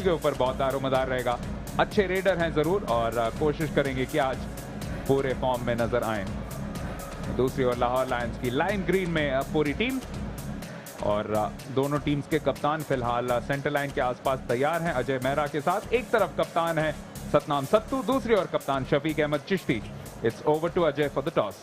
के ऊपर बहुत दारोमदार रहेगा। अच्छे रेडर हैं जरूर और कोशिश करेंगे कि आज पूरे फॉर्म में नजर आए। दूसरी ओर लाहौर लायंस की लाइन ग्रीन में पूरी टीम और दोनों टीम्स के कप्तान फिलहाल सेंटर लाइन के आसपास तैयार हैं। अजय मेहरा के साथ एक तरफ कप्तान है सतनाम सत्तू, दूसरी ओर कप्तान Shafiq Ahmed Chishti. It's over to Ajay for the toss.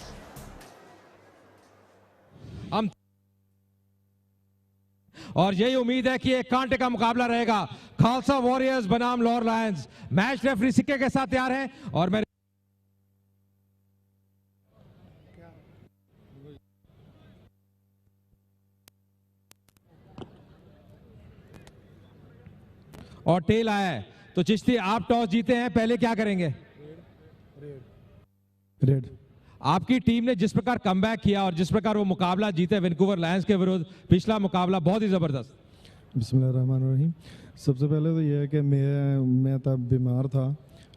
और यही उम्मीद है कि एक कांटे का मुकाबला रहेगा। खालसा वॉरियर्स बनाम लाहौर लायंस। मैच रेफरी सिक्के के साथ तैयार है और मैं और टेल आया है। तो चिश्ती आप टॉस जीते हैं, पहले क्या करेंगे? रेड। आपकी टीम ने जिस प्रकार कमबैक किया और जिस प्रकार वो मुकाबला जीते वैंकूवर लायंस के विरुद्ध, पिछला मुकाबला बहुत ही जबरदस्त। बिस्मिल्लाहिर्रहमानिर्रहीम। सबसे पहले तो यह है कि मैं तब बीमार था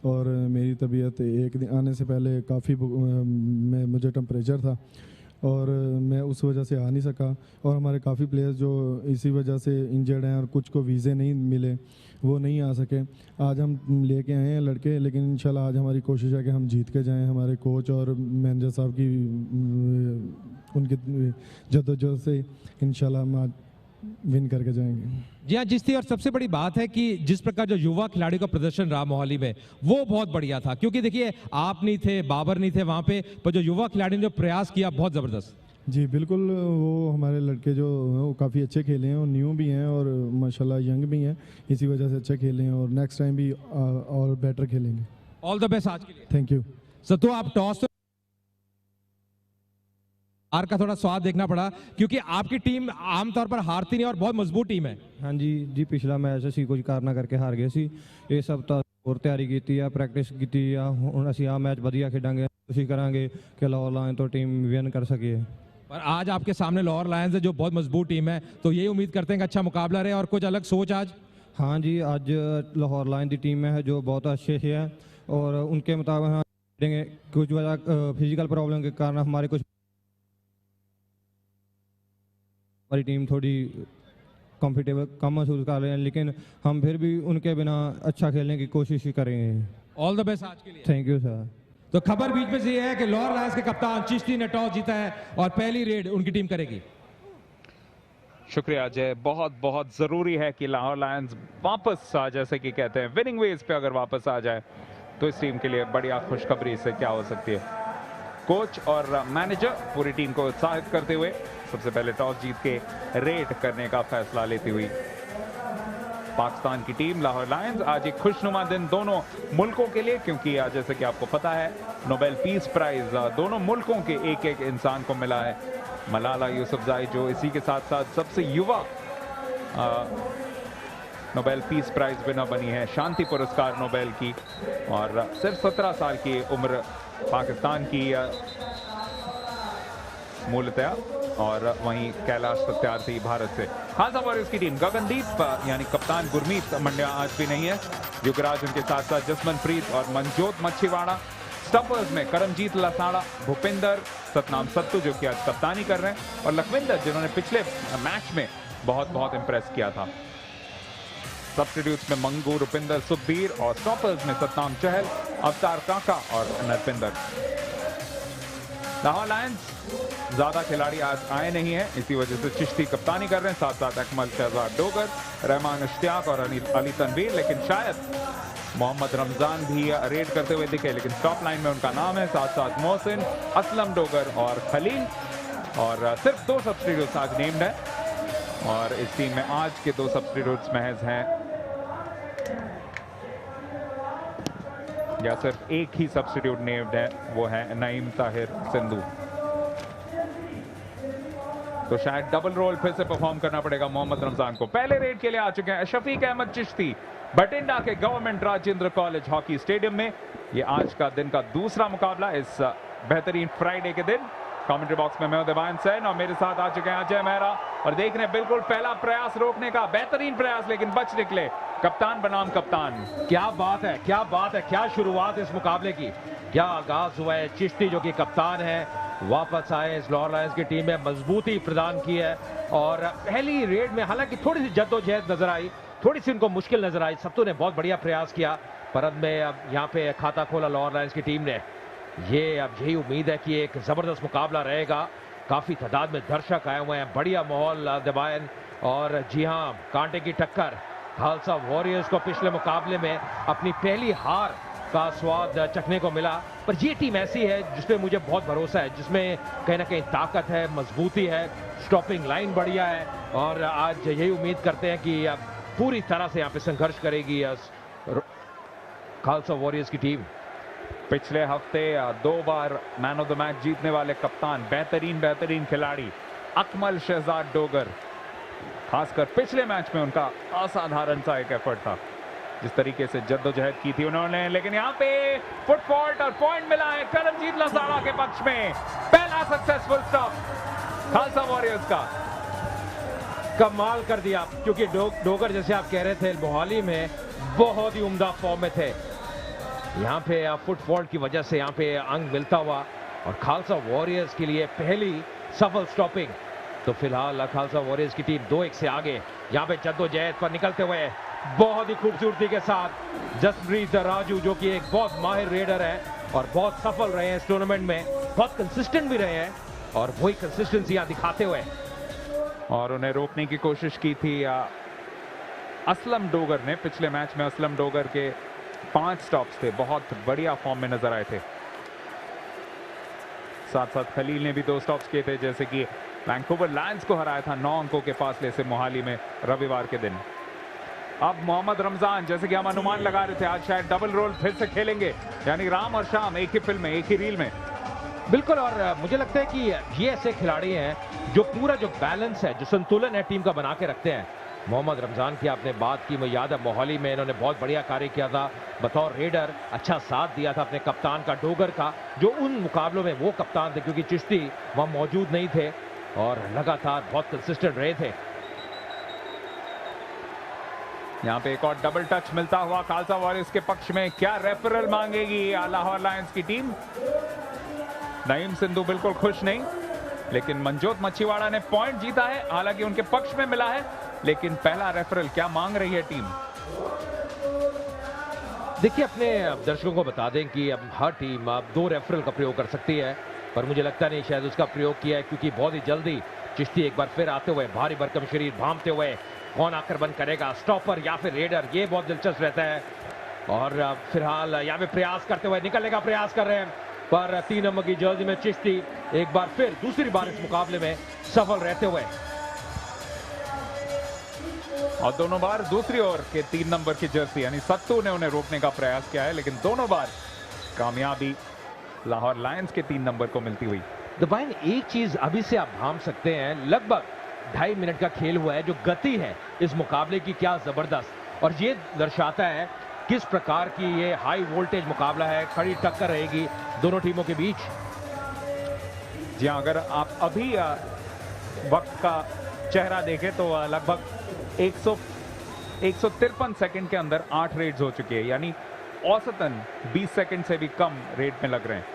और मेरी तबीयत एक दिन आने से पहले काफ़ी मुझे टेम्परेचर था और मैं उस वजह से आ नहीं सका। और हमारे काफ़ी प्लेयर्स जो इसी वजह से इंजर्ड हैं और कुछ को वीज़े नहीं मिले, वो नहीं आ सके। आज हम लेके आए हैं लड़के, लेकिन इंशाल्लाह आज हमारी कोशिश है कि हम जीत के जाएं। हमारे कोच और मैनेजर साहब की उनकी जद्दोजहद से इंशाल्लाह हम आज विन करके जाएंगे। जी हाँ चिश्ती, और सबसे बड़ी बात है कि जिस प्रकार जो युवा खिलाड़ी का प्रदर्शन रहा मोहाली में, वो बहुत बढ़िया था। क्योंकि देखिए आप नहीं थे, बाबर नहीं थे वहां पे, पर जो युवा खिलाड़ी ने जो प्रयास किया बहुत जबरदस्त। जी बिल्कुल, वो हमारे लड़के जो वो काफ़ी अच्छे खेले हैं और न्यू भी हैं और माशाल्लाह यंग भी हैं, इसी वजह से अच्छे खेले हैं और नेक्स्ट टाइम भी और बेटर खेलेंगे। ऑल द बेस्ट आज के लिए। Thank you. सत्तू, आप टॉस हार का थोड़ा स्वाद देखना पड़ा क्योंकि आपकी टीम आमतौर पर हारती नहीं और बहुत मजबूत टीम है। हाँ जी पिछला मैच ਅਸੀਂ ਕੁਝ ਕਾਰਨਾ ਕਰਕੇ ਹਾਰ ਗਏ ਸੀ। ਇਸ ਹਫਤਾ ਹੋਰ ਤਿਆਰੀ ਕੀਤੀ ਆ, ਪ੍ਰੈਕਟਿਸ ਕੀਤੀ ਆ। ਹੁਣ ਅਸੀਂ ਆ ਮੈਚ ਵਧੀਆ ਖੇਡਾਂਗੇ, ਕੋਸ਼ਿਸ਼ ਕਰਾਂਗੇ ਕਿ ਲਾਹੌਰ ਲਾਇਨ ਤੋਂ ਟੀਮ ਵਿਨ कर सके। पर आज आपके सामने लाहौर लायंस है जो बहुत मजबूत टीम है, तो यही उम्मीद करते हैं कि अच्छा मुकाबला रहे और कुछ अलग सोच आज। हाँ जी, आज लाहौर लायन की टीम है जो बहुत अच्छे से है और उनके मुताबिक हम खेलेंगे। कुछ वजह फिजिकल प्रॉब्लम के कारण हमारे कुछ हमारी टीम थोड़ी कंफर्टेबल कम महसूस कर रहे हैं, लेकिन हम फिर भी उनके बिना अच्छा खेलने की कोशिश ही करेंगे। ऑल द बेस्ट आज के लिए। Thank you sir. तो खबर बीच में से ये है कि लाहौर लायंस के कप्तान चिश्ती ने टॉस जीता है और पहली रेड उनकी टीम करेगी। शुक्रिया अजय। बहुत बहुत जरूरी है कि लाहौर लायंस वापस जैसे कि कहते हैं विनिंग वेज पे अगर वापस आ जाए तो इस टीम के लिए बढ़िया खुशखबरी से क्या हो सकती है। कोच और मैनेजर पूरी टीम को उत्साहित करते हुए सबसे पहले टॉस जीत के रेड करने का फैसला लेती हुई पाकिस्तान की टीम लाहौर लायंस। आज एक खुशनुमा दिन दोनों मुल्कों के लिए, क्योंकि जैसे कि आपको पता है नोबेल पीस प्राइज दोनों मुल्कों के एक एक इंसान को मिला है। मलाला यूसुफजाई जो इसी के साथ साथ सबसे युवा नोबेल पीस प्राइज विनर बनी है, शांति पुरस्कार नोबेल की, और सिर्फ 17 साल की उम्र पाकिस्तान की मूलतया, और वहीं कैलाश सत्यार्थी भारत से। खालसा वॉरियर्स की टीम गगनदीप यानी कप्तान गुरमीत मंड्या आज भी नहीं है, युगराज उनके साथ साथ जसमनप्रीत और मनजोत मच्छीवाड़ा। स्टॉपर्स में करमजीत लसाड़ा, भूपिंदर, सतनाम सत्तू जो कि आज कप्तानी कर रहे हैं, और लखविंदर जिन्होंने पिछले मैच में बहुत इंप्रेस किया था। सब्स्टिट्यूट्स में मंगू, रुपिंदर, सुखबीर, और स्टॉपर्स में सतनाम चहल, अवतार काका और नरपिंदर। लाहौर लायंस ज्यादा खिलाड़ी आज आए नहीं हैं, इसी वजह से चिश्ती कप्तानी कर रहे हैं, साथ साथ अकमल शहजाद डोगर, रहमान इश्तियाक और अली तनवीर। लेकिन शायद मोहम्मद रमजान भी रेड करते हुए दिखे, लेकिन टॉप लाइन में उनका नाम है, साथ साथ मोहसिन, असलम डोगर और खलील। और सिर्फ 2 सब्स्टिट्यूट्स आज नेम्ड है, और इस टीम में आज के 2 सब्स्टिट्यूट्स महज हैं, या सिर्फ एक ही सब्स्टिट्यूट नेम्ड है, वो है नईम ताहिर सिंधु। तो शायद डबल रोल फिर से परफॉर्म करना पड़ेगा मोहम्मद रमजान को। पहले रेड के लिए आ चुके हैं शफीक अहमद चिश्ती बठिंडा के government Rajendra college hockey stadium में। ये आज का दिन का दूसरा मुकाबला इस बेहतरीन फ्राइडे के दिन। कमेंट्री बॉक्स में मैं हूं देवान सैन और मेरे साथ आ चुके हैं अजय मेहरा, और देख रहे हैं बिल्कुल पहला प्रयास रोकने का, बेहतरीन प्रयास, लेकिन बच निकले कप्तान बनाम कप्तान। क्या बात है, क्या बात है, क्या शुरुआत इस मुकाबले की, क्या आगाज हुआ है। चिश्ती जो कि कप्तान है वापस आए, इस लाहौर लायंस की टीम में मजबूती प्रदान की है, और पहली रेड में हालांकि थोड़ी सी जद्दोजहद नजर आई, थोड़ी सी उनको मुश्किल नजर आई। सत्तू ने बहुत बढ़िया प्रयास किया, पर अंत में अब यहाँ पे खाता खोला लाहौर लायंस की टीम ने। ये अब यही उम्मीद है कि एक जबरदस्त मुकाबला रहेगा। काफी तादाद में दर्शक आए हुए हैं, बढ़िया माहौल दबायन, और जी हाँ, कांटे की टक्कर। खालसा वॉरियर्स को पिछले मुकाबले में अपनी पहली हार का स्वाद चखने को मिला, पर ये टीम ऐसी है जिसमें मुझे बहुत भरोसा है, जिसमें कहीं ना कहीं ताकत है, मजबूती है, स्टॉपिंग लाइन बढ़िया है, और आज यही उम्मीद करते हैं कि पूरी तरह से यहाँ पे संघर्ष करेगी खालसा वॉरियर्स की टीम। पिछले हफ्ते 2 बार मैन ऑफ द मैच जीतने वाले कप्तान, बेहतरीन खिलाड़ी अकमल शहजाद डोगर, खासकर पिछले मैच में उनका असाधारण सा एक एफर्ट था, जिस तरीके से जद्दोजहद की थी उन्होंने। लेकिन यहाँ पे फुट फॉल्ट और पॉइंट मिला है करमजीत लसाड़ा के पक्ष में। पहला सक्सेसफुल स्टॉप खालसा वॉरियर्स का। कमाल कर दिया, क्योंकि डोगर जैसे आप कह रहे थे मोहाली में बहुत ही उम्दा फॉर्म में थे। यहाँ पे फुट फॉल्ट की वजह से यहाँ पे अंक मिलता हुआ, और खालसा वॉरियर्स के लिए पहली सफल स्टॉपिंग। तो फिलहाल खालसा वॉरियर्स की टीम 2-1 से आगे। यहाँ पे जद्दोजहद पर निकलते हुए बहुत ही खूबसूरती के साथ जसप्रीत राजू, जो कि एक बहुत माहिर रेडर है और बहुत सफल रहे हैं इस टूर्नामेंट में, बहुत कंसिस्टेंट भी रहे हैं, और वही कंसिस्टेंसी यहाँ दिखाते हुए। और उन्हें रोकने की कोशिश की थी असलम डोगर ने। पिछले मैच में असलम डोगर के 5 स्टॉप्स थे, बहुत बढ़िया फॉर्म में नजर आए थे। साथ साथ खलील ने भी 2 स्टॉप्स किए थे, जैसे कि वैंकूवर लायंस को हराया था 9 अंकों के फासले से मोहाली में रविवार के दिन। अब मोहम्मद रमजान, जैसे कि हम अनुमान लगा रहे थे, आज शायद डबल रोल फिर से खेलेंगे, यानी राम और शाम एक ही फिल्म में, एक ही रील में। बिल्कुल, और मुझे लगता है कि ये ऐसे खिलाड़ी हैं जो पूरा जो बैलेंस है, जो संतुलन है टीम का बना के रखते हैं। मोहम्मद रमजान की आपने बात की, मुझे याद है मोहाली में इन्होंने बहुत बढ़िया कार्य किया था बतौर रेडर, अच्छा साथ दिया था अपने कप्तान का डोगर का, जो उन मुकाबलों में वो कप्तान थे, क्योंकि चिश्ती वहां मौजूद नहीं थे, और लगातार बहुत कंसिस्टेंट रहे थे। यहाँ पे एक और डबल टच मिलता हुआ खालसा वॉरियर्स के पक्ष में। क्या रेफरल मांगेगी लाहौर लायंस की टीम? नईम सिंधु बिल्कुल खुश नहीं, लेकिन मनजोत मच्छीवाड़ा ने पॉइंट जीता है, हालांकि उनके पक्ष में मिला है, लेकिन पहला रेफरल क्या मांग रही है टीम? देखिए, अपने दर्शकों को बता दें कि अब हर टीम अब 2 रेफरल का प्रयोग कर सकती है, पर मुझे लगता नहीं शायद उसका प्रयोग किया है, क्योंकि बहुत ही जल्दी चिश्ती एक बार फिर आते हुए, भारी भरकम शरीर भांपते हुए, कौन आक्रमण करेगा, स्टॉपर या फिर रेडर, ये बहुत दिलचस्प रहता है। और फिलहाल यहाँ पे प्रयास करते हुए निकलने का प्रयास कर रहे हैं, पर 3 नंबर की जर्सी में चिश्ती एक बार फिर दूसरी बार इस मुकाबले में सफल रहते हुए, और दोनों बार दूसरी ओर के 3 नंबर की जर्सी यानी सत्तू ने उन्हें रोकने का प्रयास किया है, लेकिन दोनों बार कामयाबी लाहौर लायंस के 3 नंबर को मिलती हुई। दबाइन, एक चीज अभी से आप भांप सकते हैं, लगभग 2.5 मिनट का खेल हुआ है, जो गति है इस मुकाबले की क्या जबरदस्त, और ये दर्शाता है किस प्रकार की ये हाई वोल्टेज मुकाबला है, कड़ी टक्कर रहेगी दोनों टीमों के बीच। जी हां, अगर आप अभी वक्त का चेहरा देखें तो लगभग 153 सेकंड के अंदर 8 रेड्स हो चुकी है, यानी औसतन 20 सेकंड से भी कम रेड में लग रहे हैं।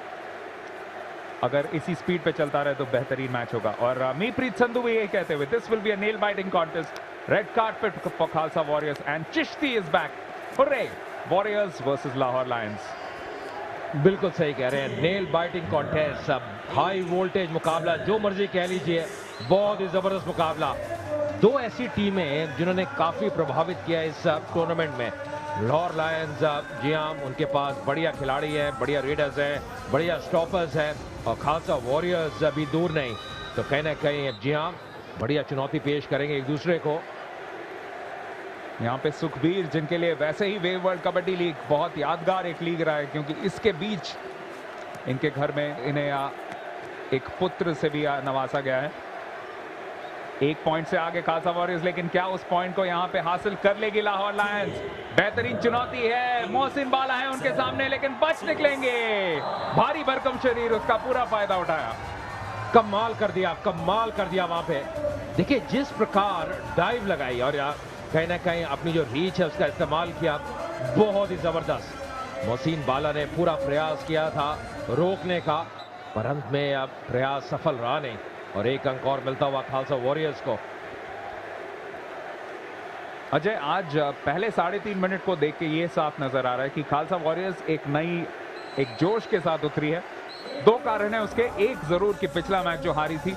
अगर इसी स्पीड पे चलता रहे तो बेहतरीन मैच होगा। और मीतप्रीत संधू भी यही कहते हुए, this will be a nail biting contest, red carpet for Khalsa warriors and Chishti is back, hurray, warriors versus Lahore Lions. बिल्कुल सही कह रहे हैं, nail biting contest, high voltage मुकाबला, जो मर्जी कह लीजिए, बहुत ही जबरदस्त मुकाबला। 2 ऐसी टीमें जिन्होंने काफी प्रभावित किया इस टूर्नामेंट में। लाहौर लायंस, जी हाँ, उनके पास बढ़िया खिलाड़ी है, बढ़िया रेडर्स हैं, बढ़िया स्टॉपर्स हैं, और खालसा वॉरियर्स भी दूर नहीं। तो कहीं ना कहीं जी हाँ, बढ़िया चुनौती पेश करेंगे एक दूसरे को। यहाँ पे सुखबीर, जिनके लिए वैसे ही वेव वर्ल्ड कबड्डी लीग बहुत यादगार एक लीग रहा है, क्योंकि इसके बीच इनके घर में इन्हें एक पुत्र से भी नवाजा गया है। 1 पॉइंट से आगे खालसा वॉरियर्स, लेकिन क्या उस पॉइंट को यहाँ पे हासिल कर लेगी लाहौर लायंस? बेहतरीन चुनौती है, मोहसिन बाला है उनके सामने, लेकिन बच निकलेंगे। भारी भरकम शरीर, उसका पूरा फायदा उठाया। कमाल कर दिया वहां पे। देखिए जिस प्रकार डाइव लगाई और कहीं ना कहीं अपनी जो रीच है उसका इस्तेमाल किया, बहुत ही जबरदस्त। मोहसिन बाला ने पूरा प्रयास किया था रोकने का, पर अंत में अब प्रयास सफल रहा नहीं, और 1 अंक और मिलता हुआ खालसा वॉरियर्स को। अजय, आज पहले 3.5 मिनट को देख के ये साफ नजर आ रहा है कि खालसा वॉरियर्स एक जोश के साथ उतरी है। 2 कारण है उसके, एक जरूर कि पिछला मैच जो हारी थी,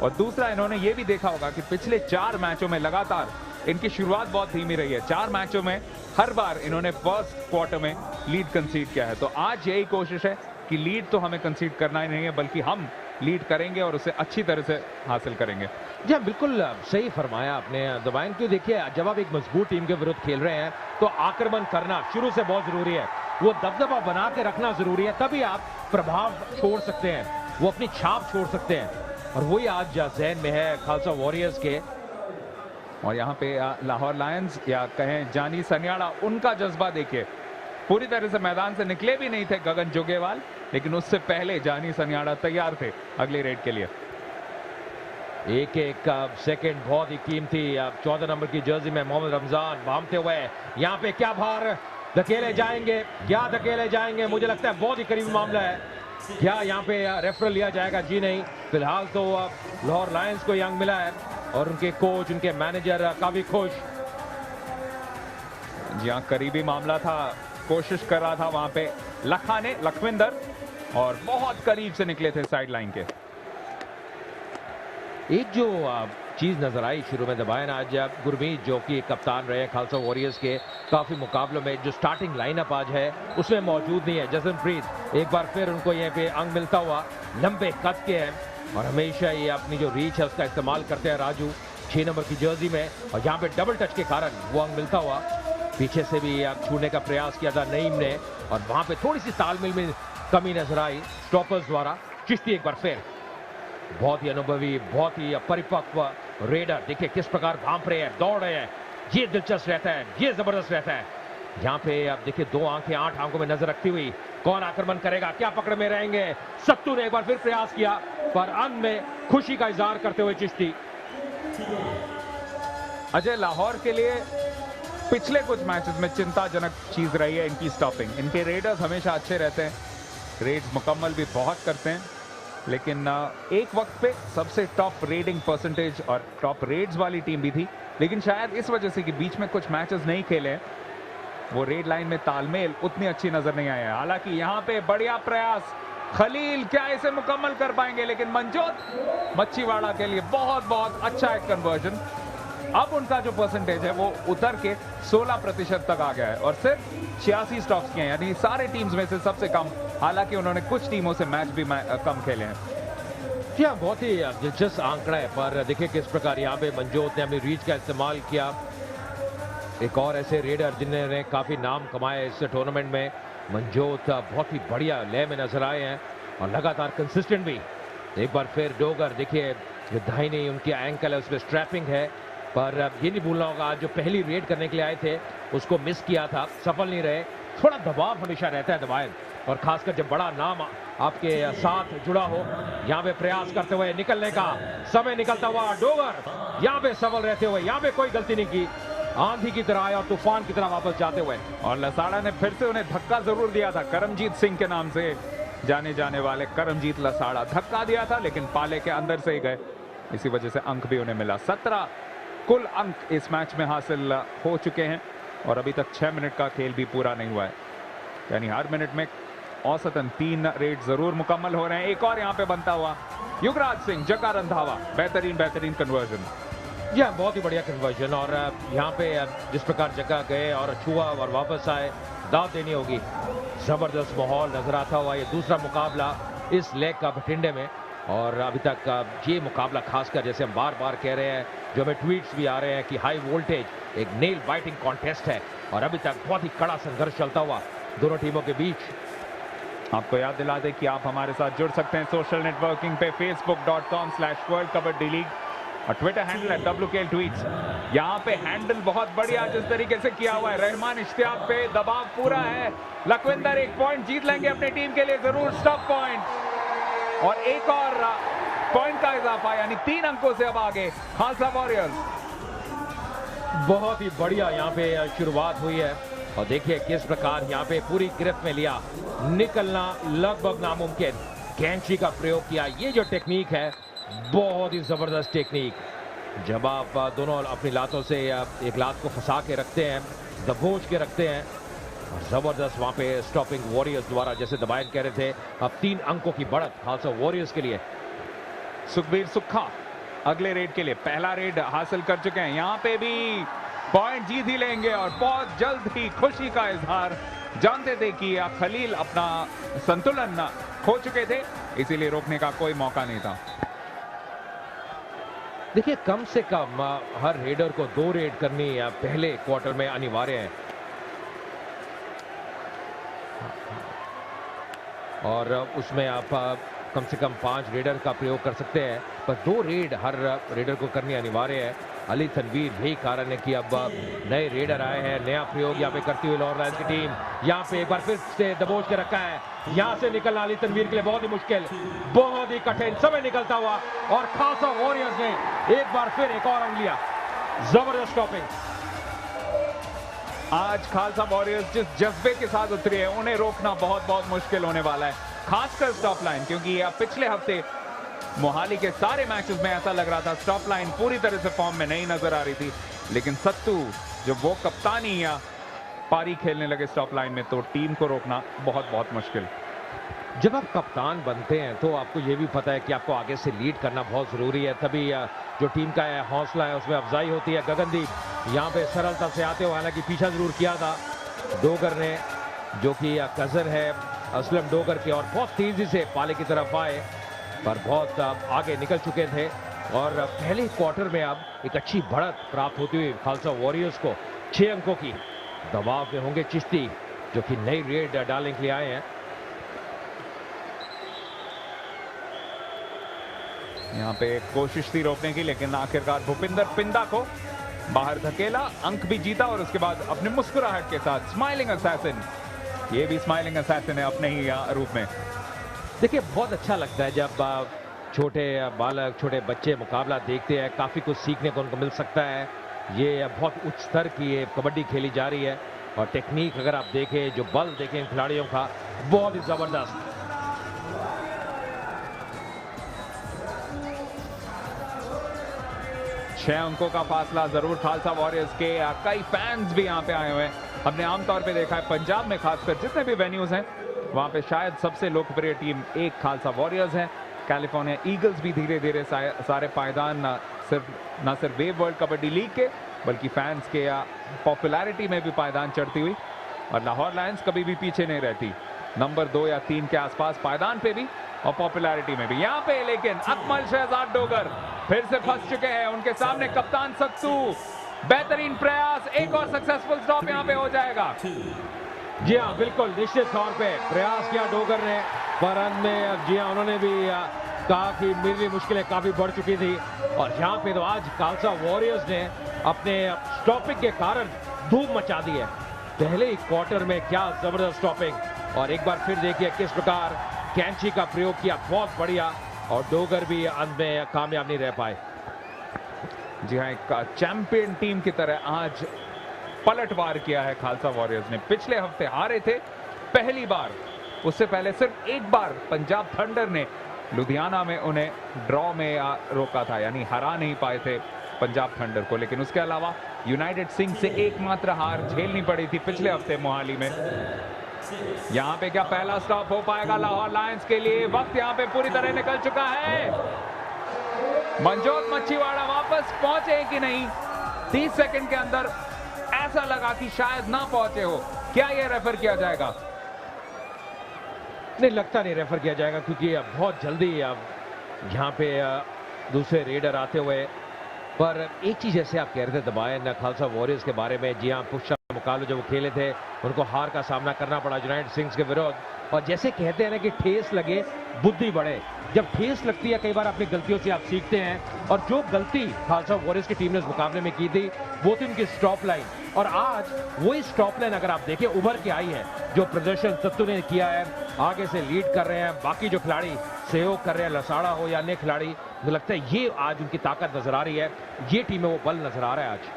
और दूसरा इन्होंने ये भी देखा होगा कि पिछले 4 मैचों में लगातार इनकी शुरुआत बहुत धीमी रही है। 4 मैचों में हर बार इन्होंने फर्स्ट क्वार्टर में लीड कंसीड किया है। तो आज यही कोशिश है कि लीड तो हमें कंसीड करना ही नहीं है, बल्कि हम लीड करेंगे और उसे अच्छी तरह से हासिल करेंगे। जी हाँ, बिल्कुल सही फरमाया आपने दबाएं। क्यों, देखिए जब आप एक मजबूत टीम के विरुद्ध खेल रहे हैं तो आक्रमण करना शुरू से बहुत जरूरी है। वो दबदबा बना के रखना जरूरी है, तभी आप प्रभाव छोड़ सकते हैं, वो अपनी छाप छोड़ सकते हैं, और वही आज जहन में है खालसा वॉरियर्स के। और यहाँ पे लाहौर लायंस या कहें जानी सनियाड़ा, उनका जज्बा देखिए। पूरी तरह से मैदान से निकले भी नहीं थे गगन जुगेवाल, लेकिन उससे पहले जानी सनियाड़ा तैयार थे अगले रेड के लिए। एक सेकंड बहुत ही कीमती। 14 नंबर की जर्सी में मोहम्मद रमजान भागते हुए यहाँ पे क्या भार धकेले जाएंगे, क्या धकेले जाएंगे, मुझे लगता है बहुत ही करीबी मामला है। क्या यहाँ पे रेफरल लिया जाएगा? जी नहीं, फिलहाल तो लाहौर लायंस को यंग मिला है और उनके कोच, उनके मैनेजर काफी खुश। जी हाँ, करीबी मामला था, कोशिश कर रहा था वहां पे लखविंदर, और बहुत करीब से निकले थे साइड लाइन के। एक जो चीज नजर आई शुरू में दबाएं, आज गुरमीत जो कि कप्तान रहे खालसा वॉरियर्स के काफी मुकाबलों में, जो स्टार्टिंग लाइनअप आज है उसमें मौजूद नहीं है। जसनप्रीत एक बार फिर उनको यहाँ पे अंग मिलता हुआ, लंबे कद के हैं और हमेशा ये अपनी जो रीच है उसका इस्तेमाल करते हैं राजू 6 नंबर की जर्सी में, और यहाँ पे डबल टच के कारण वो अंग मिलता हुआ। पीछे से भी छूने का प्रयास किया था नईम ने, और वहां पे थोड़ी सी तालमेल में कमी नजर आई स्टॉपर्स द्वारा। चिश्ती एक बार फिर बहुत ही अनुभवी, बहुत ही परिपक्व रेडर, देखिए किस प्रकार भांप रहे हैं, दौड़ रहे हैं। ये दिलचस्प रहता है, ये जबरदस्त रहता है। यहाँ पे आप देखिए 2 आंखें 8 आंखों में नजर रखती हुई कौन आक्रमण करेगा, क्या पकड़ में रहेंगे। सत्तू ने एक बार फिर प्रयास किया, पर अंत में खुशी का इजहार करते हुए चिश्ती। अजय, लाहौर के लिए पिछले कुछ मैचेस में चिंताजनक चीज रही है इनकी स्टॉपिंग। इनके रेडर्स हमेशा अच्छे रहते हैं, रेड्स मुकम्मल भी बहुत करते हैं, लेकिन एक वक्त पे सबसे टॉप रेडिंग परसेंटेज और टॉप रेड्स वाली टीम भी थी, लेकिन शायद इस वजह से कि बीच में कुछ मैचेस नहीं खेले हैं, वो रेड लाइन में तालमेल उतनी अच्छी नजर नहीं आया। हालांकि यहाँ पे बढ़िया प्रयास, खलील क्या इसे मुकम्मल कर पाएंगे, लेकिन मंजोत मच्छीवाड़ा के लिए बहुत अच्छा एक कन्वर्जन। अब उनका जो परसेंटेज है वो उतर के 16% तक आ गया है, और सिर्फ 86 स्टॉप्स किए हैं, यानी सारे टीम्स में से सबसे कम। हालांकि उन्होंने कुछ टीमों से मैच भी कम खेले हैं। क्या बहुत ही दिलचस्प आंकड़ा है, पर देखिए किस प्रकार यहाँ पे मंजोत ने अपनी रीच का इस्तेमाल किया। एक और ऐसे रेडर जिन्होंने काफी नाम कमाए इस टूर्नामेंट में, मंजोत बहुत ही बढ़िया लय में नजर आए हैं और लगातार कंसिस्टेंट भी। एक बार फिर डोगर, देखिए जो दाहिनी उनकी एंकल है उसमें स्ट्रैपिंग है, पर ये नहीं भूलना होगा जो पहली रेड करने के लिए आए थे उसको मिस किया था, सफल नहीं रहे। थोड़ा दबाव हमेशा रहता है दबाएं, और खासकर जब बड़ा नाम आपके साथ जुड़ा हो। यहाँ पे प्रयास करते हुए निकलने का समय निकलता हुआ डोगर यहाँ पे सफल रहते हुए, यहाँ पे कोई गलती नहीं की, आंधी की तरह आए और तूफान की तरह वापस जाते हुए। और लसाड़ा ने फिर से उन्हें धक्का जरूर दिया था, करमजीत सिंह के नाम से जाने जाने वाले करमजीत लसाड़ा, धक्का दिया था लेकिन पाले के अंदर से ही गए, इसी वजह से अंक भी उन्हें मिला। 17 कुल अंक इस मैच में हासिल हो चुके हैं, और अभी तक 6 मिनट का खेल भी पूरा नहीं हुआ है, यानी हर मिनट में औसतन 3 रेड जरूर मुकम्मल हो रहे हैं। एक और यहाँ पे बनता हुआ युवराज सिंह, जका रंधावा, बेहतरीन कन्वर्जन। यह बहुत ही बढ़िया कन्वर्जन, और यहाँ पे जिस प्रकार जगह गए और छुआ और वापस आए, दाव देनी होगी। जबरदस्त माहौल नजर आता हुआ ये दूसरा मुकाबला इस लेग का बठिंडे में, और अभी तक ये मुकाबला खासकर जैसे हम बार बार कह रहे हैं, जो हमें ट्वीट्स भी आ रहे हैं कि हाई वोल्टेज एक नेल बाइटिंग कॉन्टेस्ट है, और अभी तक बहुत ही कड़ा संघर्ष चलता हुआ दोनों टीमों के बीच। आपको याद दिला दें कि आप हमारे साथ जुड़ सकते हैं सोशल नेटवर्किंग पे facebook.com/World Kabaddi League, और ट्विटर हैंडल है WKL Tweets। यहाँ पे हैंडल बहुत बढ़िया जिस तरीके से किया हुआ है, रहमान इश्तियाक पे दबाव पूरा है। लखविंदर 1 पॉइंट जीत लेंगे अपनी टीम के लिए जरूर, स्टॉप पॉइंट, और एक और पॉइंट का इजाफा, यानी 3 अंकों से अब आगे खालसा वॉरियर्स। बहुत ही बढ़िया यहाँ पे शुरुआत हुई है, और देखिए किस प्रकार यहाँ पे पूरी गिरफ्त में लिया, निकलना लगभग नामुमकिन, कैंची का प्रयोग किया। ये जो टेक्निक है बहुत ही जबरदस्त टेक्निक, जब आप दोनों अपनी लातों से एक लात को फंसा के रखते हैं, दबोच के रखते हैं, और जबरदस्त वहां पे स्टॉपिंग वॉरियर्स द्वारा, जैसे दबायन कह रहे थे, अब 3 अंकों की बढ़त खालसा वॉरियर्स के लिए। सुखबीर सुक्खा अगले रेड के लिए पहला रेड हासिल कर चुके हैं। यहाँ पे भी पॉइंट जीत ही लेंगे और बहुत जल्द ही खुशी का इजहार। जानते थे कि खलील अपना संतुलन खो चुके थे, इसीलिए रोकने का कोई मौका नहीं था। देखिए, कम से कम हर रेडर को 2 रेड करनी पहले क्वार्टर में अनिवार्य है, और उसमें आप कम से कम 5 रेडर का प्रयोग कर सकते हैं, पर 2 रेड हर रेडर को करनी अनिवार्य है। अली तनवीर, यही कारण है कि अब नए रेडर आए हैं, नया प्रयोग यहाँ पे करती हुई लाहौर लायंस की टीम। यहाँ पे एक बार फिर से दबोच के रखा है, यहाँ से निकलना अली तनवीर के लिए बहुत ही मुश्किल, बहुत ही कठिन समय निकलता हुआ, और खालसा वॉरियर्स ने एक बार फिर एक और अंक लिया। जबरदस्त स्टॉपिंग। आज खालसा वॉरियर्स जिस जज्बे के साथ उतरी है, उन्हें रोकना बहुत बहुत मुश्किल होने वाला है, खासकर स्टॉप लाइन, क्योंकि पिछले हफ्ते मोहाली के सारे मैचेस में ऐसा लग रहा था स्टॉप लाइन पूरी तरह से फॉर्म में नहीं नजर आ रही थी, लेकिन सत्तू जब वो कप्तानी या पारी खेलने लगे स्टॉप लाइन में, तो टीम को रोकना बहुत बहुत मुश्किल। जब आप कप्तान बनते हैं तो आपको ये भी पता है कि आपको आगे से लीड करना बहुत जरूरी है, तभी जो टीम का हौसला है उसमें अफजाई होती है। गगनदीप यहाँ पे सरलता से आते हुए, हालांकि पीछा जरूर किया था डोगर ने, जो कि कजन है असलम डोगर के, और बहुत तेजी से पाले की तरफ आए, पर बहुत आगे निकल चुके थे, और पहले क्वार्टर में अब एक अच्छी बढ़त प्राप्त होती हुई खालसा वॉरियर्स को 6 अंकों की। दबाव में होंगे चिश्ती, जो कि नई रेड डालने के लिए आए हैं। यहाँ पे कोशिश थी रोकने की, लेकिन आखिरकार भूपिंदर पिंदा को बाहर धकेला, अंक भी जीता, और उसके बाद अपने मुस्कुराहट के साथ स्माइलिंग असैसिन, ये भी स्माइलिंग असैसिन है अपने ही रूप में। देखिए, बहुत अच्छा लगता है जब छोटे बालक, छोटे बच्चे मुकाबला देखते हैं, काफी कुछ सीखने को उनको मिल सकता है। ये बहुत उच्च स्तर की ये कबड्डी खेली जा रही है, और टेक्निक अगर आप देखें, जो बल देखें खिलाड़ियों का, बहुत ही जबरदस्त। 6 अंकों का फासला जरूर खालसा वॉरियर्स के। कई फैंस भी यहाँ पे आए हुए हैं। हमने आमतौर पे देखा है पंजाब में खासकर जितने भी वेन्यूज हैं, वहाँ पे शायद सबसे लोकप्रिय टीम एक खालसा वॉरियर्स है। कैलिफोर्निया ईगल्स भी धीरे धीरे सारे पायदान न सिर्फ वेव वर्ल्ड कबड्डी लीग के, बल्कि फैंस के पॉपुलैरिटी में भी पायदान चढ़ती हुई, और लाहौर लायंस कभी भी पीछे नहीं रहती, नंबर 2 या 3 के आसपास पायदान पे भी और पॉपुलैरिटी में भी। यहाँ पे लेकिन अकमल शहजाद डोगर फिर से फंस चुके हैं, उनके सामने कप्तान सत्तू। बेहतरीन प्रयास, एक और सक्सेसफुल स्टॉप यहाँ पे हो जाएगा। जी हाँ, बिल्कुल निश्चित तौर पे प्रयास किया डोगर ने, पर अंत में जी हाँ उन्होंने भी कहा कि मेरी मुश्किलें काफी बढ़ चुकी थी, और यहाँ पे तो आज खालसा वॉरियर्स ने अपने स्टॉपिंग के कारण धूम मचा दी है। पहले ही क्वार्टर में क्या जबरदस्त स्टॉपिंग, और एक बार फिर देखिए किस प्रकार कैंची का प्रयोग किया, बहुत बढ़िया, और डोगर भी अंत में कामयाब नहीं रह पाए। जी हाँ, एक चैंपियन टीम की तरह आज पलटवार किया है खालसा वॉरियर्स ने। पिछले हफ्ते हारे थे पहली बार, उससे पहले सिर्फ एक बार पंजाब थंडर ने लुधियाना में उन्हें ड्रॉ में रोका था, यानी हरा नहीं पाए थे पंजाब थंडर को, लेकिन उसके अलावा यूनाइटेड सिंह से एकमात्र हार झेलनी पड़ी थी पिछले हफ्ते मोहाली में। यहाँ पे क्या पहला स्टॉप हो पाएगा लाहौर लायंस के लिए? वक्त यहाँ पे पूरी तरह निकल चुका है। मनजोत मच्छीवाड़ा वापस पहुंचे कि नहीं? 30 सेकंड के अंदर ऐसा लगा कि शायद ना पहुंचे हो। क्या यह रेफर किया जाएगा? नहीं, लगता नहीं रेफर किया जाएगा, क्योंकि अब बहुत जल्दी अब यहाँ पे दूसरे रेडर आते हुए। पर एक चीज जैसे आप कह रहे थे दबायन खालसा वॉरियर्स के बारे में, जी हाँ, पुश मुकाबले जब वो खेले थे उनको हार का सामना करना पड़ा यूनाइटेड सिंह के विरोध, और जैसे कहते हैं ना कि ठेस लगे बुद्धि बढ़े, जब ठेस लगती है कई बार अपनी गलतियों से आप सीखते हैं, और जो गलती खालसा वॉरियर्स की टीम ने इस मुकाबले में की थी वो थी उनकी स्टॉप लाइन, और आज वही स्टॉप लाइन अगर आप देखें उभर के आई है। जो प्रदर्शन सत्तू ने किया है, आगे से लीड कर रहे हैं, बाकी जो खिलाड़ी सहयोग कर रहे हैं, लसाड़ा हो या अन्य खिलाड़ी, मुझे लगता है ये आज उनकी ताकत नजर आ रही है, ये टीम में वो बल नजर आ रहा है आज।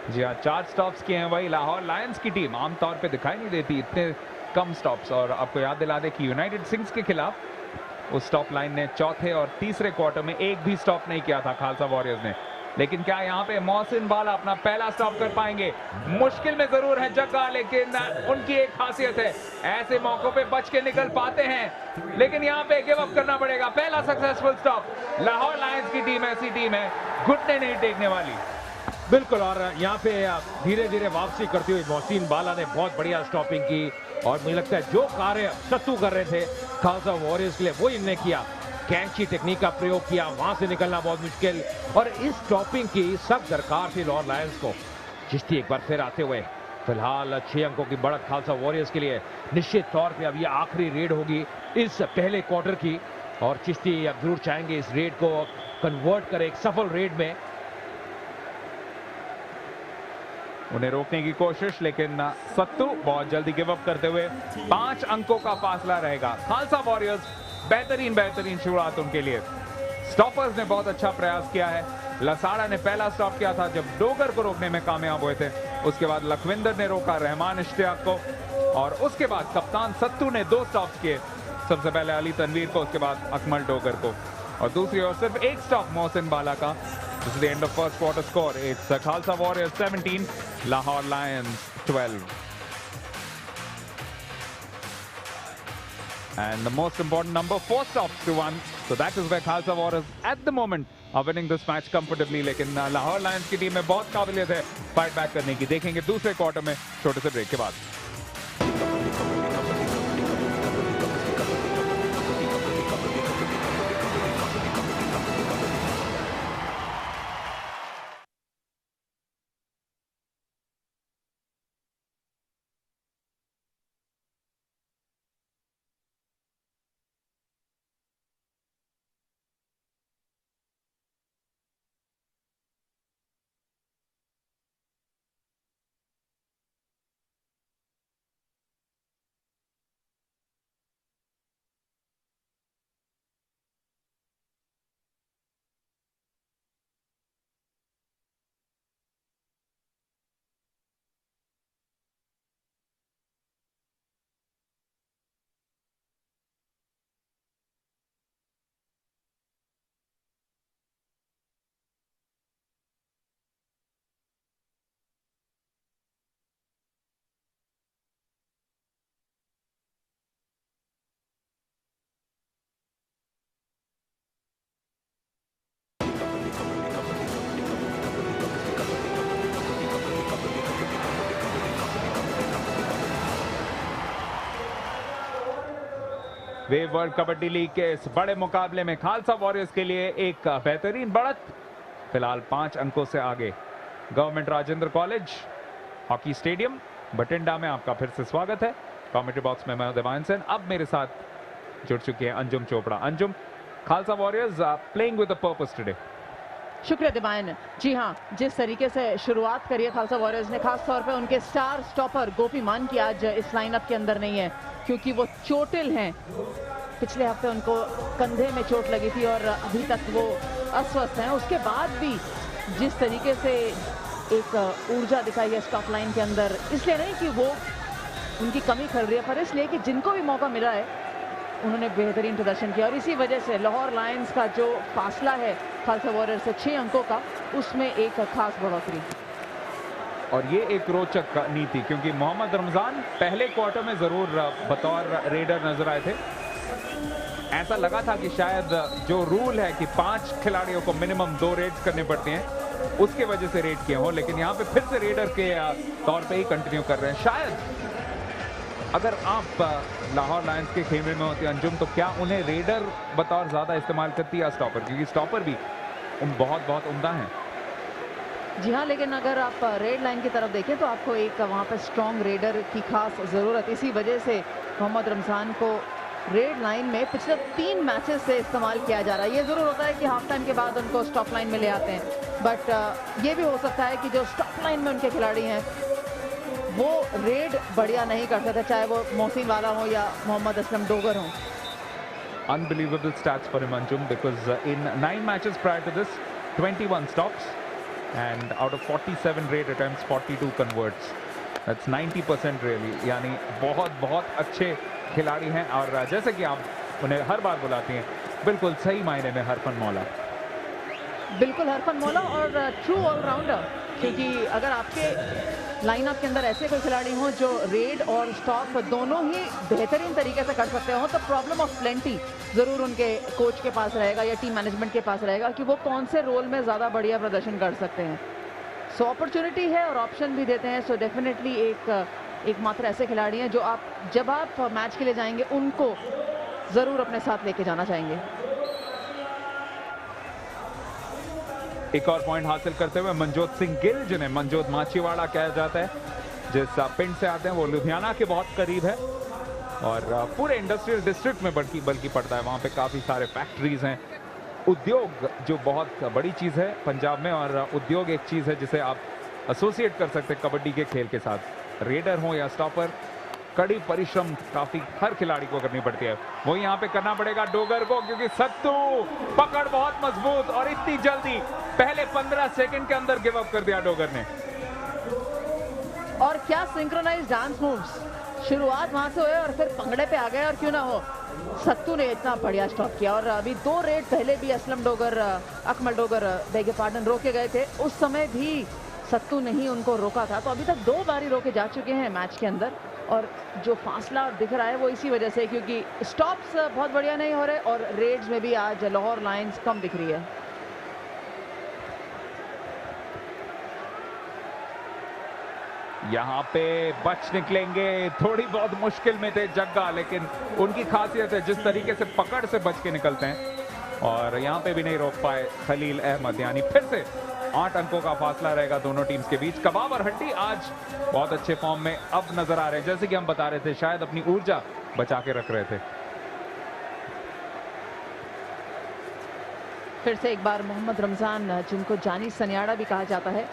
जी हाँ, 4 स्टॉप्स किए हैं वही लाहौर लायंस की टीम। आमतौर पे दिखाई नहीं देती इतने कम स्टॉप्स, और आपको याद दिला दे कि यूनाइटेड सिंह के खिलाफ उस स्टॉप लाइन ने चौथे और तीसरे क्वार्टर में एक भी स्टॉप नहीं किया था खालसा वॉरियर्स ने। लेकिन क्या यहाँ पे मोहसिन बाला अपना पहला स्टॉप कर पाएंगे? मुश्किल में जरूर है जग्गा, लेकिन उनकी एक खासियत है, ऐसे मौकों पे बच के निकल पाते हैं, लेकिन यहाँ पे गिव अप करना पड़ेगा। पहला सक्सेसफुल स्टॉप। लाहौर लायंस की टीम ऐसी टीम है, घुटने नहीं टेकने वाली। बिल्कुल, और यहाँ पे धीरे धीरे वापसी करती हुई मोहसिन बाला ने बहुत बढ़िया स्टॉपिंग की, और मुझे लगता है जो कार्य सत्तू कर रहे थे खालसा वॉरियर्स के लिए वो इन्होंने किया। कैंची टेक्निक का प्रयोग किया, वहां से निकलना बहुत मुश्किल, और इस स्टॉपिंग की सख्त दरकार थी लाहौर लायंस को। चिश्ती एक बार फिर आते हुए, फिलहाल 6 अंकों की बढ़त खालसा वॉरियर्स के लिए। निश्चित तौर पे अब ये आखिरी रेड होगी इस पहले क्वार्टर की, और चिश्ती अब जरूर चाहेंगे इस रेड को कन्वर्ट करे एक सफल रेड में। उन्हें रोकने की कोशिश, लेकिन सत्तू बहुत जल्दी गिव अप करते हुए 5 अंकों का फासला रहेगा। खालसा वॉरियर्स बेहतरीन शुरुआत उनके लिए। स्टॉपर्स ने बहुत अच्छा प्रयास किया है। लसाड़ा ने पहला स्टॉप किया था जब डोगर को रोकने में कामयाब हुए थे, उसके बाद लखविंदर ने रोका रहमान इश्तियाक को, और उसके बाद कप्तान सत्तू ने 2 स्टॉप्स किए, सबसे पहले अली तनवीर को, उसके बाद अकमल डोगर को, और दूसरी ओर सिर्फ 1 स्टॉप मोहसिन बाला का। This is the end of first quarter score. It's Khalsa Warriors 17, Lahore Lions 12. And the most important number, 4 stops to 1. So that is where Khalsa Warriors at the moment are winning this match comfortably. लेकिन Lahore Lions की team में बहुत काबिलियत है fight back करने की। देखेंगे दूसरे क्वार्टर में छोटे से ब्रेक के बाद। वेव वर्ल्ड कबड्डी लीग के इस बड़े मुकाबले में खालसा वॉरियर्स के लिए एक बेहतरीन बढ़त, फिलहाल 5 अंकों से आगे। Government Rajendra college hockey stadium Bathinda में आपका फिर से स्वागत है। कमेंट्री बॉक्स में मैं देवान सेन, अब मेरे साथ जुड़ चुकी है Anjum Chopra. Anjum, Khalsa warriors playing with a purpose today. शुक्रिया दिवान। जी हाँ, जिस तरीके से शुरुआत करी है खालसा वॉरियर्स ने, खास तौर पे उनके स्टार स्टॉपर गोपी मान की आज इस लाइनअप के अंदर नहीं है, क्योंकि वो चोटिल हैं। पिछले हफ्ते उनको कंधे में चोट लगी थी और अभी तक वो अस्वस्थ हैं। उसके बाद भी जिस तरीके से एक ऊर्जा दिखाई है स्टॉप लाइन के अंदर, इसलिए नहीं कि वो उनकी कमी खल रही है, पर इसलिए कि जिनको भी मौका मिला है उन्होंने बेहतरीन प्रदर्शन किया, और इसी वजह से लाहौर लायंस का जो फासला है खालसा वॉरियर्स से 6 अंकों का, उसमें एक खास बढ़ोतरी। और ये एक रोचक नीति, क्योंकि मोहम्मद रमजान पहले क्वार्टर में जरूर बतौर रेडर नजर आए थे। ऐसा लगा था कि शायद जो रूल है कि 5 खिलाड़ियों को मिनिमम 2 रेड्स करने पड़ते हैं, उसके वजह से रेड किए हो, लेकिन यहाँ पे फिर से रेडर के तौर पे ही कंटिन्यू कर रहे हैं। शायद अगर आप लाहौर लायंस के खेमे में होते अंजुम, तो क्या उन्हें रेडर बतौर ज्यादा इस्तेमाल करती है स्टॉपर, क्योंकि स्टॉपर भी बहुत उम्दा हैं। जी हाँ, लेकिन अगर आप रेड लाइन की तरफ देखें तो आपको एक वहाँ पर स्ट्रॉन्ग रेडर की खास ज़रूरत, इसी वजह से मोहम्मद रमजान को रेड लाइन में पिछले 3 मैचेस से इस्तेमाल किया जा रहा है। ये ज़रूर होता है कि हाफ टाइम के बाद उनको स्टॉप लाइन में ले आते हैं, बट ये भी हो सकता है कि जो स्टॉप लाइन में उनके खिलाड़ी हैं वो रेड बढ़िया नहीं कर सकते, चाहे वो मोहसिन वाला हो या मोहम्मद असलम डोगर हो। Unbelievable stats for him, Anjum, because in 9 matches prior to this, 21 stops, and out of 47 raid attempts, 42 converts. That's 90% really. यानी बहुत अच्छे खिलाड़ी हैं, और जैसे कि आप उन्हें हर बार बुलाती हैं, बिल्कुल सही मायने में हरफन मौला। बिल्कुल हरफन मौला और ट्रू ऑलराउंडर, क्योंकि अगर आपके लाइनअप के अंदर ऐसे कोई खिलाड़ी हों जो रेड और स्टॉप दोनों ही बेहतरीन तरीके से कर सकते हो, तो प्रॉब्लम ऑफ प्लेंटी ज़रूर उनके कोच के पास रहेगा या टीम मैनेजमेंट के पास रहेगा कि वो कौन से रोल में ज़्यादा बढ़िया प्रदर्शन कर सकते हैं। सो अपॉर्चुनिटी है और ऑप्शन भी देते हैं। सो डेफिनेटली एक मात्र ऐसे खिलाड़ी हैं जो जब आप मैच के लिए जाएंगे उनको ज़रूर अपने साथ लेके जाना चाहेंगे। एक और पॉइंट हासिल करते हुए मनजोत सिंह गिल, जिन्हें मनजोत माचीवाड़ा कहा जाता है, जिस पिंड से आते हैं, वो लुधियाना के बहुत करीब है और पूरे इंडस्ट्रियल डिस्ट्रिक्ट में बल्कि पड़ता है। वहाँ पे काफ़ी सारे फैक्ट्रीज हैं, उद्योग जो बहुत बड़ी चीज़ है पंजाब में, और उद्योग एक चीज़ है जिसे आप एसोसिएट कर सकते हैं कबड्डी के खेल के साथ। रेडर हो या स्टॉपर, कड़ी परिश्रम काफी हर खिलाड़ी को करनी पड़ती है। वो यहाँ पे करना पड़ेगा डोगर को, क्योंकि सत्तू पकड़ बहुत मजबूत और इतनी जल्दी पहले 15 सेकंड के अंदर गिव अप कर दिया डोगर ने। और क्या सिंक्रोनाइज डांस मूव्स, शुरुआत वहां से हुए और फिर पंगड़े पे आ गए, और क्यों ना हो सत्तू ने इतना बढ़िया स्टॉप किया। और अभी 2 रेड पहले भी असलम डोगर, अकमल डोगर बेगे पार्डन रोके गए थे, उस समय भी सत्तू ने ही उनको रोका था। तो अभी तक 2 बारी रोके जा चुके हैं मैच के अंदर, और जो फासला दिख रहा है वो इसी वजह से, क्योंकि स्टॉप्स बहुत बढ़िया नहीं हो रहे और रेड्स में भी आज लाहौर लायंस कम दिख रही है। यहाँ पे बच निकलेंगे, थोड़ी बहुत मुश्किल में थे जग्गा, लेकिन उनकी खासियत है जिस तरीके से पकड़ से बच के निकलते हैं, और यहाँ पे भी नहीं रोक पाए खलील अहमद। यानी फिर से 8 अंकों का फासला रहेगा दोनों टीम्स के बीच। कबाब और हड्डी आज बहुत अच्छे फॉर्म में अब नजर आ रहे हैं, जैसे कि हम बता रहे थे, शायद अपनी ऊर्जा बचा के रख रहे थे। फिर से एक बार मोहम्मद रमजान, जिनको जानी सनियाड़ा भी कहा जाता है,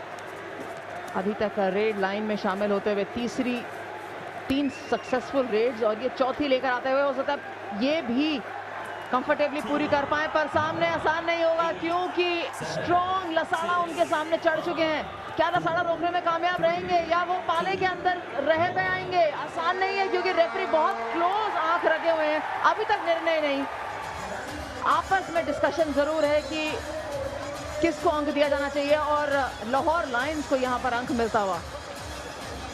अभी तक रेड लाइन में शामिल होते हुए 3 सक्सेसफुल रेड्स, और ये 4थी लेकर आते हुए हो सकता है ये भी कंफर्टेबली पूरी कर पाए, पर सामने आसान नहीं होगा, क्योंकि स्ट्रॉन्ग लसाड़ा उनके सामने चढ़ चुके हैं। क्या लसाड़ा रोकने में कामयाब रहेंगे या वो पाले के अंदर रह गए आएंगे? आसान नहीं है, क्योंकि रेफरी बहुत क्लोज आंख रखे हुए हैं, अभी तक निर्णय नहीं। आपस में डिस्कशन जरूर है कि किसको अंक दिया जाना चाहिए, और लाहौर लायंस को यहाँ पर अंक मिलता हुआ।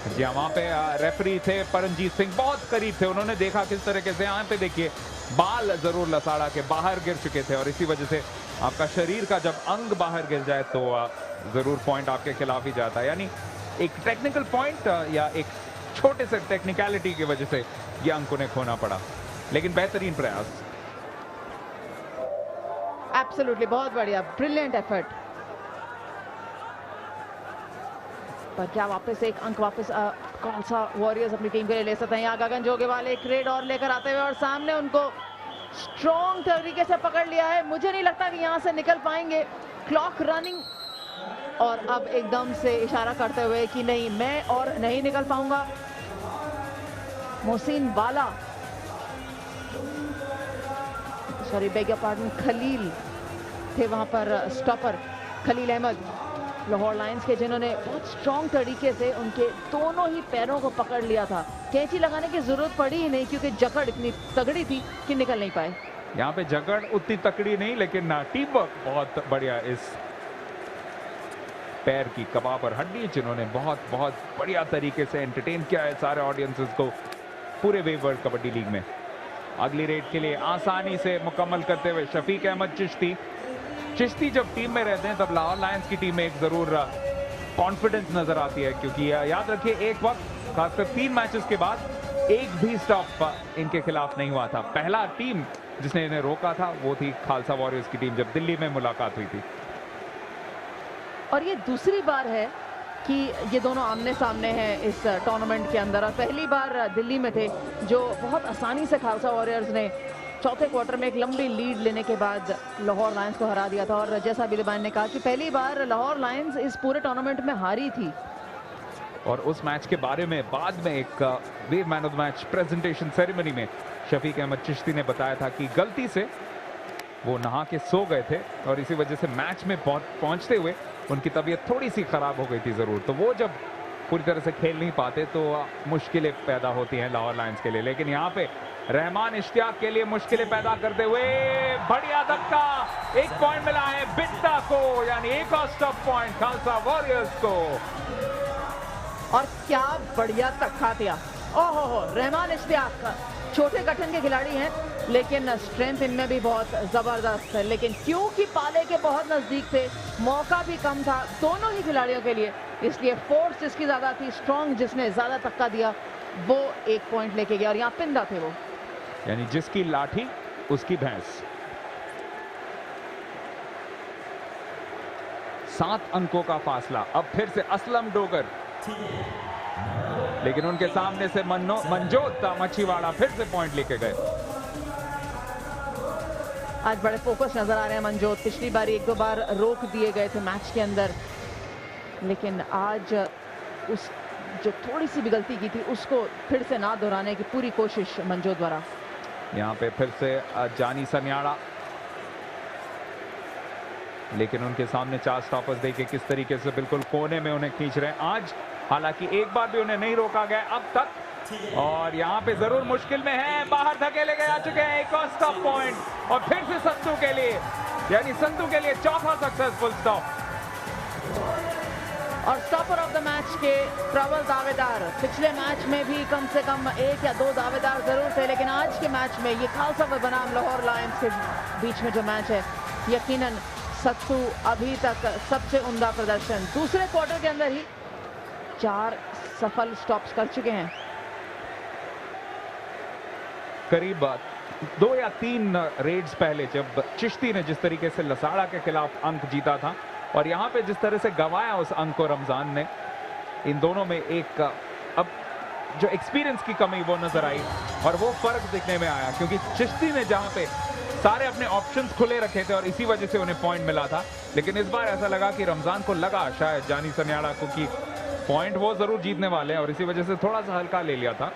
जी हाँ, वहाँ पे रेफरी थे परमजीत सिंह, बहुत करीब थे, उन्होंने देखा किस तरीके से, यहाँ पे देखिए बाल जरूर लसाड़ा के बाहर गिर चुके थे, और इसी वजह से आपका शरीर का जब अंग बाहर गिर जाए तो जरूर पॉइंट आपके खिलाफ ही जाता है। यानी एक टेक्निकल पॉइंट या एक छोटे से टेक्निकलिटी की वजह से ये अंक उन्हें खोना पड़ा, लेकिन बेहतरीन प्रयास। एब्सोल्युटली, बहुत बढ़िया, ब्रिलियंट एफर्ट। पर क्या वापस एक अंक वापस कौन सा वॉरियर्स अपनी टीम के लिए ले सकते हैं? यहाँ गगन जोगेवाल एक रेड और लेकर आते हुए, और सामने उनको स्ट्रॉन्ग तरीके से पकड़ लिया है। मुझे नहीं लगता कि यहाँ से निकल पाएंगे। क्लॉक रनिंग, और अब एकदम से इशारा करते हुए कि नहीं, मैं और नहीं निकल पाऊंगा। मोहसिन वाला, सॉरी बेग पार्डन, खलील थे वहां पर स्टॉपर, खलील अहमद लाहौर लायंस के, जिन्होंने बहुत स्ट्रॉन्ग तरीके से उनके दोनों ही पैरों को पकड़ लिया था। कैंची लगाने की जरूरत पड़ी ही नहीं, क्योंकि जकड़ इतनी तगड़ी थी कि निकल नहीं पाए। यहाँ पे जकड़ उतनी तकड़ी नहीं, लेकिन टीम वर्क बहुत बढ़िया इस पैर की कबाब और हड्डी, जिन्होंने बहुत बढ़िया तरीके से एंटरटेन किया है सारे ऑडियंसेस को पूरे वेव वर्ल्ड कबड्डी लीग में। अगली रेड के लिए आसानी से मुकम्मल करते हुए शफीक अहमद चिश्ती जब टीम में रहते हैं तब लाहौर लायंस की टीम में एक जरूर कॉन्फिडेंस नजर आती है, क्योंकि याद रखिए एक वक्त खासकर 3 मैचेस के बाद एक भी स्टॉप इनके खिलाफ नहीं हुआ था। पहला टीम जिसने इन्हें रोका था वो थी खालसा वॉरियर्स की टीम, जब दिल्ली में मुलाकात हुई थी। और ये दूसरी बार है कि ये दोनों आमने सामने हैं इस टूर्नामेंट के अंदर, और पहली बार दिल्ली में थे, जो बहुत आसानी से खालसा वॉरियर्स ने चौथे क्वार्टर में एक लंबी लीड लेने के बाद लाहौर लायंस को हरा दिया था। और जैसा बिलिबान ने कहा कि पहली बार लाहौर लायंस इस पूरे टूर्नामेंट में हारी थी। और उस मैच के बारे में बाद में एक wave man of the match presentation ceremony में शफीक अहमद चिश्ती ने बताया था कि गलती से वो नहा के सो गए थे, और इसी वजह से मैच में पहुंचते हुए उनकी तबीयत थोड़ी सी खराब हो गई थी जरूर। तो वो जब पूरी तरह से खेल नहीं पाते तो मुश्किलें पैदा होती हैं लाहौर लायंस के लिए। लेकिन यहाँ पे रहमान इश्तियाक के लिए मुश्किलें पैदा करते हुए बढ़िया धक्का, एक पॉइंट मिला है बिट्टा को, यानी एक और स्टॉप पॉइंट खालसा वॉरियर्स को। और क्या बढ़िया धक्का दिया। ओहो, रहमान इश्तियाक छोटे गठन के खिलाड़ी हैं, लेकिन स्ट्रेंथ इनमें भी बहुत जबरदस्त है। लेकिन क्योंकि पाले के बहुत नजदीक थे, मौका भी कम था दोनों ही खिलाड़ियों के लिए, इसलिए फोर्स जिसकी ज्यादा थी, स्ट्रॉन्ग जिसने ज्यादा धक्का दिया, वो एक पॉइंट लेके गया। और यहाँ पिंदा थे वो, यानी जिसकी लाठी उसकी भैंस। 7 अंकों का फासला। अब फिर से असलम डोगर, लेकिन उनके सामने से मंजोत मच्छीवाड़ा फिर से पॉइंट लेके गए। आज बड़े फोकस नजर आ रहे हैं मंजोत। पिछली बार 1-2 बार रोक दिए गए थे मैच के अंदर, लेकिन आज उस जो थोड़ी सी भी गलती की थी उसको फिर से ना दोहराने की पूरी कोशिश मंजोत द्वारा। यहाँ पे फिर से जानी सन्याड़ा, लेकिन उनके सामने 4 स्टॉपर्स देके किस तरीके से बिल्कुल कोने में उन्हें खींच रहे हैं आज। हालांकि एक बार भी उन्हें नहीं रोका गया अब तक, और यहाँ पे जरूर मुश्किल में है, बाहर धकेले गए, आ चुके हैं। एक और स्टॉप पॉइंट और फिर से संतू के लिए, यानी संतू के लिए चौथा सक्सेसफुल स्टॉप। और स्टॉपर ऑफ द मैच के प्रबल दावेदार, पिछले मैच में भी कम से कम 1 या 2 दावेदार जरूर थे, लेकिन आज के मैच में ये खालसा बनाम लाहौर लायंस के बीच में जो मैच है, यकीनन सत्तू अभी तक सबसे उम्दा प्रदर्शन। दूसरे क्वार्टर के अंदर ही 4 सफल स्टॉप्स कर चुके हैं। करीब 2 या 3 रेड्स पहले जब चिश्ती ने जिस तरीके से लसाड़ा के खिलाफ अंक जीता था, और यहाँ पे जिस तरह से गंवाया उस अंक को रमजान ने, इन दोनों में एक अब जो एक्सपीरियंस की कमी वो नजर आई, और वो फर्क दिखने में आया, क्योंकि चिश्ती ने जहाँ पे सारे अपने ऑप्शंस खुले रखे थे और इसी वजह से उन्हें पॉइंट मिला था, लेकिन इस बार ऐसा लगा कि रमजान को लगा शायद जानी सन्याड़ा को कि पॉइंट वो जरूर जीतने वाले हैं, और इसी वजह से थोड़ा सा हल्का ले लिया था,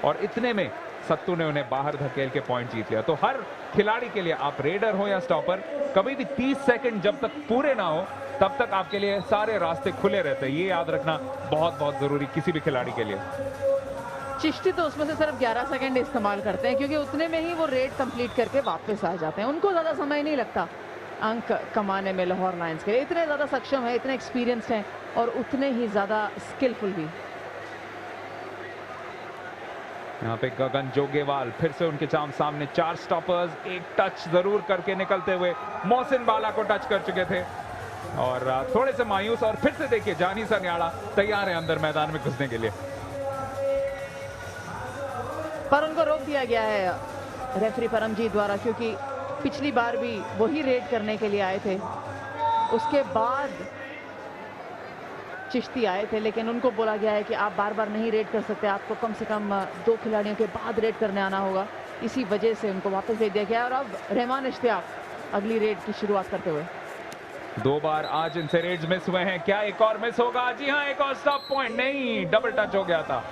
और इतने में सत्तू ने उन्हें बाहर धकेल के पॉइंट जीत लिया। तो हर खिलाड़ी के लिए, आप रेडर हो या स्टॉपर, कभी भी 30 सेकंड जब तक पूरे ना हो तब तक आपके लिए सारे रास्ते खुले रहते हैं। ये याद रखना बहुत बहुत जरूरी किसी भी खिलाड़ी के लिए। चिश्ती तो उसमें से सिर्फ 11 सेकंड इस्तेमाल करते हैं, क्योंकि उतने में ही वो रेड कंप्लीट करके वापस आ जाते हैं। उनको ज़्यादा समय नहीं लगता अंक कमाने में लाहौर लायंस के लिए। इतने ज़्यादा सक्षम है, इतने एक्सपीरियंस्ड हैं, और उतने ही ज़्यादा स्किलफुल भी। यहाँ पे गगन जोगेवाल फिर से उनके सामने 4 स्टॉपर्स, एक टच जरूर करके निकलते हुए मोहसिन बाला को टच कर चुके थे, और थोड़े से मायूस। और फिर से देखिए जानी सन्याड़ा तैयार है अंदर मैदान में घुसने के लिए, पर उनको रोक दिया गया है रेफरी परमजीत द्वारा, क्योंकि पिछली बार भी वही रेड करने के लिए आए थे। उसके बाद चिश्ती आए थे, लेकिन उनको बोला गया है कि आप बार बार नहीं रेड कर सकते, आपको कम से कम 2 खिलाड़ियों के बाद रेड करने आना होगा। इसी वजह से उनको वापस भेज दिया गया। और अब रहमान इश्तियाक अगली रेड की शुरुआत करते हुए। 2 बार आज इनसे रेड्स मिस हुए हैं, क्या एक और मिस होगा? जी हाँ, एक और स्टॉप पॉइंट, नहीं, डबल टच हो गया था।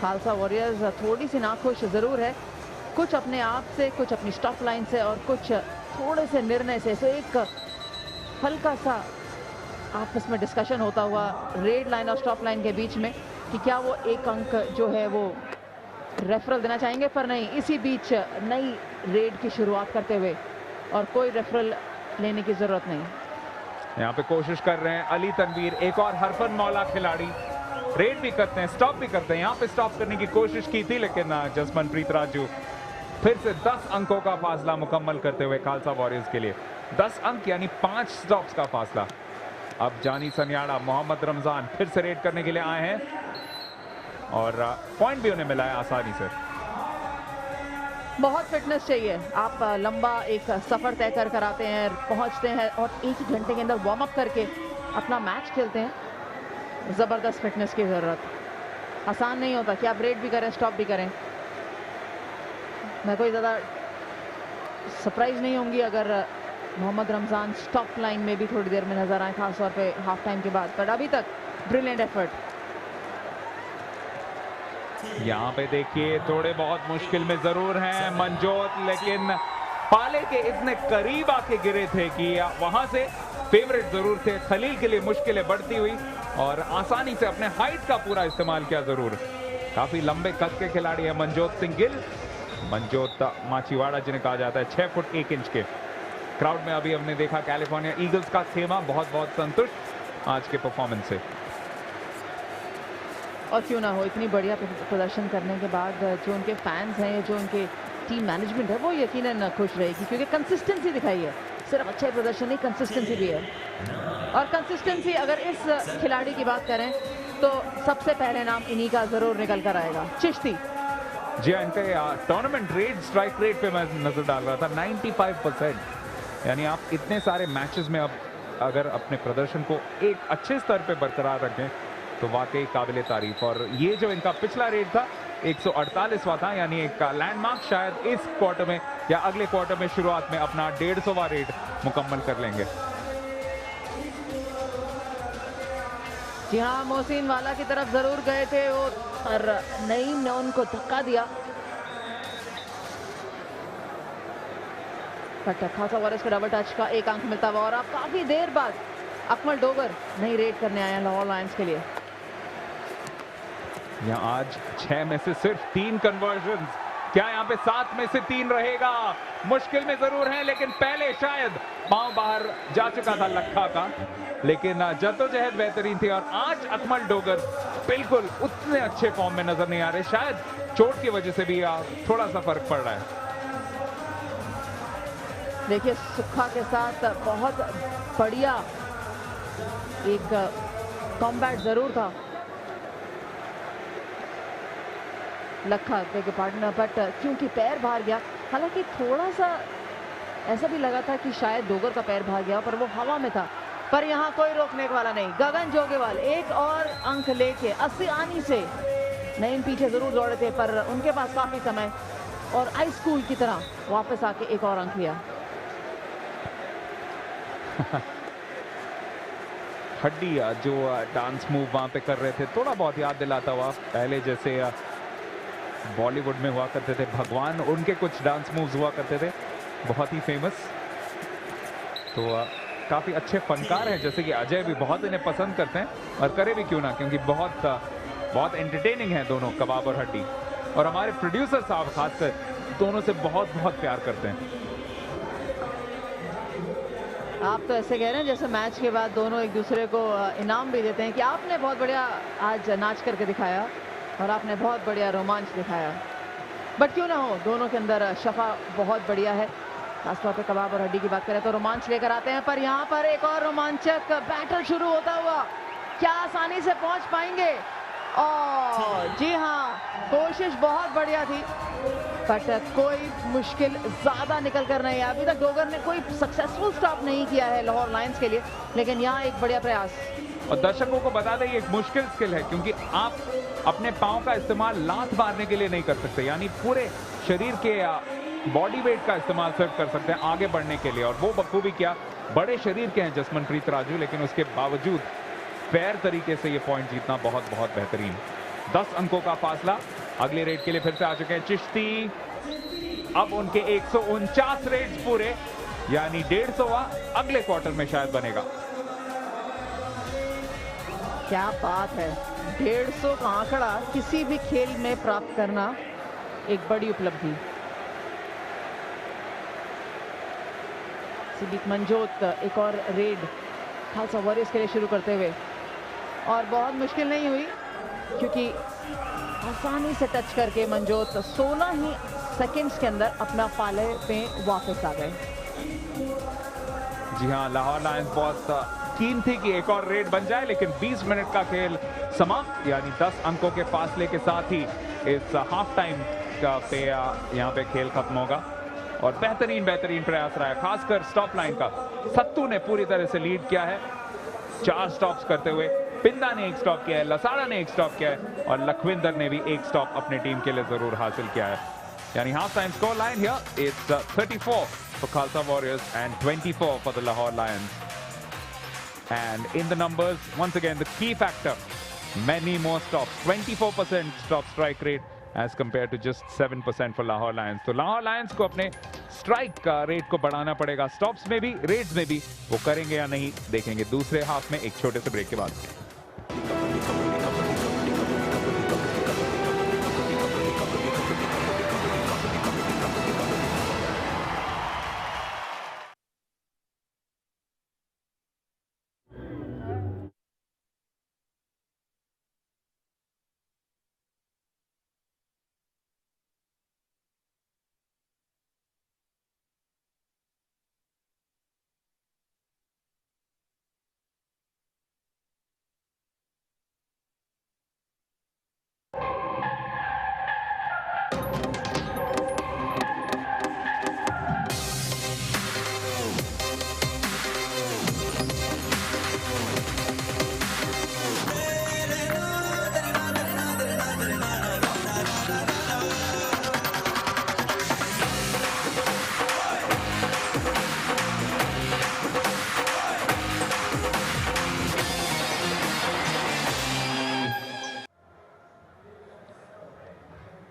खालसा वॉरियर्स थोड़ी सी नाखुश जरूर है, कुछ अपने आप से, कुछ अपनी स्टॉप लाइन से, और कुछ थोड़े से निर्णय से। तो एक हल्का सा आपस में डिस्कशन होता हुआ रेड लाइन और स्टॉप लाइन के बीच में कि क्या वो एक अंक जो है वो रेफरल देना चाहेंगे, पर नहीं, इसी बीच नई रेड की शुरुआत करते हुए, और कोई रेफरल लेने की जरूरत नहीं। यहाँ पे कोशिश कर रहे हैं अली तनवीर, एक और हरफन मौला खिलाड़ी, रेड भी करते हैं, स्टॉप भी करते हैं। यहाँ पे स्टॉप करने की कोशिश की थी, लेकिन जसमनप्रीत राजू फिर से 10 अंकों का फासला मुकम्मल करते हुए खालसा वॉरियर्स के लिए 10 अंक यानी 5 स्टॉप्स का फासला। अब जानी सन्याड़ा, मोहम्मद रमजान फिर से रेड करने के लिए आए हैं, और पॉइंट भी उन्हें मिला है आसानी से। बहुत फिटनेस चाहिए, आप लंबा एक सफर तय कर आते हैं, पहुंचते हैं, और 1 घंटे के अंदर वार्म अप करके अपना मैच खेलते हैं। जबरदस्त फिटनेस की जरूरत, आसान नहीं होता कि आप रेड भी करें, स्टॉप भी करें। मैं कोई ज़्यादा सरप्राइज नहीं होंगी अगर मोहम्मद रमजान स्टॉप लाइन में भी थोड़ी देर में नजर आए, खासतौर पे हाफ टाइम के बाद। पर अभी तक ब्रिलियंट एफर्ट। यहाँ पे देखिए थोड़े बहुत मुश्किल में जरूर हैं मंजोत, लेकिन पाले के इतने करीब आके गिरे थे कि वहां से फेवरेट जरूर थे। खलील के लिए मुश्किलें बढ़ती हुई और आसानी से अपने हाइट का पूरा इस्तेमाल किया जरूर। काफी लंबे कद के खिलाड़ी है मनजोत सिंह गिल। मनजोत माचीवाड़ा जिन्हें कहा जाता है 6 फुट 1 इंच के। क्राउड में अभी हमने देखा कैलिफोर्निया ईगल्स का खेमा बहुत बहुत संतुष्ट आज के परफॉर्मेंस से। और क्यों ना हो, इतनी बढ़िया प्रदर्शन करने के बाद जो उनके फैंस हैं या जो उनके टीम मैनेजमेंट है वो यकीनन खुश रहेगी, क्योंकि कंसिस्टेंसी दिखाई है। सिर्फ अच्छा प्रदर्शन नहीं, कंसिस्टेंसी भी है। और कंसिस्टेंसी अगर इस खिलाड़ी की बात करें तो सबसे पहले नाम इन्हीं का जरूर निकल कर आएगा, चिश्ती। जी हाँ, इनके टूर्नामेंट रेट, स्ट्राइक रेट पे मैं नजर डाल रहा था 95%। यानी आप इतने सारे मैचेस में अब अगर अपने प्रदर्शन को एक अच्छे स्तर पे बरकरार रखें तो वाकई काबिले तारीफ। और ये जो इनका पिछला रेट था 148वां था, यानी एक लैंडमार्क शायद इस क्वार्टर में या अगले क्वार्टर में शुरुआत में अपना 150वां रेट मुकम्मल कर लेंगे। जी हाँ, मोहसिन वाला की तरफ जरूर गए थे वो, और नईम ने उनको धक्का दिया। खासा वॉरियर्स के डबल टच का एक अंक मिलता हुआ, और अब काफी देर बाद अकमल डोगर नई रेड करने आए हैं लाहौर लायंस के लिए। यहाँ आज 6 में से सिर्फ 3 कन्वर्जन। क्या यहाँ पे 7 में से 3 रहेगा? मुश्किल में जरूर है, लेकिन पहले शायद पांव बाहर जा चुका था लखा का, लेकिन जद्दोजहद बेहतरीन थी। और आज अकमल डोगर बिल्कुल उतने अच्छे फॉर्म में नजर नहीं आ रहे, शायद चोट की वजह से भी थोड़ा सा फर्क पड़ रहा है। देखिए सुखा के साथ बहुत बढ़िया एक कॉम्बैट जरूर था लखा के पार्टनर, बट क्योंकि पैर बाहर गया, हालांकि थोड़ा सा ऐसा भी लगा था कि शायद डोगर का पैर बाहर गया, पर वो हवा में था। पर यहाँ कोई रोकने वाला नहीं। गगन जोगेवाल एक और अंक लेके 80 आनी से नईम पीछे जरूर दौड़े थे, पर उनके पास काफी समय और हाई स्कूल की तरह वापस आके एक और अंक लिया। हड्डी जो डांस मूव वहां पे कर रहे थे थोड़ा बहुत याद दिलाता हुआ पहले जैसे बॉलीवुड में हुआ करते थे भगवान, उनके कुछ डांस मूव्स हुआ करते थे बहुत ही फेमस। तो काफी अच्छे फनकार हैं, जैसे कि अजय भी बहुत इन्हें पसंद करते हैं, और करे भी क्यों ना, क्योंकि बहुत एंटरटेनिंग है दोनों, कबाब और हड्डी। और हमारे प्रोड्यूसर साहब खासकर दोनों से बहुत प्यार करते हैं। आप तो ऐसे कह रहे हैं जैसे मैच के बाद दोनों एक दूसरे को इनाम भी देते हैं कि आपने बहुत बढ़िया आज नाच करके दिखाया और आपने बहुत बढ़िया रोमांच दिखाया। बट क्यों ना हो, दोनों के अंदर शफा बहुत बढ़िया है। खासतौर पे कबाब और हड्डी की बात करें तो रोमांच लेकर आते हैं, पर यहाँ पर एक और रोमांचक बैटल शुरू होता हुआ। क्या आसानी से पहुंच पाएंगे? और जी हाँ, कोशिश बहुत बढ़िया थी, बट कोई मुश्किल ज्यादा निकल कर नहीं है। अभी तक डोगर ने कोई सक्सेसफुल स्टॉप नहीं किया है लाहौर लायंस के लिए, लेकिन यहाँ एक बढ़िया प्रयास। और दर्शकों को बता दें ये एक मुश्किल स्किल है, क्योंकि आप अपने पांव का इस्तेमाल लात मारने के लिए नहीं कर सकते, यानी पूरे शरीर के बॉडी वेट का इस्तेमाल सिर्फ कर सकते हैं आगे बढ़ने के लिए। और वो बखूबी क्या, बड़े शरीर के हैं जसमनप्रीत राजू, लेकिन उसके बावजूद फेयर तरीके से ये पॉइंट जीतना बहुत बेहतरीन। 10 अंकों का फासला। अगले रेड के लिए फिर से आ चुके हैं चिश्ती। अब उनके 149 रेड्स पूरे, यानी 150वां अगले क्वार्टर में शायद बनेगा। क्या बात है, 150 का आंकड़ा किसी भी खेल में प्राप्त करना एक बड़ी उपलब्धि। सिद्दीक मंजोत एक और रेड खालसा वॉरियर्स के लिए शुरू करते हुए, और बहुत मुश्किल नहीं हुई क्योंकि आसानी से टच करके मंजोत 16 ही सेकंड्स के अंदर अपना पाले पे वापस आ गए। जी हाँ, लाहौर लायंस बहुत कीन थी कि एक और रेड बन जाए, लेकिन 20 मिनट का खेल समाप्त, यानी 10 अंकों के फासले के साथ ही इस हाफ टाइम का पे यहाँ पे खेल खत्म होगा। और बेहतरीन प्रयास रहा है, खासकर स्टॉप लाइन का। सत्तू ने पूरी तरह से लीड किया है 4 स्टॉप्स करते हुए। पिंदा ने 1 स्टॉप किया है, लसाड़ा ने 1 स्टॉप किया है, और लखविंदर ने भी 1 स्टॉप अपने टीम के लिए जरूर हासिल किया है। यानी half time score line here is 34 for Khalsa Warriors and 24 for the Lahore Lions. And in the numbers, once again, the key factor, many more stops, 24% stop strike rate as compared to just 7% for Lahore Lions. तो Lahore Lions को अपने strike का rate को बढ़ाना पड़ेगा। Stops में भी, Reds में भी वो करेंगे या नहीं, देखेंगे दूसरे हाफ में एक छोटे से ब्रेक के बाद।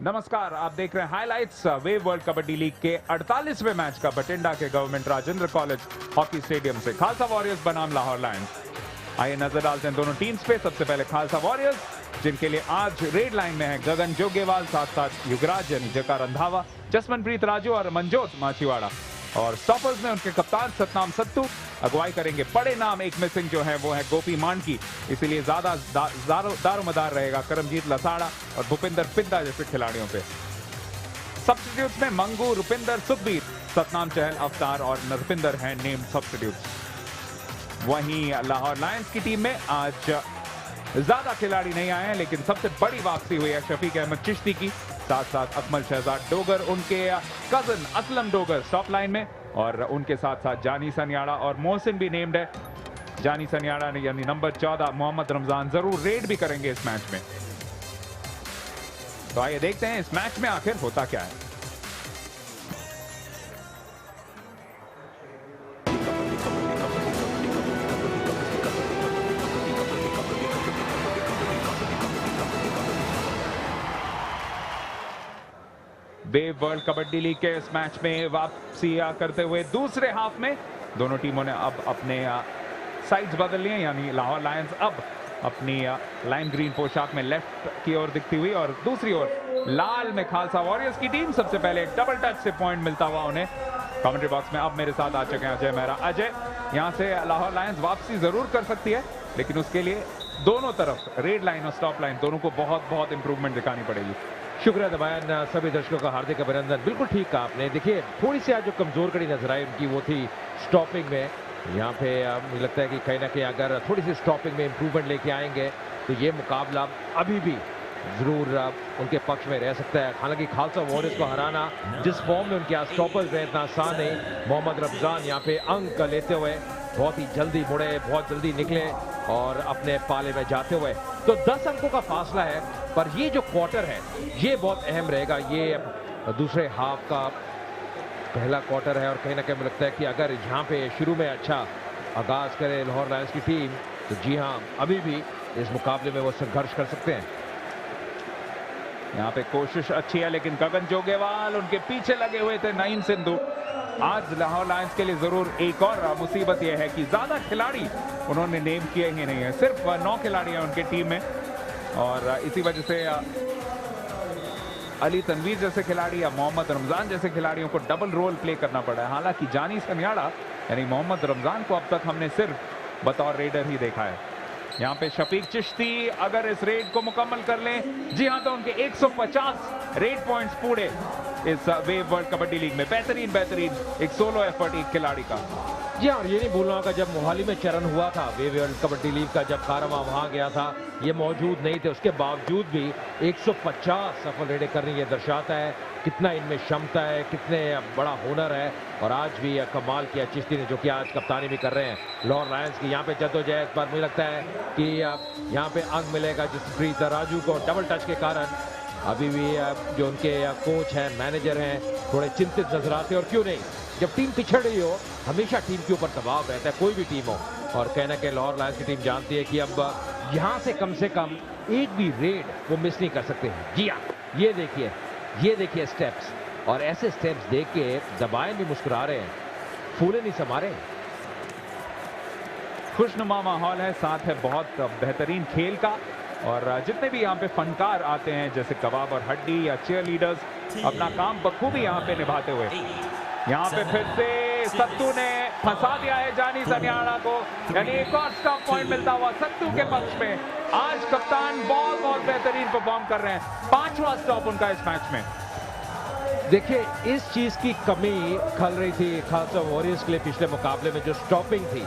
नमस्कार, आप देख रहे हैं highlights wave world kabaddi league के 48वें मैच का बठिंडा के government Rajendra college hockey stadium से। खालसा वॉरियर्स बनाम लाहौर लायंस। आइए नजर डालते हैं दोनों टीम्स पे। सबसे पहले खालसा वॉरियर्स, जिनके लिए आज रेड लाइन में है गगन जोगेवाल, साथ साथ युगराज यानी जका रंधावा, जसमनप्रीत राजू और मनजोत माछीवाड़ा। और स्टॉपर्स में उनके कप्तान सतनाम सत्तू। अगुवाई करेंगे बड़े नाम, एक मिसिंग जो है वो है गोपी मांडकी, इसीलिए ज्यादा दारोमदार रहेगा करमजीत लसाड़ा और भूपिंदर पिंदा जैसे खिलाड़ियों पे। सब्स्टिट्यूट्स में मंगू, रुपिंदर, सुखबीर, सतनाम चहल, अवतार और नरपिंदर हैं नेम्ड सब्स्टिट्यूट्स। वहीं लाहौर लायंस की टीम में आज ज्यादा खिलाड़ी नहीं आए हैं, लेकिन सबसे बड़ी वापसी हुई है शफीक अहमद चिश्ती की, साथ साथ अकमल शहजाद डोगर, उनके cousin Aslam Dogar stop line में, और उनके साथ साथ जानी सनियाड़ा और मोहसिन भी नेम्ड है। जानी सनियाड़ा ने यानी नंबर 14 मोहम्मद रमजान जरूर रेड भी करेंगे इस मैच में। तो आइए देखते हैं इस मैच में आखिर होता क्या है। वेव वर्ल्ड कबड्डी लीग के इस मैच में वापसी करते हुए दूसरे हाफ में दोनों टीमों ने अब अपने साइड्स बदल लिए, यानी लाहौर लायंस अब अपनी लाइम ग्रीन पोशाक में लेफ्ट की ओर दिखती हुई और दूसरी ओर लाल में खालसा वॉरियर्स की टीम। सबसे पहले डबल टच से पॉइंट मिलता हुआ उन्हें कमेंट्री बॉक्स में अब मेरे साथ आ चुके हैं अजय मेहरा। अजय, यहां से लाहौर लायंस वापसी जरूर कर सकती है, लेकिन उसके लिए दोनों तरफ रेड लाइन और स्टॉप लाइन दोनों को बहुत इंप्रूवमेंट दिखानी पड़ेगी। शुक्रिया दबायन, सभी दर्शकों का हार्दिक अभिनंदन। बिल्कुल ठीक कहा आपने। देखिए, थोड़ी सी आज जो कमजोर कड़ी नजर आई उनकी वो थी स्टॉपिंग में। यहाँ पे मुझे लगता है कि कहीं ना कहीं अगर थोड़ी सी स्टॉपिंग में इंप्रूवमेंट लेके आएंगे तो ये मुकाबला अभी भी जरूर उनके पक्ष में रह सकता है। हालांकि खालसा वॉरियर्स को हराना जिस फॉर्म में उनके स्टॉपर्स हैं इतना आसान नहीं। मोहम्मद रमजान यहाँ पे अंक लेते हुए बहुत ही जल्दी मुड़े, बहुत जल्दी निकले और अपने पाले में जाते हुए तो 10 अंकों का फासला है। पर ये जो क्वार्टर है ये बहुत अहम रहेगा। ये दूसरे हाफ का पहला क्वार्टर है और कहीं ना कहीं मुझे लगता है कि अगर यहाँ पे शुरू में अच्छा आगाज करे लाहौर लायंस की टीम तो जी हाँ, अभी भी इस मुकाबले में वो संघर्ष कर सकते हैं। यहाँ पे कोशिश अच्छी है, लेकिन गगन जोगेवाल उनके पीछे लगे हुए थे नईम सिंधु। आज लाहौर लायंस के लिए जरूर एक और मुसीबत यह है कि ज्यादा खिलाड़ी उन्होंने नेम किए ही नहीं है, सिर्फ 9 खिलाड़ी हैं उनके टीम में और इसी वजह से अली तनवीर जैसे खिलाड़ी या मोहम्मद रमजान जैसे खिलाड़ियों को डबल रोल प्ले करना पड़ा है। हालांकि जानी सनियाड़ा यानी मोहम्मद रमजान को अब तक हमने सिर्फ बतौर रेडर ही देखा है। यहाँ पे शफीक चिश्ती अगर इस रेड को मुकम्मल कर लें, जी हाँ, तो उनके 150 रेड पॉइंट्स पूरे इस वेव वर्ल्ड कबड्डी लीग में। बेहतरीन एक सोलो एफर्ट एक खिलाड़ी का। जी हाँ, ये नहीं भूलना होगा जब मोहाली में चरण हुआ था वेव वर्ल्ड कबड्डी लीग का, जब कारमा वहां गया था ये मौजूद नहीं थे, उसके बावजूद भी 150 सफल रेडें करनी ये दर्शाता है कितना इनमें क्षमता है, कितने बड़ा हुनर है। और आज भी कमाल किया चिश्ती ने, जो कि आज कप्तानी भी कर रहे हैं लाहौर लायंस की। यहाँ पे जद्दोजहद पर मुझे लगता है कि यहाँ पे अंक मिलेगा जसप्रीत राजू को डबल टच के कारण। अभी भी जो उनके कोच हैं, मैनेजर हैं, थोड़े चिंतित नजर आते हैं। और क्यों नहीं, जब टीम पिछड़ रही हो हमेशा टीम के ऊपर दबाव रहता है, कोई भी टीम हो। और कहना कि लाहौर लायंस की टीम जानती है कि अब यहाँ से कम एक भी रेड वो मिस नहीं कर सकते हैं। जी हाँ, ये देखिए स्टेप्स, और ऐसे स्टेप्स देख के दबायन भी मुस्कुरा रहे हैं, फूले नहीं समा रहे। खुशनुमा माहौल है, साथ है बहुत बेहतरीन खेल का। और जितने भी यहाँ पे फनकार आते हैं जैसे कबाब और हड्डी या चीयर लीडर्स अपना काम बखूबी यहाँ पे निभाते हुए। यहाँ पे फिर से सत्तू ने फंसा दिया है जानी सनियाड़ा को, यानी एक और स्टॉप पॉइंट मिलता हुआ सत्तू के पक्ष में। आज कप्तान बहुत बेहतरीन परफॉर्म कर रहे हैं, 5वां स्टॉप उनका इस मैच में। देखिए इस चीज की कमी खल रही थी खालसा वॉरियर्स के लिए पिछले मुकाबले में, जो स्टॉपिंग थी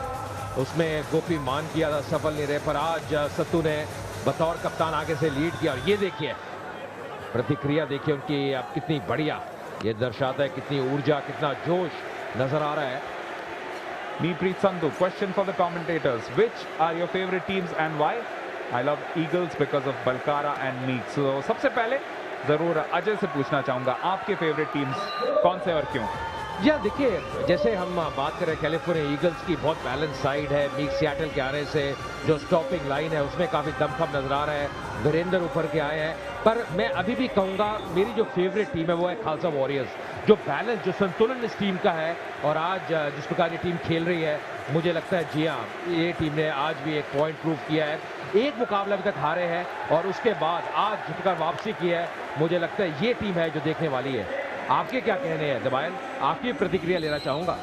उसमें गोपी मान किया था, सफल नहीं रहे। पर आज सत्तू ने बतौर कप्तान आगे से लीड किया और ये देखिए प्रतिक्रिया देखिए उनकी अब कितनी बढ़िया, ये दर्शाता है कितनी ऊर्जा, कितना जोश नजर आ रहा है। Neepreet Sandhu, question for the commentators: which are your favorite teams and why? I love Eagles because of Balkara and Meek. So सबसे पहले जरूर अजय से पूछना चाहूंगा, आपके फेवरेट टीम्स कौन से और क्यों? या देखिए जैसे हम बात करें कैलिफोर्निया ईगल्स की, बहुत बैलेंस साइड है। मीक सियाटल के आने से जो स्टॉपिंग लाइन है उसमें काफी दमखम नजर आ रहा है। वीरेंद्र ऊपर के आए हैं, पर मैं अभी भी कहूंगा मेरी जो फेवरेट टीम है वो है खालसा वॉरियर्स। जो बैलेंस, जो संतुलन इस टीम का है और आज जिस प्रकार की टीम खेल रही है, मुझे लगता है जी हाँ ये टीम ने आज भी एक पॉइंट प्रूव किया है। एक मुकाबला अभी तक हारे हैं और उसके बाद आज जितकर वापसी की है, मुझे लगता है ये टीम है जो देखने वाली है। आपके क्या कहने हैं दबायन, आपकी प्रतिक्रिया लेना चाहूंगा।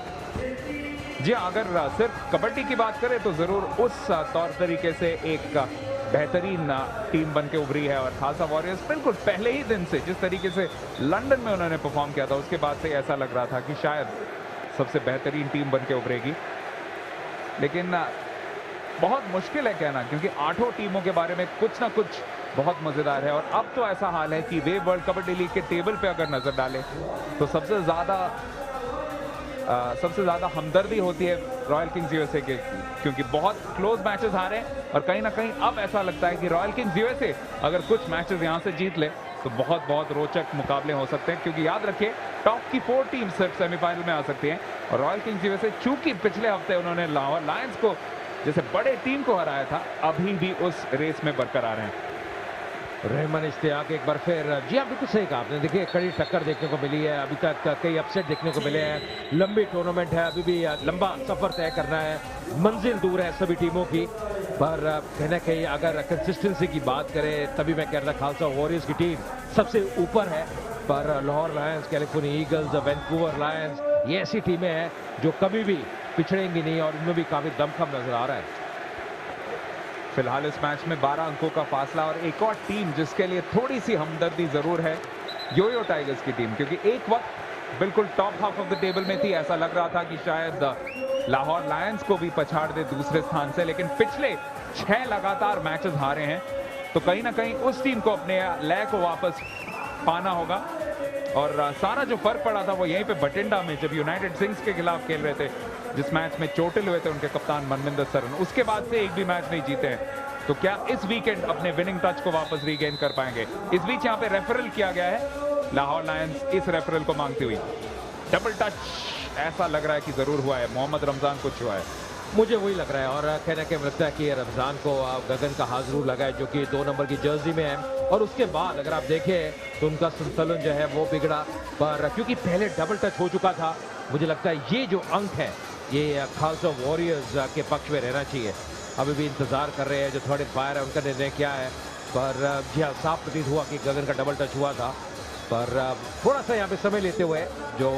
जी अगर सिर्फ कबड्डी की बात करें तो जरूर उस तौर तरीके से एक बेहतरीन टीम बन के उभरी है। और खालसा वॉरियर्स बिल्कुल पहले ही दिन से जिस तरीके से लंदन में उन्होंने परफॉर्म किया था, उसके बाद से ऐसा लग रहा था कि शायद सबसे बेहतरीन टीम बन के उभरेगी। लेकिन बहुत मुश्किल है कहना, क्योंकि 8 टीमों के बारे में कुछ ना कुछ बहुत मजेदार है। और अब तो ऐसा हाल है कि वे वर्ल्ड कबड्डी लीग के टेबल पे अगर नजर डालें तो सबसे ज्यादा हमदर्दी होती है रॉयल किंग्स यूएसए के, क्योंकि बहुत क्लोज मैचेस हारे हैं। और कहीं ना कहीं अब ऐसा लगता है कि रॉयल किंग्स यूएसए अगर कुछ मैचेस यहां से जीत ले तो बहुत रोचक मुकाबले हो सकते हैं। क्योंकि याद रखिए टॉप की 4 टीम सिर्फ सेमीफाइनल में आ सकती हैं। और रॉयल किंग्स यूएसए चूंकि पिछले हफ्ते उन्होंने लाहौर लायंस को जैसे बड़े टीम को हराया था, अभी भी उस रेस में बरकरार हैं। रहमान इश्तियाक एक बार फिर, जी हाँ बिल्कुल सही कहा आपने। देखिए कड़ी टक्कर देखने को मिली है, अभी तक कई अपसेट देखने को मिले हैं। लंबी टूर्नामेंट है, अभी भी लंबा सफर तय करना है, मंजिल दूर है सभी टीमों की। पर कहीं ना कहीं अगर कंसिस्टेंसी की बात करें तभी मैं कह रहा था खालसा वॉरियर्स की टीम सबसे ऊपर है। पर Lahore Lions, California eagles, Vancouver Lions, ये ऐसी टीमें हैं जो कभी भी पिछड़ेंगी नहीं और इनमें भी काफी दमखम नजर आ रहा है। फिलहाल इस मैच में 12 अंकों का फासला। और एक और टीम जिसके लिए थोड़ी सी हमदर्दी जरूर है, योयो टाइगर्स की टीम, क्योंकि एक वक्त बिल्कुल top half of the table में थी। ऐसा लग रहा था कि शायद लाहौर लायंस को भी पछाड़ दे दूसरे स्थान से, लेकिन पिछले 6 लगातार मैचेस हारे हैं। तो कहीं ना कहीं उस टीम को अपने लय को वापस पाना होगा। और सारा जो फर्क पड़ा था वो यहीं पे बटिंडा में, जब यूनाइटेड सिंग्स के खिलाफ खेल रहे थे, जिस मैच में चोटिल हुए थे उनके कप्तान मनविंदर सरन, उसके बाद से एक भी मैच नहीं जीते हैं। तो क्या इस वीकेंड अपने विनिंग टच को वापस रीगेन कर पाएंगे? इस बीच यहाँ पे रेफरल किया गया है, लाहौर लायंस इस रेफरल को मांगती हुई। डबल टच ऐसा लग रहा है कि जरूर हुआ है, मोहम्मद रमजान को छुआ है, मुझे वही लग रहा है। और कहना क्या लगता है कि रमजान को गगन का हाथ जरूर लगा है, जो कि 2 नंबर की जर्सी में है। और उसके बाद अगर आप देखें तो उनका संतुलन जो है वो बिगड़ा, पर क्योंकि पहले डबल टच हो चुका था, मुझे लगता है ये जो अंक है ये खालसा वॉरियर्स के पक्ष में रहना चाहिए। अभी भी इंतजार कर रहे हैं जो थर्ड एम्पायर है उनका निर्णय क्या है। पर जी हाँ, साफ प्रतीत हुआ कि गगन का डबल टच हुआ था। पर थोड़ा सा यहाँ पे समय लेते हुए जो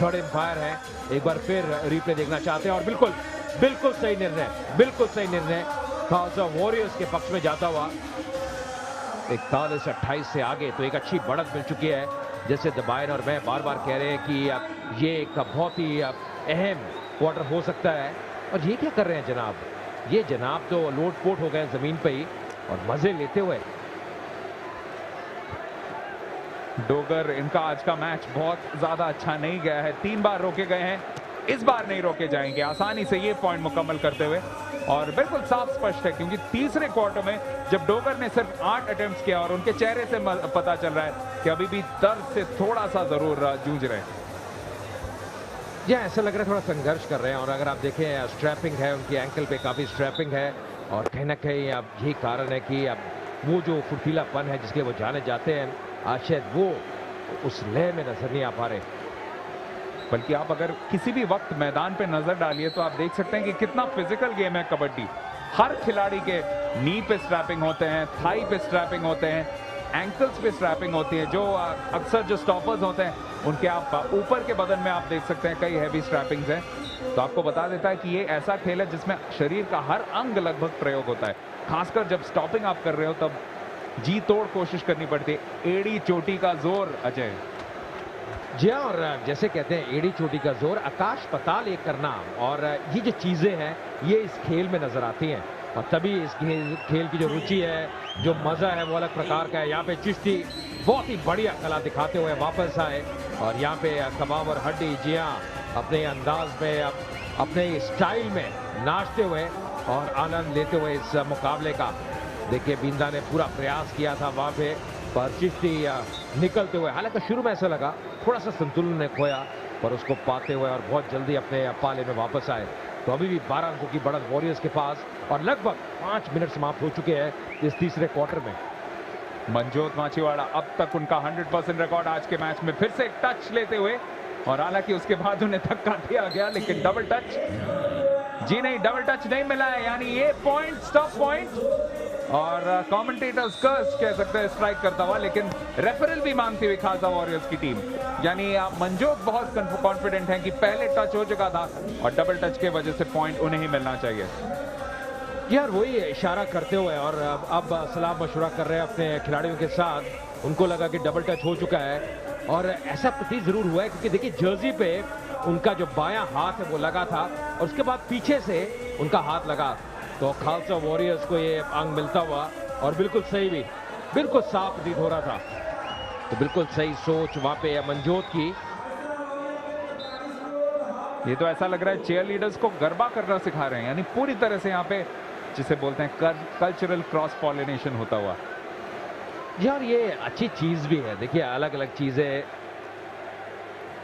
थर्ड एम्पायर है एक बार फिर रिप्ले देखना चाहते हैं। और बिल्कुल सही निर्णय खालसा वॉरियर्स के पक्ष में जाता हुआ। 41-28 से आगे तो एक अच्छी बढ़त मिल चुकी है। जैसे दबायन और मैं बार बार कह रहे हैं कि ये एक बहुत ही अहम क्वार्टर हो सकता है। और ये क्या कर रहे हैं जनाब, ये जनाब तो लोटपोट हो गए जमीन पे ही और मजे लेते हुए। डोगर, इनका आज का मैच बहुत ज्यादा अच्छा नहीं गया है, 3 बार रोके गए हैं, इस बार नहीं रोके जाएंगे आसानी से ये पॉइंट मुकम्मल करते हुए। और बिल्कुल साफ स्पष्ट है, क्योंकि तीसरे क्वार्टर में जब डोगर ने सिर्फ 8 अटेम्प्ट्स किया और उनके चेहरे से पता चल रहा है कि अभी भी दर्द से थोड़ा सा जरूर जूझ रहे हैं। या ऐसा लग रहा है थोड़ा संघर्ष कर रहे हैं। और अगर आप देखें स्ट्रैपिंग है, उनकी एंकल पे काफी स्ट्रैपिंग है। और कहीं ना कहीं अब यही कारण है कि अब वो जो फुर्तीलापन है जिसके वो जाने जाते हैं, आज शायद वो उस लय में नजर नहीं आ पा रहे। बल्कि आप अगर किसी भी वक्त मैदान पे नजर डालिए तो आप देख सकते हैं कि कितना फिजिकल गेम है कबड्डी। हर खिलाड़ी के नी पे स्ट्रैपिंग होते हैं, थाई पे स्ट्रैपिंग होते हैं, एंकल्स पे स्ट्रैपिंग होती है। जो अक्सर जो स्टॉपर्स होते हैं उनके आप ऊपर के बदन में आप देख सकते हैं कई हैवी स्ट्रैपिंग्स हैं। तो आपको बता देता है कि ये ऐसा खेल है जिसमें शरीर का हर अंग लगभग प्रयोग होता है। खासकर जब स्टॉपिंग आप कर रहे हो तब जी तोड़ कोशिश करनी पड़ती है। एड़ी चोटी का जोर अजय। जी हाँ, और जैसे कहते हैं एड़ी चोटी का जोर, आकाश पताल एक करना, और ये जो चीजें हैं ये इस खेल में नजर आती हैं। और तभी इस खेल की जो रुचि है, जो मजा है वो अलग प्रकार का है। यहाँ पे चिश्ती बहुत ही बढ़िया कला दिखाते हुए वापस आए और यहाँ पे कबाब और हड्डी जी हाँ अपने अंदाज में, अपने स्टाइल में नाचते हुए और आनंद लेते हुए इस मुकाबले का। देखिए बिंदा ने पूरा प्रयास किया था वहाँ पे, पर चिश्ती निकलते हुए, हालांकि शुरू में ऐसा लगा थोड़ा सा संतुलन ने खोया, पर उसको पाते हुए और बहुत जल्दी अपने पाले में वापस आए। तो अभी भी 12 अंकों की बढ़त वॉरियर्स के पास और लगभग 5 मिनट समाप्त हो चुके हैं इस तीसरे क्वार्टर में। मनजोत माछीवाड़ा अब तक उनका 100% रिकॉर्ड आज के मैच में फिर से एक टच लेते हुए, और हालांकि उसके बाद उन्हें धक्का दिया गया, लेकिन डबल टच जी नहीं, डबल टच नहीं मिला है, यानी ये पॉइंट स्टॉप पॉइंट। और कमेंटेटर्स कर्स कह सकते हैं स्ट्राइक करता हुआ, लेकिन रेफरल भी मानती हुई खालसा वॉरियर्स की टीम। यानी मनजोत बहुत कॉन्फिडेंट है कि पहले टच हो चुका था और डबल टच के वजह से पॉइंट उन्हें ही मिलना चाहिए। यार वही इशारा करते हुए और अब सलाह मशवरा कर रहे हैं अपने खिलाड़ियों के साथ। उनको लगा कि डबल टच हो चुका है और ऐसा प्रतीत जरूर हुआ है, क्योंकि देखिए जर्सी पे उनका जो बायां हाथ है वो लगा था और उसके बाद पीछे से उनका हाथ लगा, तो खालसा वॉरियर्स को ये अंग मिलता हुआ और बिल्कुल सही भी, बिल्कुल साफ प्रतीत हो रहा था। तो बिल्कुल सही सोच वहां पे मनजोत की। ये तो ऐसा लग रहा है चेयर लीडर्स को गरबा करना सिखा रहे हैं, यानी पूरी तरह से यहाँ पे जिसे बोलते हैं कल्चरल क्रॉस पॉलिनेशन होता हुआ। यार ये अच्छी चीज भी है, देखिए अलग अलग चीजें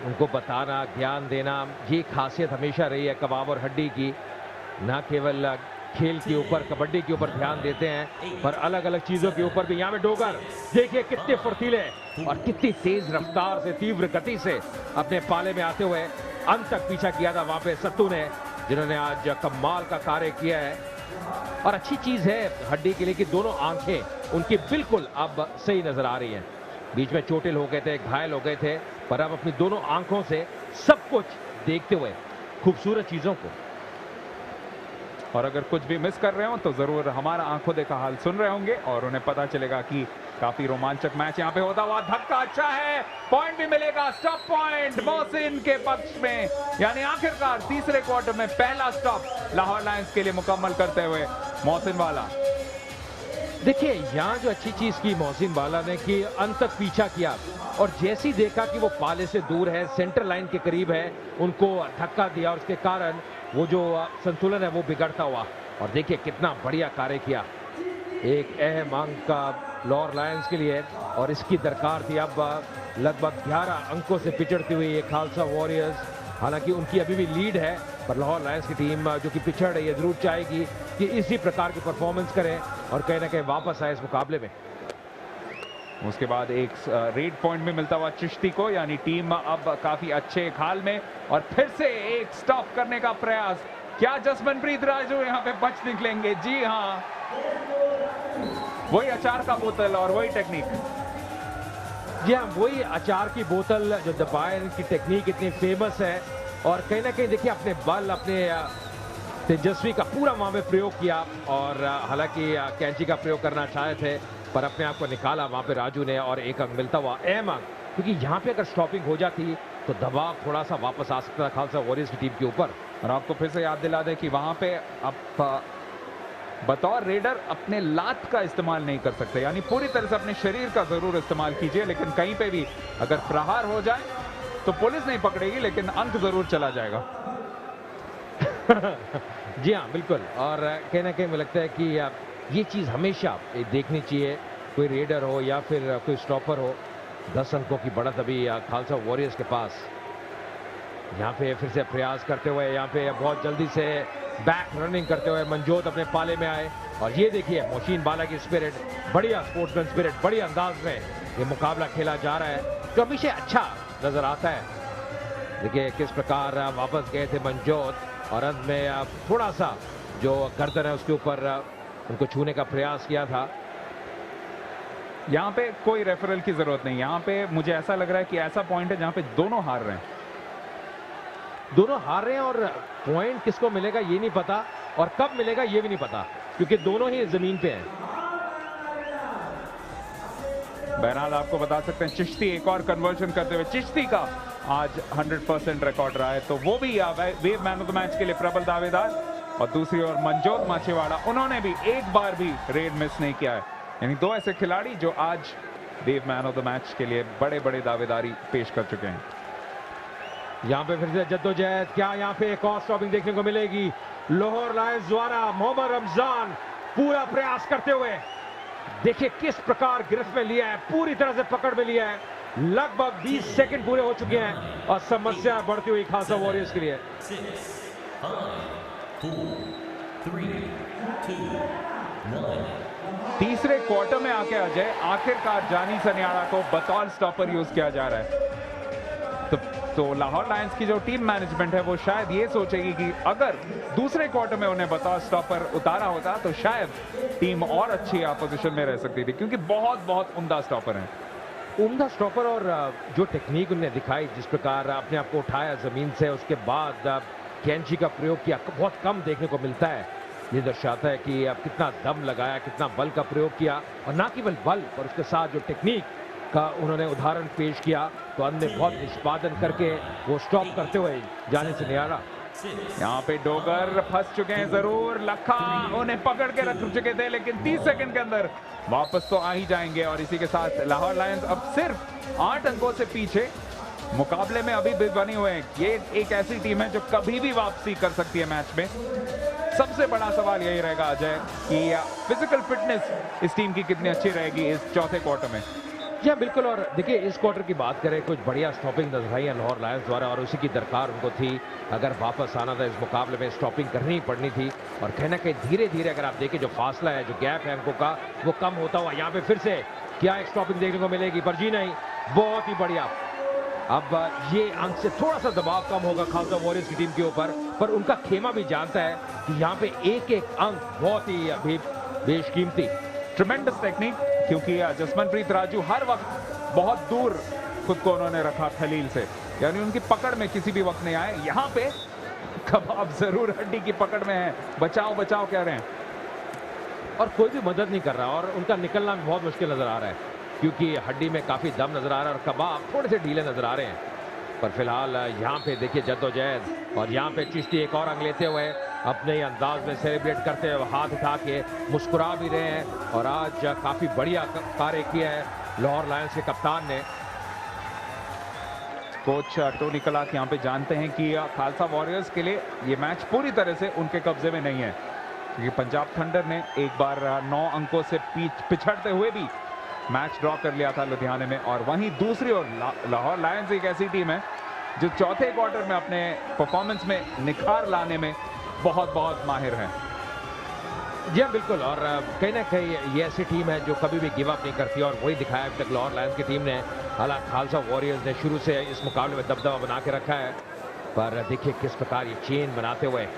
उनको बताना, ज्ञान देना, ये खासियत हमेशा रही है कबाब और हड्डी की। ना केवल खेल के ऊपर, कबड्डी के ऊपर ध्यान देते हैं, पर अलग अलग चीजों के ऊपर भी। यहाँ में डोगर देखिए कितने फुर्तीले और कितनी तेज रफ्तार से, तीव्र गति से अपने पाले में आते हुए अंत तक पीछा किया था वहां पे सत्तू ने, जिन्होंने आज कमाल का कार्य किया है। और अच्छी चीज है हड्डी के लिए कि दोनों आंखें उनकी बिल्कुल अब सही नजर आ रही हैं। बीच में चोटिल हो गए थे, घायल हो गए थे, पर अब अपनी दोनों आंखों से सब कुछ देखते हुए खूबसूरत चीजों को। और अगर कुछ भी मिस कर रहे हो तो जरूर हमारा आंखों देखा हाल सुन रहे होंगे और उन्हें पता चलेगा कि काफी रोमांचक मैच यहाँ पे होता हुआ। धक्का अच्छा है, पॉइंट भी मिलेगा, स्टॉप पॉइंट मोहसिन के पक्ष में, यानी आखिरकार तीसरे क्वार्टर में पहला स्टॉप लाहौर लायंस के लिए मुकम्मल करते हुए मोहसिन वाला। देखिए यहाँ जो अच्छी चीज की मोहसिन वाला ने कि अंत तक पीछा किया और जैसे ही देखा कि वो पाले से दूर है, सेंटर लाइन के करीब है, उनको धक्का दिया और उसके कारण वो जो संतुलन है वो बिगड़ता हुआ। और देखिए कितना बढ़िया कार्य किया, एक अहम अंक का लाहौर लायंस के लिए, और इसकी दरकार थी अब लगभग 11 अंकों से पिछड़ती हुई ये खालसा वॉरियर्स। हालांकि उनकी अभी भी लीड है, पर लाहौर लायंस की टीम जो कि पिछड़ रही है जरूर चाहेगी कि इसी प्रकार की परफॉर्मेंस करें और कहीं ना कहीं वापस आए इस मुकाबले में। उसके बाद एक रेड पॉइंट भी मिलता हुआ चिश्ती को, यानी टीम अब काफी अच्छे हाल में। और फिर से एक स्टॉप करने का प्रयास, क्या जसमनप्रीत राजू यहाँ पे बच निकलेंगे? जी हाँ, वही अचार का बोतल और वही टेक्निक। जी हाँ, वही अचार की बोतल जो दबाए, इनकी टेक्निक इतनी फेमस है और कहीं ना कहीं देखिए अपने बल, अपने तेजस्वी का पूरा वहां में प्रयोग किया। और हालांकि कैंची का प्रयोग करना चाहे थे, पर अपने आप को निकाला वहां पे राजू ने और एक अंक मिलता हुआ, अहम अंक, क्योंकि यहाँ पे अगर स्टॉपिंग हो जाती तो दबाव थोड़ा सा वापस आ सकता था खालसा वॉरियर्स की टीम के ऊपर। और आपको फिर से याद दिला दें कि वहां पे आप बतौर रेडर अपने लात का इस्तेमाल नहीं कर सकते, यानी पूरी तरह से अपने शरीर का जरूर इस्तेमाल कीजिए, लेकिन कहीं पे भी अगर प्रहार हो जाए तो पुलिस नहीं पकड़ेगी, लेकिन अंक जरूर चला जाएगा। जी हाँ बिल्कुल, और कहीं ना कहीं मुझे लगता है कि ये चीज हमेशा देखनी चाहिए, कोई रेडर हो या फिर कोई स्टॉपर हो। 10 अंकों की बढ़त अभी खालसा वॉरियर्स के पास। यहाँ पे फिर से प्रयास करते हुए, यहाँ पे बहुत जल्दी से बैक रनिंग करते हुए मनजोत अपने पाले में आए और ये देखिए मोहसिन वाला की स्पिरिट, बढ़िया स्पोर्ट्समैन स्पिरिट, बढ़िया अंदाज में ये मुकाबला खेला जा रहा है, जो हमेशा अच्छा नजर आता है। देखिए किस प्रकार वापस गए थे मनजोत और अंत में थोड़ा सा जो गर्दन है उसके ऊपर उनको छूने का प्रयास किया था। यहाँ पे कोई रेफरल की जरूरत नहीं। यहाँ पे मुझे ऐसा लग रहा है कि ऐसा पॉइंट है जहाँ पे दोनों हार रहे हैं। दोनों हार रहे हैं और पॉइंट किसको मिलेगा ये नहीं पता और कब मिलेगा ये भी नहीं पता, क्योंकि दोनों ही जमीन पे हैं। बहरहाल आपको बता सकते हैं चिश्ती एक और कन्वर्जन करते हुए चिश्ती का आज 100% रिकॉर्ड रहा है, तो वो भी wave man of the match के लिए प्रबल दावेदार। और दूसरी ओर मनजोत माछीवाड़ा, उन्होंने भी एक बार भी रेड मिस नहीं किया है। यानी दो ऐसे खिलाड़ी जो आज wave man of the match के लिए बड़े बड़े दावेदारी पेश कर चुके हैं। यहाँ पे फिर से जद्दोजहद, क्या यहाँ पे एक और स्टॉपिंग देखने को मिलेगी? लाहौर लायंस द्वारा मोहम्मद रमजान पूरा प्रयास करते हुए, देखिए किस प्रकार गिरफ्त में लिया है, पूरी तरह से पकड़ में लिया है। लगभग 20 सेकंड पूरे हो चुके हैं और समस्या बढ़ती हुई खालसा वॉरियर्स के लिए। 4, 3, 2, 1. तीसरे क्वार्टर में आके अजय आखिरकार जानी सनियाड़ा को बतौर स्टॉपर यूज किया जा रहा है। तो लाहौर लायंस की जो टीम मैनेजमेंट है वो शायद ये सोचेगी कि अगर दूसरे क्वार्टर में उन्हें बतौर स्टॉपर उतारा होता तो शायद टीम और अच्छी पोजीशन में रह सकती थी, क्योंकि बहुत उम्दा स्टॉपर हैं। उम्दा स्टॉपर और जो टेक्निक उन्होंने दिखाई, जिस प्रकार अपने आप को उठाया जमीन से, उसके बाद कैंची का प्रयोग किया, बहुत कम देखने को मिलता है। ये दर्शाता है कि अब कितना दम लगाया, कितना बल का प्रयोग किया, और ना केवल बल पर उसके साथ जो टेक्निक का उन्होंने उदाहरण पेश किया, तो अन्य बहुत निष्पादन करके वो स्टॉप करते हुए जाने से नहीं आ रहा। यहाँ पे डोगर फंस चुके हैं जरूर, लखा उन्हें पकड़ के रख चुके थे, लेकिन 30 सेकंड के अंदर वापस तो आ ही जाएंगे। और इसी के साथ लाहौर लायंस अब सिर्फ 8 अंकों से पीछे मुकाबले में अभी भी बनी हुए हैं। ये एक ऐसी टीम है जो कभी भी वापसी कर सकती है मैच में। सबसे बड़ा सवाल यही रहेगा अजय कि फिजिकल फिटनेस इस टीम की कितनी अच्छी रहेगी इस चौथे क्वार्टर में। जी बिल्कुल, और देखिए इस क्वार्टर की बात करें, कुछ बढ़िया स्टॉपिंग नजर आई है लाहौर लायंस द्वारा, और उसी की दरकार उनको थी। अगर वापस आना था इस मुकाबले में, स्टॉपिंग करनी ही पड़नी थी। और कहना कि धीरे धीरे अगर आप देखें जो फासला है, जो गैप है अंकों का, वो कम होता हुआ यहाँ पे फिर से क्या एक स्टॉपिंग देखने को मिलेगी, पर जी नहीं, बहुत ही बढ़िया। अब ये अंक से थोड़ा सा दबाव कम होगा खालसा वॉरियर्स की टीम के ऊपर, पर उनका खेमा भी जानता है कि यहाँ पे एक एक अंक बहुत ही अभी बेशकीमती। ट्रिमेंडस टेक्निक, क्योंकि जसमनप्रीत राजू हर वक्त बहुत दूर खुद को उन्होंने रखा खलील से, यानी उनकी पकड़ में किसी भी वक्त नहीं आए। यहाँ पे कबाब जरूर हड्डी की पकड़ में है, बचाओ बचाओ कह रहे हैं, और कोई भी मदद नहीं कर रहा, और उनका निकलना भी बहुत मुश्किल नजर आ रहा है, क्योंकि हड्डी में काफी दम नजर आ रहा है और कबाब थोड़े से ढीले नजर आ रहे हैं। पर फिलहाल यहाँ पे देखिए जद्दोजहद, और यहाँ पे चिश्ती एक और अंग लेते हुए अपने ही अंदाज में सेलिब्रेट करते हुए हाथ उठा के मुस्कुरा भी रहे हैं। और आज काफी बढ़िया कार्य किया है लाहौर लायंस के कप्तान ने। कोच टोनी कलाक यहाँ पे जानते हैं कि खालसा वॉरियर्स के लिए ये मैच पूरी तरह से उनके कब्जे में नहीं है, क्योंकि पंजाब थंडर ने एक बार 9 अंकों से पिछड़ते हुए भी मैच ड्रॉ कर लिया था लुधियाने में। और वहीं दूसरी ओर लाहौर लायंस एक ऐसी टीम है जो चौथे क्वार्टर में अपने परफॉर्मेंस में निखार लाने में बहुत माहिर है। जी हाँ बिल्कुल, और कहीं ना कहीं ये ऐसी टीम है जो कभी भी गिव अप नहीं करती, और वही दिखाया अब तक लाहौर लायंस की टीम ने। हालांकि खालसा वॉरियर्स ने शुरू से इस मुकाबले में दबदबा बना के रखा है, पर देखिए किस प्रकार ये चेन बनाते हुए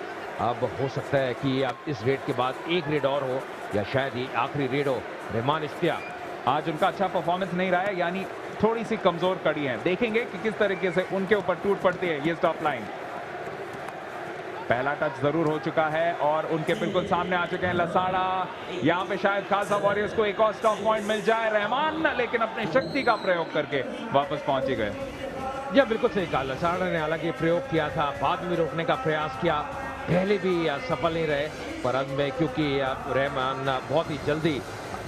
अब हो सकता है कि अब इस रेड के बाद एक रेड और हो, या शायद ये आखिरी रेड हो। रहमान इश्तियाक, आज उनका अच्छा परफॉर्मेंस नहीं रहा है, यानी थोड़ी सी कमजोर कड़ी है। देखेंगे कि किस तरीके से उनके ऊपर टूट पड़ती है ये स्टॉप लाइन। पहला टच जरूर हो चुका है और उनके बिल्कुल सामने आ चुके हैं लसाड़ा। यहाँ पे शायद खालसा वॉरियर्स को एक और स्टॉप पॉइंट मिल जाए। रहमान लेकिन अपनी शक्ति का प्रयोग करके वापस पहुंच ही गए। जी बिल्कुल सही कहा, लसाड़ा ने हालांकि प्रयोग किया था, बाद में रोकने का प्रयास किया, पहले भी सफल नहीं रहे, पर अंत में क्योंकि रहमान बहुत ही जल्दी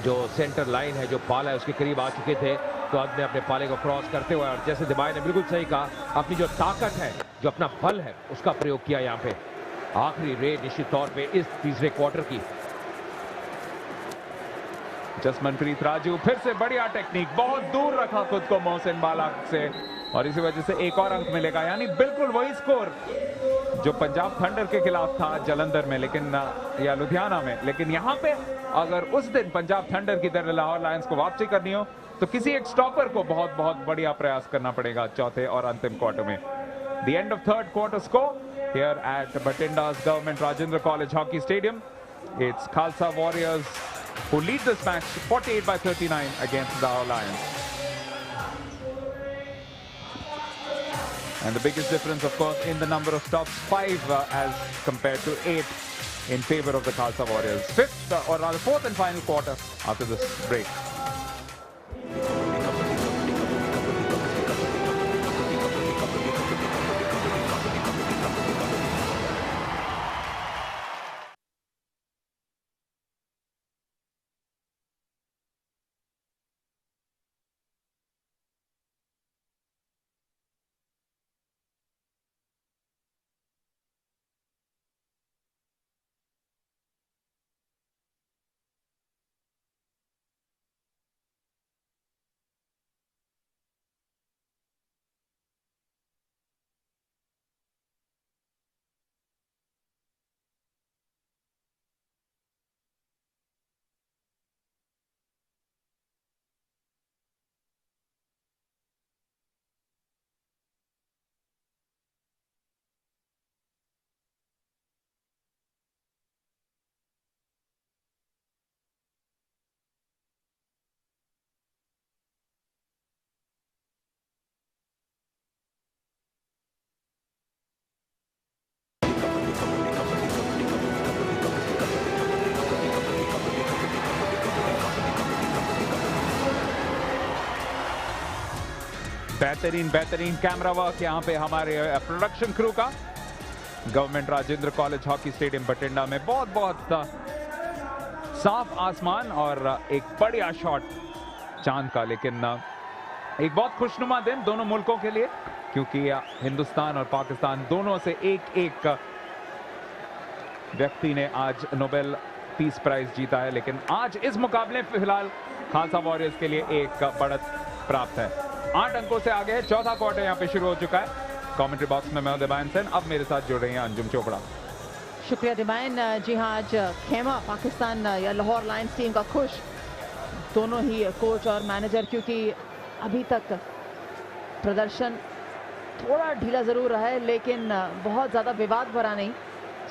जो सेंटर लाइन है, जो पाला है, उसके करीब आ चुके थे, तो अंत में अपने पाले को क्रॉस करते हुए, और जैसे दिमाग ने बिल्कुल सही कहा, अपनी जो ताकत है, जो अपना बल है, उसका प्रयोग किया यहाँ पे। आखिरी रेड निश्चित तौर पे इस तीसरे क्वार्टर की। जसमनप्रीत राजू फिर से बढ़िया टेक्निक, बहुत दूर रखा खुद को मोहसिन बाला से। और इसी वजह से एक और अंक मिलेगा, यानी बिल्कुल वही स्कोर जो पंजाब थंडर के खिलाफ था जलंधर में, लेकिन या लुधियाना में। लेकिन यहाँ पे अगर उस दिन पंजाब थंडर की तरह लाहौर लायंस को वापसी करनी हो तो किसी एक स्टॉपर को बहुत बहुत बढ़िया प्रयास करना पड़ेगा चौथे और अंतिम क्वार्टर में। The end of third quarter score here at Batinda's Government Rajendra College Hockey Stadium. It's Khalsa Warriors who lead this match 48-39 against the Lions. And the biggest difference, of course, in the number of stops, 5 as compared to 8 in favor of the Khalsa Warriors. Fourth and final quarter after this break. बेहतरीन camera work यहाँ पे हमारे production crew का। Government Rajendra college hockey stadium Bathinda में बहुत साफ आसमान और एक बढ़िया शॉट चांद का, लेकिन एक बहुत खुशनुमा दिन दोनों मुल्कों के लिए, क्योंकि हिंदुस्तान और पाकिस्तान दोनों से एक व्यक्ति ने आज नोबेल पीस प्राइज जीता है। लेकिन आज इस मुकाबले में फिलहाल खालसा वॉरियर्स के लिए एक बढ़त प्राप्त है। 8 अंकों से आगे है। चौथा क्वार्टर यहाँ पे शुरू हो चुका है। कमेंट्री बॉक्स में मैं दिबायन सेन, अब मेरे साथ जुड़ रही हैं अंजुम चोपड़ा। शुक्रिया दिबायन। जी हाँ, आज खेमा पाकिस्तान या लाहौर लायंस टीम का खुश, दोनों ही कोच और मैनेजर, क्योंकि अभी तक प्रदर्शन थोड़ा ढीला ज़रूर रहा है लेकिन बहुत ज़्यादा विवाद भरा नहीं।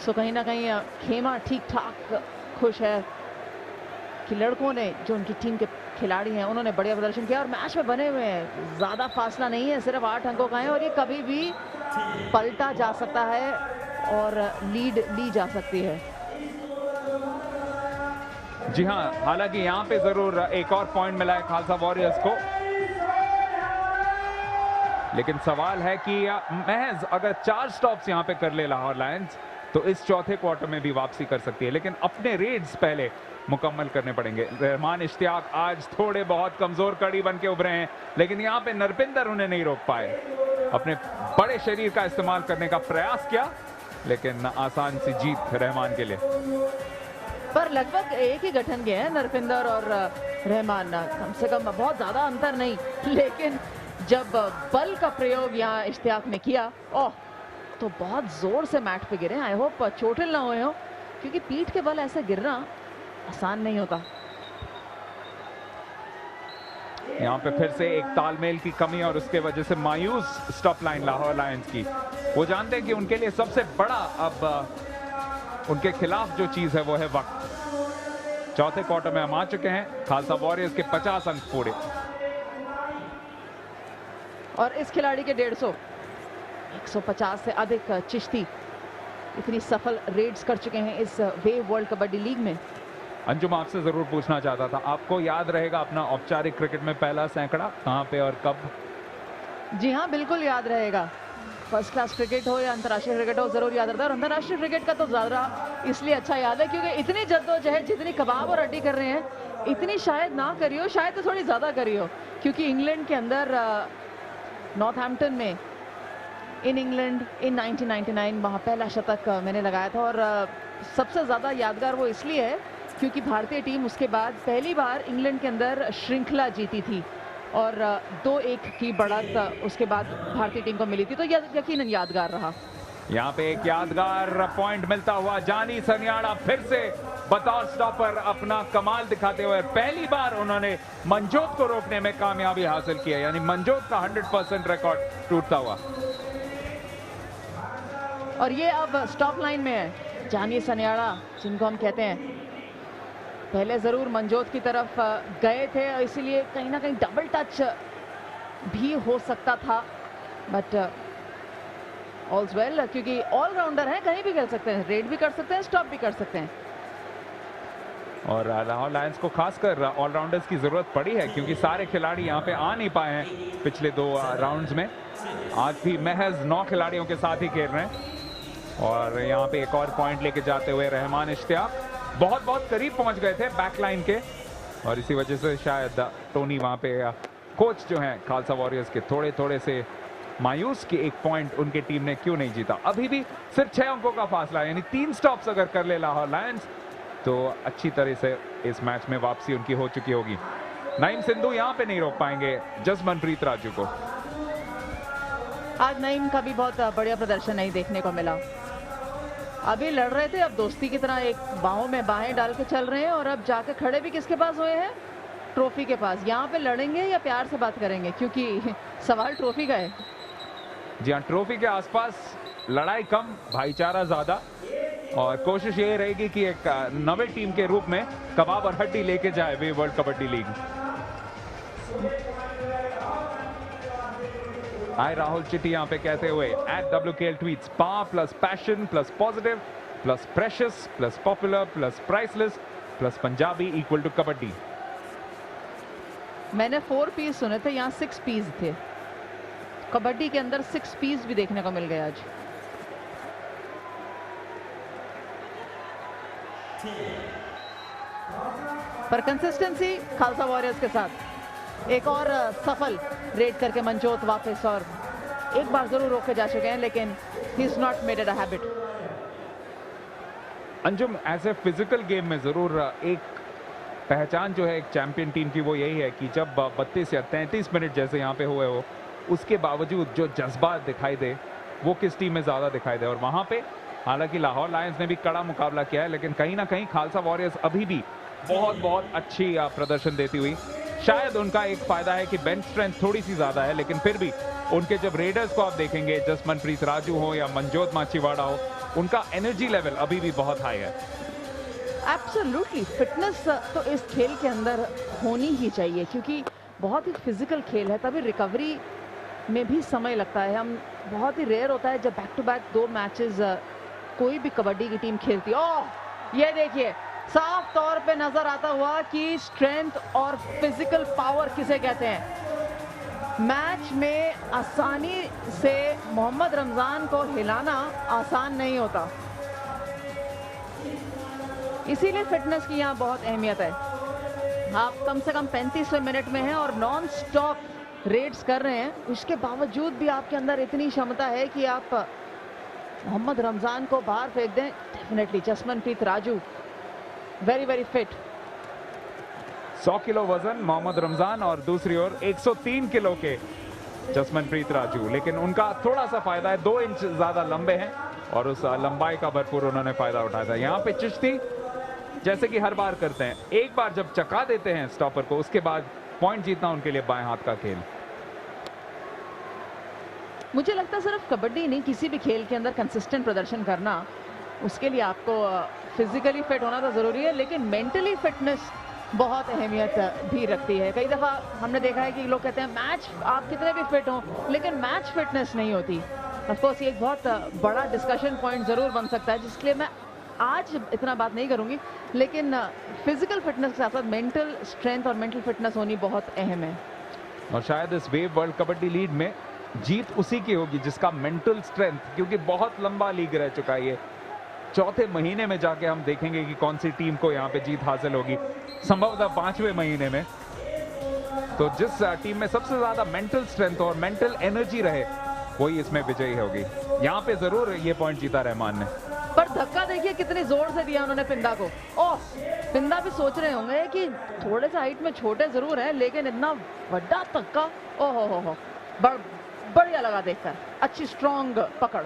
सो कहीं ना कहीं खेमा ठीक ठाक खुश है कि लड़कों ने, जो उनकी टीम के खिलाड़ी हैं, उन्होंने बढ़िया प्रदर्शन किया और मैच में बने हुए हैं। ज़्यादा फासला नहीं है, सिर्फ 8 अंकों का है और ये कभी भी पलटा जा सकता है और लीड ली जा सकती है। जी हाँ, हालांकि यहाँ पे जरूर एक और पॉइंट मिला है खालसा वॉरियर्स को, लेकिन सवाल है कि महज अगर 4 स्टॉप्स यहाँ पे कर ले लाहौर लायंस तो इस चौथे क्वार्टर में भी वापसी कर सकती है। लेकिन अपने रेड्स पहले मुकम्मल करने पड़ेंगे। रहमान इश्तियाक आज थोड़े बहुत कमजोर कड़ी बन के उभरे हैं, लेकिन यहाँ पे नरपिंदर उन्हें नहीं रोक पाए। अपने बड़े शरीर का इस्तेमाल करने का प्रयास किया, लेकिन आसान सी जीत रहमान के लिए। पर लगभग एक ही गठन के हैं नरपिंदर और रहमान, कम से कम बहुत ज्यादा अंतर नहीं, लेकिन जब बल का प्रयोग यहाँ इश्तियाक ने किया, ओह, तो बहुत जोर से मैट पे गिरे। आई होप चोटिल ना हुए हो, क्योंकि पीठ के बल ऐसे गिरना आसान नहीं होता। यहाँ पे फिर से एक तालमेल की कमी और उसके वजह से मायूस स्टॉप लाइन लाहौर लायंस की। वो जानते हैं कि उनके लिए सबसे बड़ा अब उनके खिलाफ जो चीज है वो है वक्त। चौथे क्वार्टर में हम आ चुके हैं। खालसा वॉरियर्स के 50 अंक पूरे और इस खिलाड़ी के 150, 150 से अधिक चिश्ती इतनी सफल रेड्स कर चुके हैं इस वेव वर्ल्ड कबड्डी लीग में। अंजुम, आपसे जरूर पूछना चाहता था, आपको याद रहेगा अपना औपचारिक क्रिकेट में पहला सैकड़ा कहां पे और कब? जी हाँ, बिल्कुल याद रहेगा। फर्स्ट क्लास क्रिकेट हो या अंतर्राष्ट्रीय क्रिकेट हो, जरूर याद रहता है। और अंतर्राष्ट्रीय क्रिकेट का तो ज्यादा इसलिए अच्छा याद है क्योंकि इतनी जद्दोजहद, जितनी कबाब और हड्डी कर रहे हैं, इतनी शायद ना करी हो, शायद तो थोड़ी ज्यादा करी हो, क्योंकि इंग्लैंड के अंदर नॉर्थहैम्पटन में इन इंग्लैंड इन 1999 वहाँ पहला शतक मैंने लगाया था। और सबसे ज़्यादा यादगार वो इसलिए है क्योंकि भारतीय टीम उसके बाद पहली बार इंग्लैंड के अंदर श्रृंखला जीती थी और 2-1 की बढ़त उसके बाद भारतीय टीम को मिली थी, तो यकीनन यादगार रहा। यहाँ पे एक यादगार पॉइंट मिलता हुआ जानी सनियाड़ा फिर से बतौर स्टॉपर अपना कमाल दिखाते हुए पहली बार उन्होंने मनजोत को रोकने में कामयाबी हासिल की है, यानी मनजोत का 100% रिकॉर्ड टूटता हुआ। और ये अब स्टॉप लाइन में है जानी सनियाड़ा, जिनको हम कहते हैं, पहले जरूर मनजोत की तरफ गए थे, इसीलिए कहीं ना कहीं डबल टच भी हो सकता था, बट ऑल्स वेल, क्योंकि ऑलराउंडर है, कहीं भी खेल सकते हैं, रेड भी कर सकते हैं, स्टॉप भी कर सकते हैं। और लाहौर लायंस को खासकर ऑलराउंडर्स की जरूरत पड़ी है, क्योंकि सारे खिलाड़ी यहाँ पे आ नहीं पाए हैं पिछले 2 राउंड्स में। आज भी महज 9 खिलाड़ियों के साथ ही खेल रहे हैं। और यहाँ पे एक और पॉइंट लेके जाते हुए रहमान इश्तियाक बहुत करीब पहुंच गए थे बैकलाइन के, और इसी वजह से शायद टोनी वहाँ पे कोच जो हैं खालसा वॉरियर्स के थोड़े से मायूस कि एक पॉइंट उनके टीम ने क्यों नहीं जीता। अभी भी सिर्फ 6 अंकों का फासला है, यानी 3 स्टॉप्स अगर कर ले लाहौर लायंस तो अच्छी तरह से इस मैच में वापसी उनकी हो चुकी होगी। नईम सिंधु यहाँ पे नहीं रोक पाएंगे जसमनप्रीत राजू को। आज नईम का भी बहुत बढ़िया प्रदर्शन नहीं देखने को मिला। अभी लड़ रहे थे, अब दोस्ती की तरह एक बाहों में बाहें डाल के चल रहे हैं, और अब जाके खड़े भी किसके पास हुए हैं? ट्रॉफी के पास। यहाँ पे लड़ेंगे या प्यार से बात करेंगे, क्योंकि सवाल ट्रॉफी का है। जी हाँ, ट्रॉफी के आसपास लड़ाई कम, भाईचारा ज्यादा, और कोशिश ये रहेगी कि एक नवे टीम के रूप में कबाब और हड्डी लेके जाए वे वर्ल्ड कबड्डी लीग। आए राहुल चिट्टी यहाँ पे कहते हुए @WKL tweets, power plus passion plus positive plus precious plus popular plus priceless plus Punjabi equal to kabaddi. मैंने 4 पीस सुने थे, यहाँ 6 पीस थे। कबड्डी के अंदर 6 पीस भी देखने को मिल गया आज। पर कंसिस्टेंसी खालसा वॉरियर्स के साथ। एक और सफल रेड करके मनजोत वापस, और एक बार जरूर रोके जा चुके हैं, लेकिन he is not made it a habit. Anjum, ऐसे फिजिकल गेम में जरूर एक पहचान जो है एक चैंपियन टीम की, वो यही है कि जब 32 या 33 मिनट जैसे यहाँ पे हुए हो, उसके बावजूद जो जज्बा दिखाई दे वो किस टीम में ज्यादा दिखाई दे। और वहां पे हालांकि लाहौर लायंस ने भी कड़ा मुकाबला किया है, लेकिन कहीं ना कहीं खालसा वॉरियर्स अभी भी बहुत अच्छी प्रदर्शन देती हुई। शायद उनका एक फायदा है कि बेंच स्ट्रेंथ थोड़ी सी ज्यादा है, लेकिन फिर भी उनके जब रेडर्स को आप देखेंगे, जसमनप्रीत राजू हो या मनजोत माछीवाड़ा हो, उनका एनर्जी लेवल अभी भी बहुत हाई है। एब्सोल्युटली, फिटनेस तो इस खेल के अंदर होनी ही चाहिए, क्योंकि बहुत ही फिजिकल खेल है, तभी रिकवरी में भी समय लगता है। हम बहुत ही रेयर होता है जब बैक टू बैक 2 मैचेस कोई भी कबड्डी की टीम खेलती है। ओह, ये देखिए, साफ तौर पे नजर आता हुआ कि स्ट्रेंथ और फिजिकल पावर किसे कहते हैं। मैच में आसानी से मोहम्मद रमजान को हिलाना आसान नहीं होता, इसीलिए फिटनेस की यहाँ बहुत अहमियत है। आप कम से कम 35वें मिनट में हैं और नॉन स्टॉप रेड्स कर रहे हैं, उसके बावजूद भी आपके अंदर इतनी क्षमता है कि आप मोहम्मद रमजान को बाहर फेंक दें। Definitely Jasmanpreet Raju very fit. 100 kilo वजन मोहम्मद रमजान और दूसरी ओर 103 किलो के जसमनप्रीत राजू, लेकिन उनका थोड़ा सा फायदा है, 2 इंच ज्यादा लंबे हैं और उस लंबाई का भरपूर उन्होंने फायदा उठाया था। यहाँ पे चिश्ती जैसे कि हर बार करते हैं, एक बार जब चका देते हैं स्टॉपर को, उसके बाद पॉइंट जीतना उनके लिए बाएं हाथ का खेल। मुझे लगता है सिर्फ कबड्डी नहीं, किसी भी खेल के अंदर कंसिस्टेंट प्रदर्शन करना, उसके लिए आपको फिजिकली फिट होना तो जरूरी है, लेकिन मेंटली फिटनेस बहुत अहमियत भी रखती है। कई दफा हमने देखा है कि लोग कहते हैं मैच आप कितने भी फिट हो, लेकिन मैच फिटनेस नहीं होती। ऑफ कोर्स ये एक बहुत बड़ा डिस्कशन पॉइंट जरूर बन सकता है, जिसके लिए मैं आज इतना बात नहीं करूंगी, लेकिन फिजिकल फिटनेस के साथ साथ मेंटल स्ट्रेंथ और मेंटल फिटनेस होनी बहुत अहम है। और शायद इस वेव वर्ल्ड कबड्डी लीग में जीत उसी की होगी जिसका मेंटल स्ट्रेंथ, क्योंकि बहुत लंबा लीग रह चुका है ये। चौथे महीने में जाके हम देखेंगे कि कौन सी टीम को यहाँ पे जीत हासिल होगी, संभवतः 5वें महीने में। तो जिस टीम में सबसे ज्यादा मेंटल स्ट्रेंथ और मेंटल एनर्जी रहे, वही इसमें विजयी होगी। यहाँ पे जरूर ये पॉइंट जीता रहमान ने। पर धक्का देखिए कितनी जोर से दिया उन्होंने पिंदा को। ओह, पिंदा भी सोच रहे होंगे कि थोड़े से हाइट में छोटे जरूर हैं लेकिन इतना बड़ा तक्का, ओहो हो, बढ़िया लगा देखकर, अच्छी स्ट्रॉन्ग पकड़।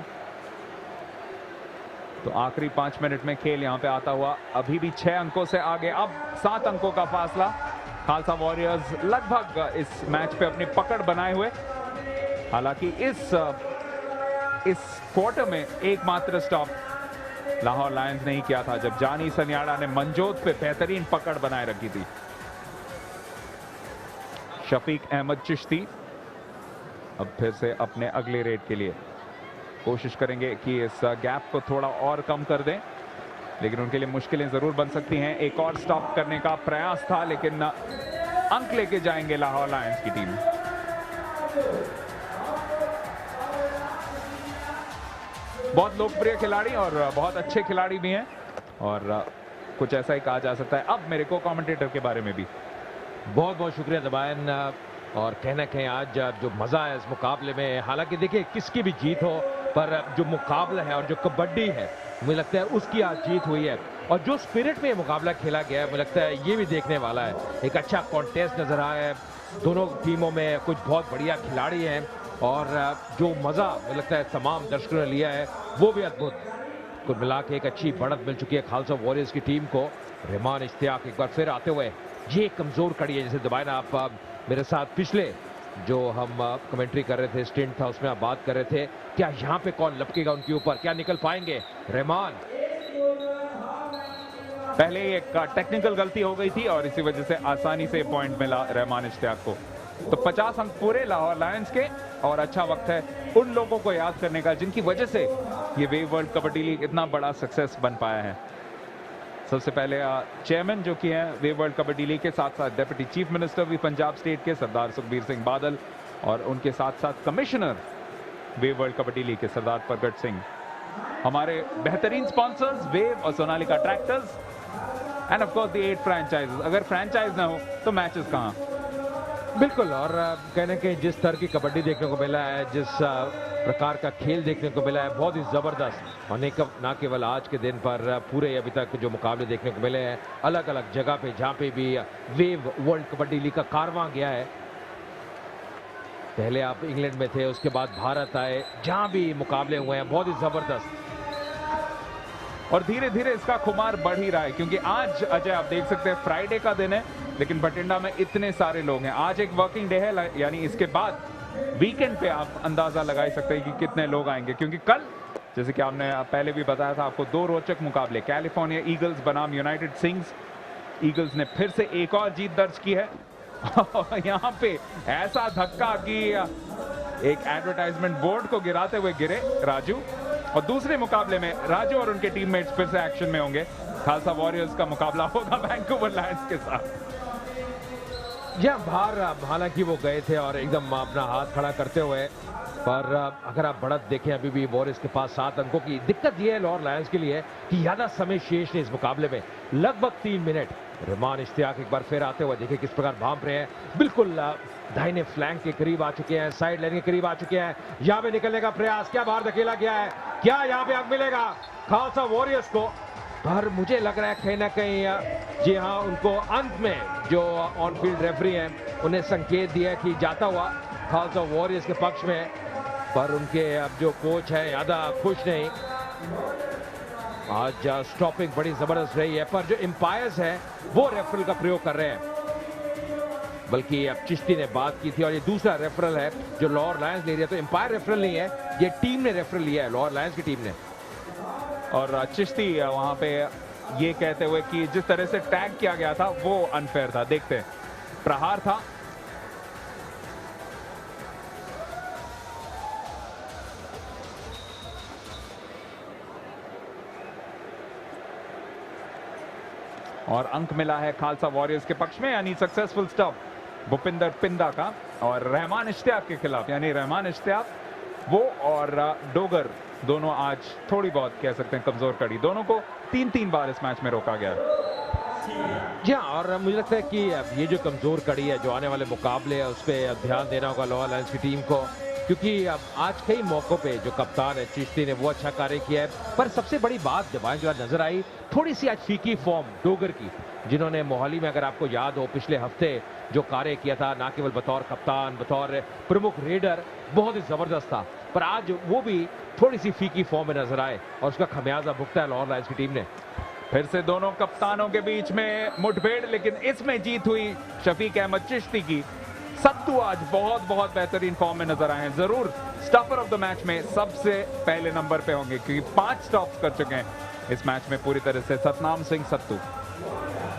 तो आखिरी 5 मिनट में खेल यहां पे आता हुआ अभी भी 6 अंकों से आगे, अब 7 अंकों का फासला। खालसा वॉरियर्स लगभग इस मैच पे अपनी पकड़ बनाए हुए। हालांकि इस क्वार्टर में एकमात्र स्टॉप लाहौर लायंस नहीं किया था जब जानी सनियाड़ा ने मंजोत पे बेहतरीन पकड़ बनाए रखी थी। शफीक अहमद चिश्ती अब फिर से अपने अगले रेड के लिए कोशिश करेंगे कि इस गैप को थोड़ा और कम कर दें, लेकिन उनके लिए मुश्किलें जरूर बन सकती हैं। एक और स्टॉप करने का प्रयास था लेकिन अंक लेके जाएंगे लाहौर लायंस की टीम। बहुत लोकप्रिय खिलाड़ी और बहुत अच्छे खिलाड़ी भी हैं और कुछ ऐसा ही कहा जा सकता है। अब मेरे को कमेंटेटर के बारे में भी बहुत बहुत शुक्रिया दबायन। और कहना कहें आज जो मजा है इस मुकाबले में, हालांकि देखिए किसकी भी जीत हो पर जो मुकाबला है और जो कबड्डी है मुझे लगता है उसकी आज जीत हुई है। और जो स्पिरिट में ये मुकाबला खेला गया है मुझे लगता है ये भी देखने वाला है। एक अच्छा कॉन्टेस्ट नजर आया है, दोनों टीमों में कुछ बहुत बढ़िया खिलाड़ी हैं और जो मजा मुझे लगता है तमाम दर्शकों ने लिया है वो भी अद्भुत। कुल मिला के एक अच्छी बढ़त मिल चुकी है खालसा वॉरियर्स की टीम को। रहमान इश्तियाक एक बार फिर आते हुए, ये कमजोर कड़ी है जैसे दबाए ना आप मेरे साथ पिछले जो हम कमेंट्री कर रहे थे स्टिंट था उसमें आप बात कर रहे थे, क्या यहाँ पे कौन लपकेगा उनके ऊपर, क्या निकल पाएंगे रहमान। पहले एक टेक्निकल गलती हो गई थी और इसी वजह से आसानी से पॉइंट मिला रहमान इश्तियाक को। तो 50 अंक पूरे लाहौर लायंस के और अच्छा वक्त है उन लोगों को याद करने का जिनकी वजह से ये वेव वर्ल्ड कबड्डी लीग इतना बड़ा सक्सेस बन पाया है। सबसे पहले चेयरमैन जो कि हैं वेव वर्ल्ड कबड्डी लीग के साथ साथ डिप्टी चीफ मिनिस्टर भी पंजाब स्टेट के सरदार सुखबीर सिंह बादल और उनके साथ साथ commissioner wave world kabaddi league के सरदार प्रगट सिंह। हमारे बेहतरीन स्पॉन्सर्स वेव और Sonalika tractors end of course the 8 फ्रैंचाइजेस। अगर फ्रैंचाइज ना हो तो मैचेस कहां। बिल्कुल, और कहने के जिस तरह की कबड्डी देखने को मिला है, जिस प्रकार का खेल देखने को मिला है, बहुत ही ज़बरदस्त। और ना केवल आज के दिन पर पूरे अभी तक जो मुकाबले देखने को मिले हैं अलग अलग जगह पे जहाँ पे भी वेव वर्ल्ड कबड्डी लीग का कारवां गया है। पहले आप इंग्लैंड में थे, उसके बाद भारत आए, जहाँ भी मुकाबले हुए हैं बहुत ही ज़बरदस्त। और धीरे धीरे इसका खुमार बढ़ ही रहा है क्योंकि आज अजय आप देख सकते हैं फ्राइडे का दिन है लेकिन बठिंडा में इतने सारे लोग हैं। आज एक वर्किंग डे है यानी इसके बाद वीकेंड पे आप अंदाजा लगा ही सकते हैं कि कितने लोग आएंगे क्योंकि कल जैसे कि आपने पहले भी बताया था आपको 2 रोचक मुकाबले, कैलिफोर्निया ईगल्स बनाम यूनाइटेड सिंग्स। ईगल्स ने फिर से एक और जीत दर्ज की है और यहाँ पे ऐसा धक्का कि एक एडवर्टाइजमेंट बोर्ड को गिराते हुए गिरे राजू। और दूसरे मुकाबले में राजू और उनके टीममेट्स फिर से एक्शन में होंगे। खालसा वॉरियर्स का मुकाबला होगा वैंकूवर लायंस के साथ। यह बाहर हालांकि वो गए थे और एकदम अपना हाथ खड़ा करते हुए, पर अगर आप बढ़त देखें अभी भी वॉरियर्स के पास 7 अंकों की। दिक्कत यह है लाहौर लायंस के लिए कि ज्यादा समय शेष नहीं इस मुकाबले में, लगभग 3 मिनट। रहमान इश्तियाक एक बार फिर आते हुए देखिए किस प्रकार भांप रहे हैं, बिल्कुल दाहिने फ्लैंक के करीब आ चुके हैं, साइड लाइन के करीब आ चुके हैं। यहाँ पे निकलने का प्रयास, क्या बाहर धकेला गया है, क्या यहाँ पे अंक मिलेगा खालसा वॉरियर्स को। पर मुझे लग रहा है कहीं ना कहीं जी हाँ उनको अंत में जो ऑन फील्ड रेफरी हैं उन्हें संकेत दिया कि जाता हुआ खालसा वॉरियर्स के पक्ष में, पर उनके अब जो कोच है ज्यादा खुश नहीं। आज स्टॉपिंग बड़ी जबरदस्त रही है पर जो एम्पायर्स हैं वो रेफरल का प्रयोग कर रहे हैं। बल्कि अब चिश्ती ने बात की थी और ये दूसरा रेफरल है जो लाहौर लायंस ले रही है, तो एम्पायर रेफरल नहीं है, ये टीम ने रेफरल लिया है, लाहौर लायंस की टीम ने। और चिश्ती वहां पे ये कहते हुए कि जिस तरह से टैग किया गया था वो अनफेयर था। देखते हैं, प्रहार था। और अंक मिला है खालसा वॉरियर्स के पक्ष में यानी सक्सेसफुल स्टॉप भूपिंदर पिंदा का और रहमान इश्तियाक के खिलाफ, यानी रहमान इश्तियाक वो और डोगर दोनों आज थोड़ी बहुत कह सकते हैं कमजोर कड़ी, दोनों को 3-3 बार इस मैच में रोका गया है। जी हाँ, और मुझे लगता है कि ये जो कमजोर कड़ी है जो आने वाले मुकाबले है उस पर ध्यान देना होगा लाहौर लायंस की टीम को। क्योंकि अब आज कई मौकों पे जो कप्तान है चिश्ती ने वो अच्छा कार्य किया है, पर सबसे बड़ी बात डिवाइन जो आज नजर आई, थोड़ी सी आज फीकी फॉर्म डोगर की, जिन्होंने मोहाली में अगर आपको याद हो पिछले हफ्ते जो कार्य किया था, ना केवल बतौर कप्तान बतौर प्रमुख रेडर बहुत ही जबरदस्त था, पर आज वो भी थोड़ी सी फीकी फॉर्म में नजर आए और उसका खमियाजा भुगता है लाहौर लायंस की टीम ने। फिर से दोनों कप्तानों के बीच में मुठभेड़, लेकिन इसमें जीत हुई शफीक अहमद चिश्ती की। सत्तू आज बहुत बहुत बेहतरीन फॉर्म में नजर आए हैं, जरूर स्टॉपर ऑफ द मैच में सबसे पहले नंबर पे होंगे क्योंकि 5 स्टॉप्स कर चुके हैं इस मैच में पूरी तरह से सतनाम सिंह सत्तू।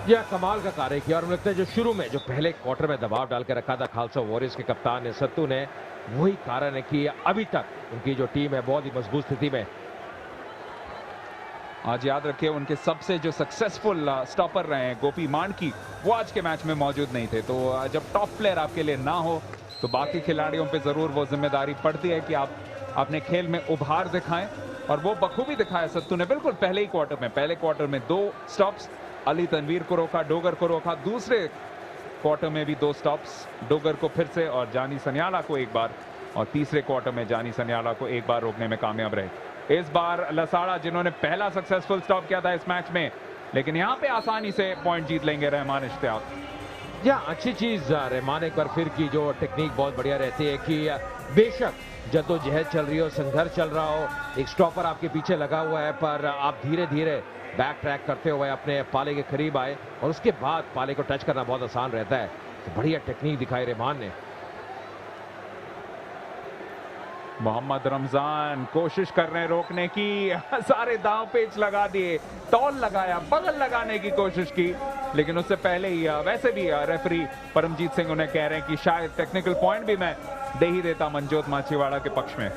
यह कमाल का कार्य किया और मुझे लगता है जो शुरू में जो पहले क्वार्टर में दबाव डाल के रखा था खालसा वॉरियर्स के कप्तान ने सत्तू ने, वही कारण है कि अभी तक उनकी जो टीम है बहुत ही मजबूत स्थिति में। आज याद रखिए उनके सबसे जो सक्सेसफुल स्टॉपर रहे हैं गोपी मांडकी, वो आज के मैच में मौजूद नहीं थे। तो जब टॉप प्लेयर आपके लिए ना हो तो बाकी खिलाड़ियों पे जरूर वो जिम्मेदारी पड़ती है कि आप अपने खेल में उभार दिखाएं, और वो बखूबी दिखाया सत्तू ने बिल्कुल पहले क्वार्टर में 2 स्टॉप्स, अली तनवीर को रोका, डोगर को रोका, दूसरे क्वार्टर में भी 2 स्टॉप्स, डोगर को फिर से और जानी सनियाला को एक बार, और तीसरे क्वार्टर में जानी सनियाला को एक बार रोकने में कामयाब रहे। इस बार लसाड़ा जिन्होंने पहला सक्सेसफुल स्टॉप किया था इस मैच में, लेकिन यहां पे आसानी से पॉइंट जीत लेंगे रहमान इश्तियाक। या अच्छी चीज रहमान एक बार फिर की जो टेक्निक बहुत बढ़िया रहती है कि बेशक जद्दोजहद चल रही हो, संघर्ष चल रहा हो, एक स्टॉपर आपके पीछे लगा हुआ है, पर आप धीरे धीरे बैक ट्रैक करते हुए अपने पाले के करीब आए और उसके बाद पाले को टच करना बहुत आसान रहता है। तो बढ़िया टेक्निक दिखाई रहमान ने। मोहम्मद रमजान कोशिश कर रहे हैं रोकने की, सारे दांव पेच लगा दिए, तौल लगाया, बगल लगाने की कोशिश की, लेकिन उससे पहले ही वैसे भी रेफरी परमजीत सिंह उन्हें कह रहे हैं कि शायद टेक्निकल पॉइंट भी मैं दे ही देता मनजोत माछीवाड़ा के पक्ष में।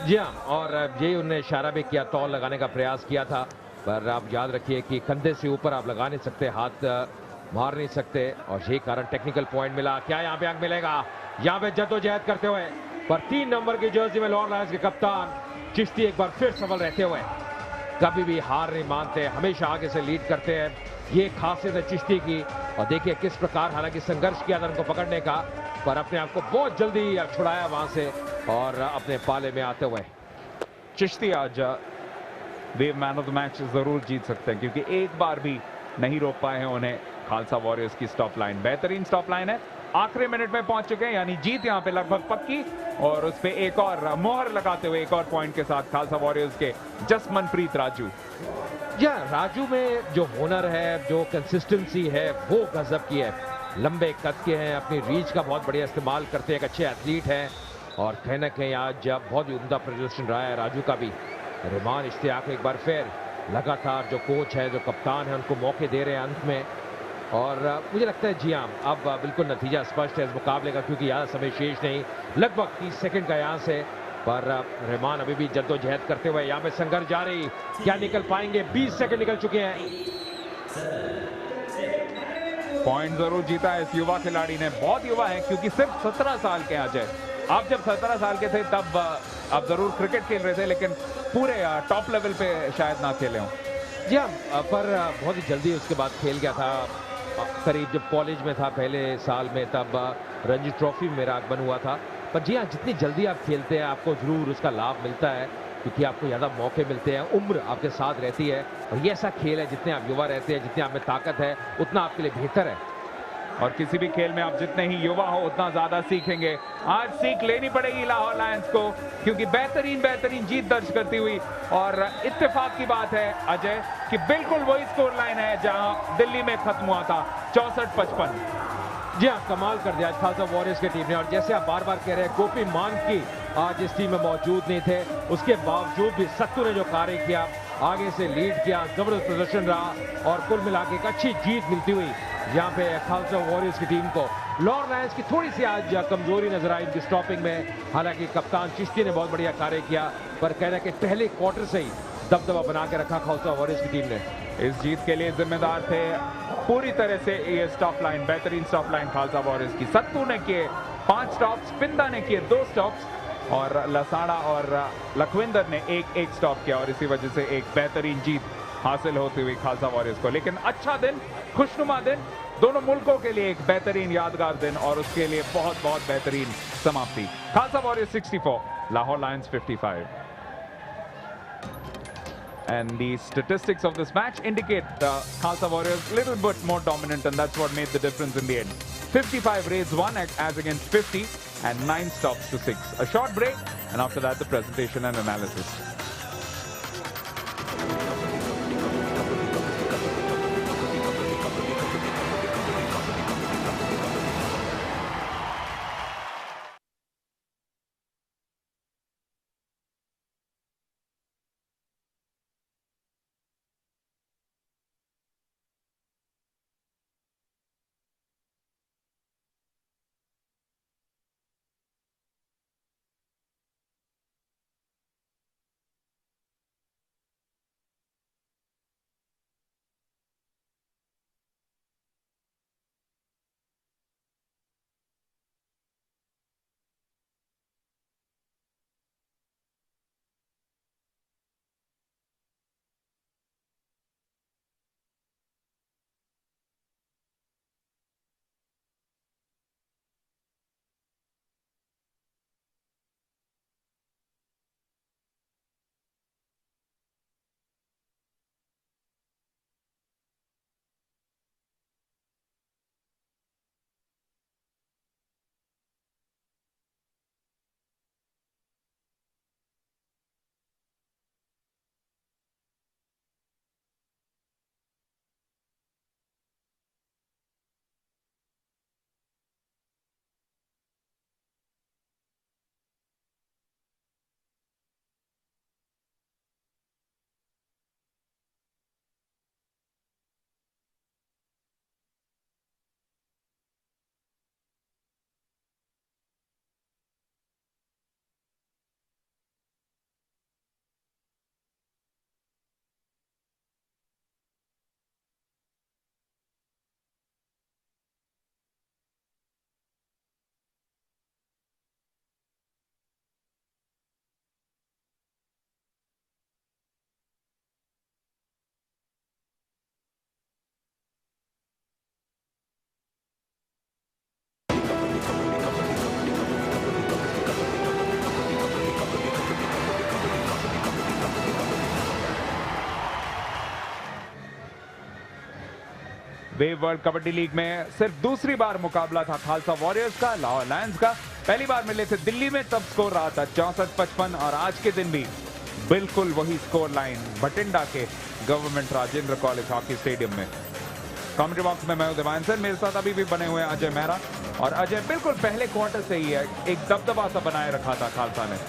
जी हाँ, और यही उन्होंने इशारा भी किया, तौल लगाने का प्रयास किया था, पर आप याद रखिए कि कंधे से ऊपर आप लगा नहीं सकते, हाथ मार नहीं सकते, और यही कारण टेक्निकल पॉइंट मिला। क्या यहाँ पे अंक मिलेगा? यहाँ पे जद्दोजहद करते हुए पर 3 नंबर की जर्सी में लाहौर लायंस के कप्तान चिश्ती एक बार फिर सफल रहते हुए, कभी भी हार नहीं मानते, हमेशा आगे से लीड करते हैं, ये खासियत है चिश्ती की। और देखिए किस प्रकार हालांकि संघर्ष किया था उनको पकड़ने का, पर अपने आप को बहुत जल्दी छुड़ाया वहां से और अपने पाले में आते हुए। चिश्ती आज वे मैन ऑफ द मैच जरूर जीत सकते हैं क्योंकि एक बार भी नहीं रोक पाए हैं उन्हें खालसा वॉरियर्स की स्टॉप लाइन। बेहतरीन स्टॉप लाइन है, आखिरी मिनट में पहुंच चुके हैं, यानी जीत यहां पे लगभग पक्की, और उस पे एक और मोहर लगाते हुए एक और पॉइंट के साथ खालसा वॉरियर्स के जसमनप्रीत राजू। या राजू में जो हुनर है, जो कंसिस्टेंसी है, वो गजब की है। लंबे कद के हैं, अपनी रीच का बहुत बढ़िया इस्तेमाल करते हैं, एक अच्छे एथलीट हैं, और कहीं ना कहीं आज बहुत ही उम्दा प्रदर्शन रहा है राजू का भी। रहमान इश्तियाक एक बार फिर लगातार जो कोच है, जो कप्तान है, उनको मौके दे रहे हैं अंत में, और मुझे लगता है जी हाँ अब बिल्कुल नतीजा स्पष्ट है इस मुकाबले का, क्योंकि यहाँ समय शेष नहीं, लगभग 30 सेकंड का यहाँ से, पर रहमान अभी भी जद्दोजहद करते हुए यहाँ पे संघर्ष जारी, क्या निकल पाएंगे? 20 सेकंड निकल चुके हैं। पॉइंट जरूर जीता है इस युवा खिलाड़ी ने, बहुत युवा है क्योंकि सिर्फ 17 साल के अजय, आप जब 17 साल के थे तब आप जरूर क्रिकेट खेल रहे थे, लेकिन पूरे टॉप लेवल पे शायद ना खेले हों। जी हाँ, पर बहुत ही जल्दी उसके बाद खेल गया था, करीब जब कॉलेज में था पहले साल में, तब रणजी ट्रॉफी में मेरा आगमन हुआ था। पर जी हाँ, जितनी जल्दी आप खेलते हैं आपको जरूर उसका लाभ मिलता है, क्योंकि आपको ज़्यादा मौके मिलते हैं, उम्र आपके साथ रहती है, और ये ऐसा खेल है जितने आप युवा रहते हैं, जितने आप में ताकत है, उतना आपके लिए बेहतर है। और किसी भी खेल में आप जितने ही युवा हो उतना ज्यादा सीखेंगे। आज सीख लेनी पड़ेगी लाहौर लायंस को, क्योंकि बेहतरीन जीत दर्ज करती हुई, और इत्तेफाक की बात है अजय कि बिल्कुल वही स्कोर लाइन है जहां दिल्ली में खत्म हुआ था, 64-55। जी हाँ, कमाल कर दिया आज खालसा वॉरियर्स की टीम ने, और जैसे आप बार बार कह रहे हैं गोपी मांडकी आज इस टीम में मौजूद नहीं थे, उसके बावजूद भी सत्तू ने जो कार्य किया, आगे से लीड किया, जबरदस्त प्रदर्शन रहा, और कुल मिला के एक अच्छी जीत मिलती हुई यहाँ पे खालसा वॉरियर्स की टीम को। लाहौर लायंस की थोड़ी सी आज कमजोरी नजर आई उनकी स्टॉपिंग में, हालांकि कप्तान चिश्ती ने बहुत बढ़िया कार्य किया, पर कहना कि पहले क्वार्टर से ही दबदबा बना के रखा खालसा वॉरियर्स की टीम ने। इस जीत के लिए जिम्मेदार थे पूरी तरह से ये स्टॉप लाइन, बेहतरीन स्टॉप लाइन खालसा वॉरियर्स की। सत्तू ने किए 5 स्टॉप्स, पिंदा ने किए 2 स्टॉप्स, और लसाड़ा और लखविंदर ने एक स्टॉप किया, और इसी वजह से एक बेहतरीन जीत हासिल होती हुई खालसा वॉरियर्स को। लेकिन अच्छा दिन, खुशनुमा दिन, दोनों मुल्कों के लिए एक बेहतरीन यादगार दिन, और उसके लिए बहुत बेहतरीन समाप्ति। Khalsa warriors 64, Lahore Lions 55. And the statistics of this match indicate Khalsa Warriors a little bit more dominant, and that's what made the difference in the end. 55 raids won as against 50, and 9 stops to 6. A short break, and after that the presentation and analysis. Wave world kabaddi league में सिर्फ दूसरी बार मुकाबला था Khalsa warriors का Lahore Lions का। पहली बार मिले थे दिल्ली में, तब स्कोर रहा था 64-55, और आज के दिन भी बिल्कुल वही स्कोर लाइन बठिंडा के government Rajendra college hockey stadium में। कमेंट्री बॉक्स में मैं उदयमान सर, मेरे साथ अभी भी बने हुए हैं अजय मेहरा, और अजय बिल्कुल पहले क्वार्टर से ही है एक दबदबा सा बनाए रखा था खालसा ने।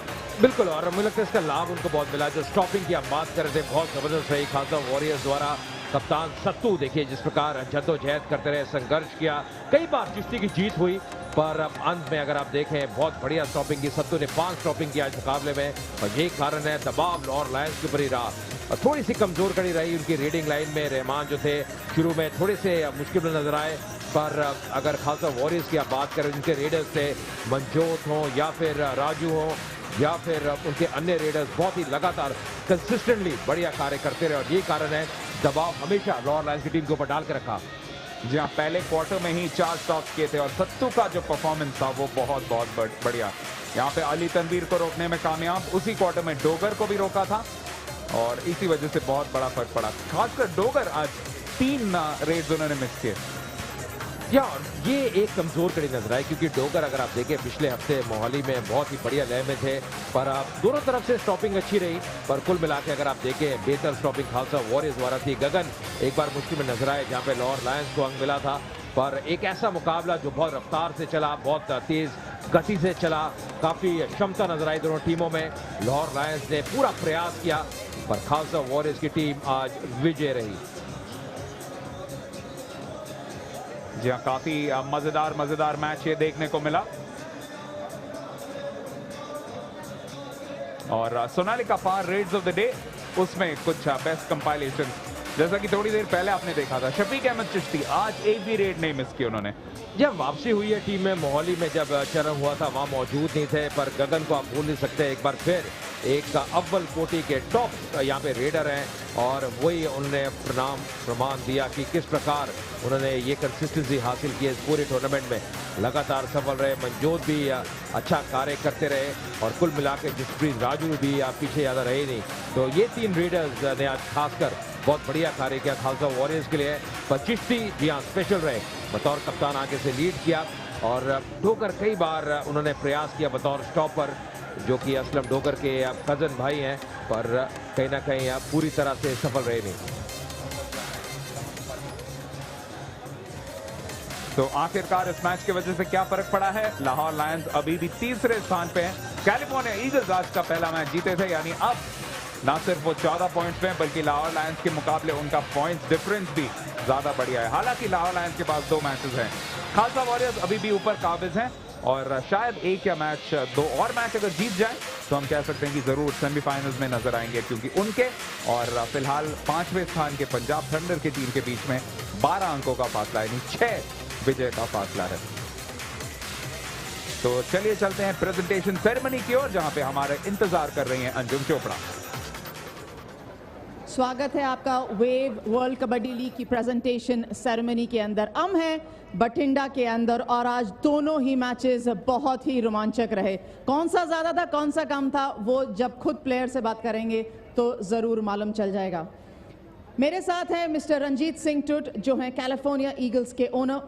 बिल्कुल, और मुझे लगता है इसका लाभ उनको बहुत मिला। जो स्टॉपिंग की आप बात कर रहे थे, बहुत जबरदस्त रही खालसा वॉरियर्स द्वारा। कप्तान सत्तू देखिए जिस प्रकार जद्दोजहद करते रहे, संघर्ष किया, कई बार चिश्ती की जीत हुई, पर अब अंत में अगर आप देखें बहुत बढ़िया स्टॉपिंग की। सत्तू ने 5 स्टॉपिंग किया इस मुकाबले में, और यही कारण है दबाव लाहौर लायंस के ऊपर ही रहा। और थोड़ी सी कमजोर कड़ी रही उनकी रीडिंग लाइन में। रहमान जो थे शुरू में थोड़े से मुश्किल में नजर आए, पर अगर खालसा वॉरियर्स की आप बात करें, उनके रेडर्स थे मंजोत हो या फिर राजू हो या फिर उनके अन्य रेडर्स, बहुत ही लगातार कंसिस्टेंटली बढ़िया कार्य करते रहे, और यही कारण है दबाव हमेशा लाहौर लायंस की टीम के ऊपर डाल के रखा। जी हाँ, पहले क्वार्टर में ही 4 स्टॉप्स किए थे, और सत्तू का जो परफॉर्मेंस था वो बहुत बढ़िया। यहाँ पे अली तनवीर को रोकने में कामयाब, उसी क्वार्टर में डोगर को भी रोका था, और इसी वजह से बहुत बड़ा फर्क पड़ा। खासकर डोगर आज 3 रेड्स उन्होंने मिस किए। यार ये एक कमजोर कड़ी नजर आई, क्योंकि डोगर अगर आप देखें पिछले हफ्ते मोहाली में बहुत ही बढ़िया लय में थे, पर दोनों तरफ से स्टॉपिंग अच्छी रही, पर कुल मिला के अगर आप देखें बेहतर स्टॉपिंग खालसा वॉरियर्स द्वारा थी। गगन एक बार मुश्किल में नजर आए जहां पे लाहौर लायंस को अंक मिला था, पर एक ऐसा मुकाबला जो बहुत रफ्तार से चला, बहुत तेज गति से चला, काफी क्षमता नजर आई दोनों टीमों में। लाहौर लायंस ने पूरा प्रयास किया, पर खालसा वॉरियर्स की टीम आज विजय रही। जी हाँ, काफी मजेदार मैच ये देखने को मिला, और सोनालिका पार रेड्स ऑफ द डे, उसमें कुछ बेस्ट कंपाइलेशन, जैसा कि थोड़ी देर पहले आपने देखा था। शफीक अहमद चिश्ती आज एक भी रेड नहीं मिस की उन्होंने। जब वापसी हुई है टीम में, मोहाली में जब चरण हुआ था वहां मौजूद नहीं थे, पर गगन को आप भूल नहीं सकते। एक बार फिर एक अव्वल कोटि के टॉप यहाँ पे रेडर हैं और वही उन्होंने प्रमाण दिया कि किस प्रकार उन्होंने ये कंसिस्टेंसी हासिल की है इस पूरे टूर्नामेंट में। लगातार सफल रहे, मनजोत भी अच्छा कार्य करते रहे और कुल मिला के जसप्रीत राजू भी पीछे ज़्यादा रहे नहीं। तो ये 3 रेडर्स ने आज खासकर बहुत बढ़िया कार्य किया खालसा वॉरियर्स के लिए। पर चिश्ती जी हाँ स्पेशल रहे, बतौर कप्तान आगे से लीड किया और डोगर कई बार उन्होंने प्रयास किया बतौर स्टॉपर, जो कि असलम डोगर के कजन भाई हैं, पर कहीं ना कहीं पूरी तरह से सफल रहे नहीं। तो आखिरकार इस मैच की वजह से क्या फर्क पड़ा है? लाहौर लायंस अभी भी तीसरे स्थान पे हैं। कैलिफोर्निया ईगल्स आज का पहला मैच जीते थे, यानी अब ना सिर्फ वो 14 पॉइंट्स में बल्कि लाहौर लायंस के मुकाबले उनका पॉइंट्स डिफरेंस भी ज्यादा बढ़िया है। हालांकि लाहौर लायंस के पास 2 मैचेस हैं। खालसा वॉरियर्स अभी भी ऊपर काबिज हैं और शायद एक या मैच 2 और मैच अगर जीत जाए तो हम कह सकते हैं कि जरूर सेमीफाइनल्स में नजर आएंगे, क्योंकि उनके और फिलहाल 5वें स्थान के पंजाब थंडर की टीम के बीच में 12 अंकों का फासला, यानी 6 विजय का फासला है। तो चलिए चलते हैं प्रेजेंटेशन सेरेमनी की ओर, जहां पे हमारे इंतजार कर रही हैं अंजुम चोपड़ा। स्वागत है आपका वेव वर्ल्ड कबड्डी लीग की प्रेजेंटेशन सेरेमनी के अंदर। हम हैं बठिंडा के अंदर और आज दोनों ही मैचेस बहुत ही रोमांचक रहे। कौन सा ज्यादा था कौन सा कम था वो जब खुद प्लेयर से बात करेंगे तो जरूर मालूम चल जाएगा। मेरे साथ हैं मिस्टर रंजीत सिंह टुट, जो हैं कैलिफोर्निया ईगल्स के owner,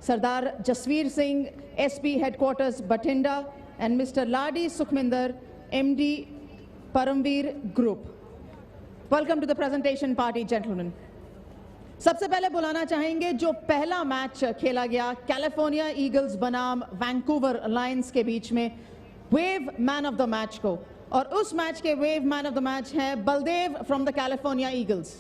Sardar Jasvir Singh SP headquarters Bathinda and mister Laddi Sukhminder MD Paramvir group. Welcome to the presentation party gentleman. सबसे पहले बुलाना चाहेंगे जो पहला मैच खेला गया कैलिफोर्निया ईगल्स बनाम वैंकूवर लायंस के बीच में, wave man of the match को, और उस मैच के wave man of the match हैं Baldev from the California Eagles.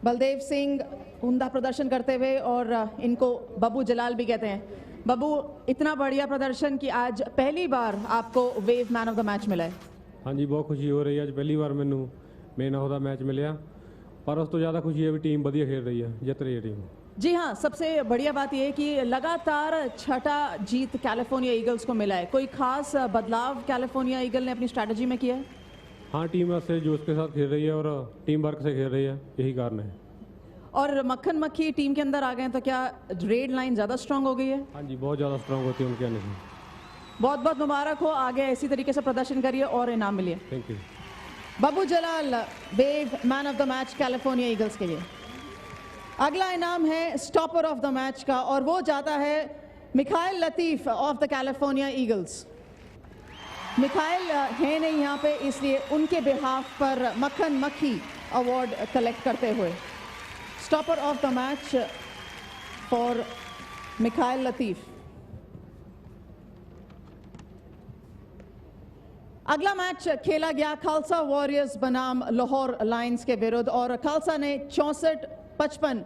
Baldev Singh उम्दा प्रदर्शन करते हुए, और इनको बब्बू जलाल भी कहते हैं। बब्बू, इतना बढ़िया प्रदर्शन कि आज पहली बार आपको wave man of the match मिला है। हाँ जी, बहुत खुशी हो रही है। आज पहली बार मैनू मैन ऑफ द मैच मिले, पर उस तो ज़्यादा खुशी है भी टीम बढ़िया खेल रही है, जित रही है टीम। जी हाँ, सबसे बढ़िया बात यह है कि लगातार 6ठा जीत कैलिफोर्निया ईगल्स को मिला है। कोई खास बदलाव कैलिफोर्निया ईगल ने अपनी स्ट्रैटेजी में किया है? हाँ, टीम से जोश के साथ खेल रही है और टीम वर्क से खेल रही है, यही कारण है। और मक्खन मक्खी टीम के अंदर आ गए तो क्या रेड लाइन ज़्यादा स्ट्रांग हो गई है? हाँ जी, बहुत ज़्यादा स्ट्रांग होती है उनके आने से। बहुत बहुत मुबारक हो, आगे इसी तरीके से प्रदर्शन करिए और इनाम मिलिए। Thank you. Babbu Jalal wave man of the match California Eagles के लिए। अगला इनाम है स्टॉपर ऑफ द मैच का, और वो जाता है Mikhail Latif of the California eagles. Mikhail है नहीं यहाँ पे, इसलिए उनके बिहाफ पर मक्खन मक्खी अवार्ड कलेक्ट करते हुए stopper of the match for Mikhail Latif. अगला मैच खेला गया खालसा वॉरियर्स बनाम लाहौर लायंस के विरुद्ध, और खालसा ने 64-55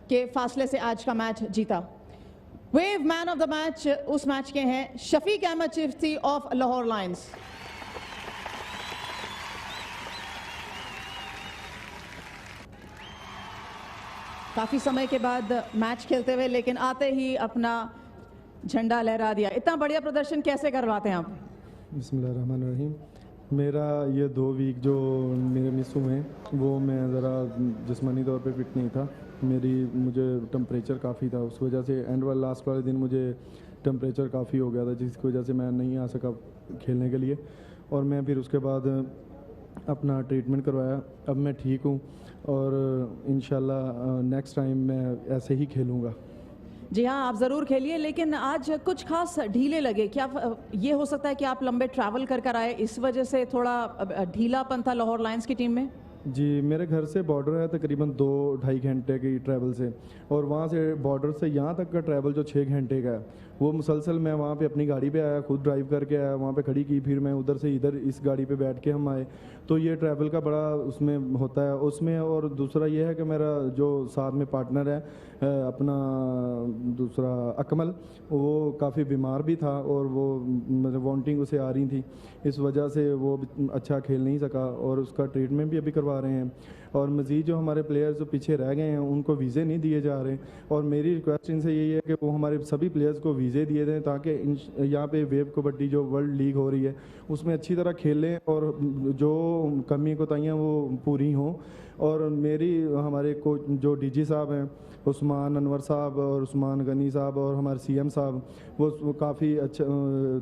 के फासले से आज का मैच जीता। Wave man of the match उस मैच के हैं शफीक अहमद चिश्ती ऑफ लाहौर लायंस। काफी समय के बाद मैच खेलते हुए, लेकिन आते ही अपना झंडा लहरा दिया। इतना बढ़िया प्रदर्शन कैसे करवाते हैं आप? बिस्मिल्लाहिर्रहमानिर्रहीम। मेरा ये 2 वीक जो मेरे मिस हुए हैं वो मैं ज़रा जिस्मानी तौर पे फिट नहीं था। मुझे टेम्परेचर काफ़ी था, उस वजह से एंड वाला लास्ट वाले दिन मुझे टेम्परेचर काफ़ी हो गया था, जिसकी वजह से मैं नहीं आ सका खेलने के लिए। और मैं फिर उसके बाद अपना ट्रीटमेंट करवाया, अब मैं ठीक हूँ और इंशाल्लाह नेक्स्ट टाइम मैं ऐसे ही खेलूँगा। जी हाँ, आप ज़रूर खेलिए, लेकिन आज कुछ खास ढीले लगे। क्या ये हो सकता है कि आप लंबे ट्रैवल कर आए, इस वजह से थोड़ा ढीलापन था लाहौर लायंस की टीम में? जी, मेरे घर से बॉर्डर है तकरीबन 2-2.5 घंटे की ट्रैवल से, और वहाँ से बॉर्डर से यहाँ तक का ट्रैवल जो 6 घंटे का है, वो मुसलसल मैं वहाँ पे अपनी गाड़ी पे आया, खुद ड्राइव करके आया, वहाँ पे खड़ी की, फिर मैं उधर से इधर इस गाड़ी पे बैठ के हम आए। तो ये ट्रैवल का बड़ा उसमें होता है उसमें। और दूसरा ये है कि मेरा जो साथ में पार्टनर है अपना दूसरा अकमल, वो काफ़ी बीमार भी था और वो मतलब वॉन्टिंग उसे आ रही थी, इस वजह से वो अच्छा खेल नहीं सका और उसका ट्रीटमेंट भी अभी करवा रहे हैं। और मज़ीद जो हमारे प्लेयर्स जो पीछे रह गए हैं उनको वीज़े नहीं दिए जा रहे, और मेरी रिक्वेस्ट इनसे यही है कि वो हमारे सभी प्लेयर्स को वीज़े वीज़े दिए थे ताकि यहाँ पे वेव कबड्डी जो वर्ल्ड लीग हो रही है उसमें अच्छी तरह खेलें और जो कमी कोताहियाँ वो पूरी हों। और हमारे कोच जो डीजी साहब हैं उस्मान अनवर साहब और उस्मान गनी साहब और हमारे सीएम साहब वो काफ़ी अच्छा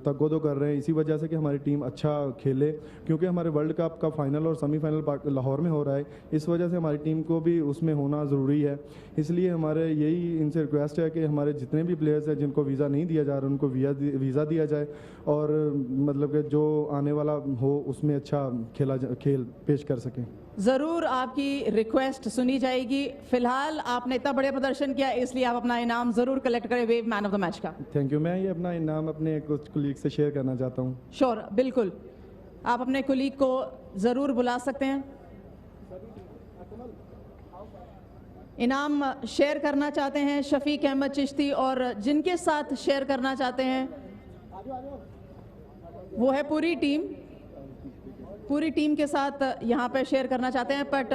तगोदो कर रहे हैं इसी वजह से कि हमारी टीम अच्छा खेले, क्योंकि हमारे वर्ल्ड कप का फाइनल और सेमीफाइनल लाहौर में हो रहा है। इस वजह से हमारी टीम को भी उसमें होना ज़रूरी है। इसलिए हमारे यही इनसे रिक्वेस्ट है कि हमारे जितने भी प्लेयर्स हैं जिनको वीज़ा नहीं दिया जा रहा उनको वीज़ा दिया जाए और मतलब कि जो आने वाला हो उसमें अच्छा खेल पेश कर सकें। जरूर आपकी रिक्वेस्ट सुनी जाएगी। फिलहाल आपने इतना बढ़िया प्रदर्शन किया इसलिए आप अपना इनाम जरूर कलेक्ट करें wave man of the match का। Thank you. मैं ये अपना इनाम अपने कुछ कुलीग से शेयर करना चाहता हूँ। श्योर, बिल्कुल आप अपने कुलीग को जरूर बुला सकते हैं। इनाम शेयर करना चाहते हैं शफीक अहमद चिश्ती और जिनके साथ शेयर करना चाहते हैं वो है पूरी टीम के साथ यहाँ पे शेयर करना चाहते हैं। बट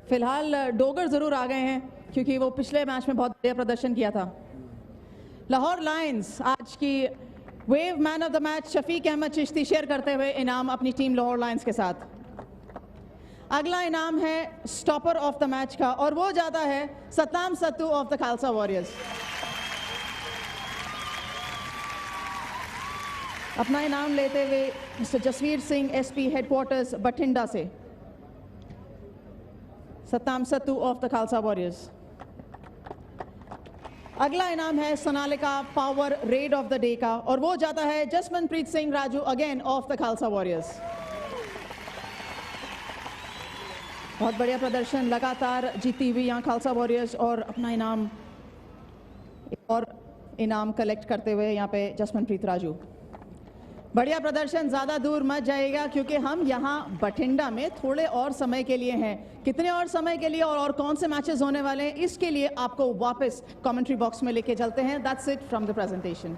फिलहाल डोगर जरूर आ गए हैं क्योंकि वो पिछले मैच में बहुत बढ़िया प्रदर्शन किया था। लाहौर लायंस आज की wave man of the match Shafiq Ahmed Chishti share करते हुए इनाम अपनी टीम लाहौर लायंस के साथ। अगला इनाम है स्टॉपर ऑफ द मैच का और वो जाता है Satnam Sattu of the Khalsa warriors. अपना इनाम लेते हुए mister Jasvir Singh SP headquarters Bathinda से Satnam Sattu of the Khalsa warriors. अगला इनाम है Sonalika power raid of the day का और वो जाता है Jasmanpreet Singh Raju again of the Khalsa warriors. बहुत बढ़िया प्रदर्शन लगातार जीती हुई यहाँ खालसा वॉरियर्स और अपना इनाम कलेक्ट करते हुए यहाँ पे जसमनप्रीत राजू। बढ़िया प्रदर्शन, ज़्यादा दूर मत जाइएगा क्योंकि हम यहाँ बठिंडा में थोड़े और समय के लिए हैं। कितने और समय के लिए और कौन से मैचेस होने वाले हैं इसके लिए आपको वापस कमेंट्री बॉक्स में लेके चलते हैं। That's it from the presentation.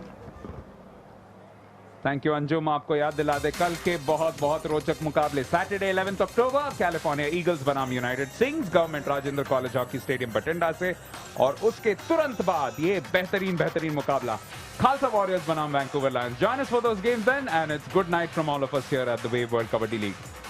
Thank you Anjum. आपको याद दिला दे कल के बहुत रोचक मुकाबले सैटरडे 11 अक्टूबर कैलिफोर्निया ईगल्स बनाम United sings government Rajendra college hockey stadium Bathinda से, और उसके तुरंत बाद ये बेहतरीन मुकाबला खालसा वॉरियर्स बनाम Vancouver Lions. Join us for those games then, and it's good night from all of us here at the Wave World Kabaddi League.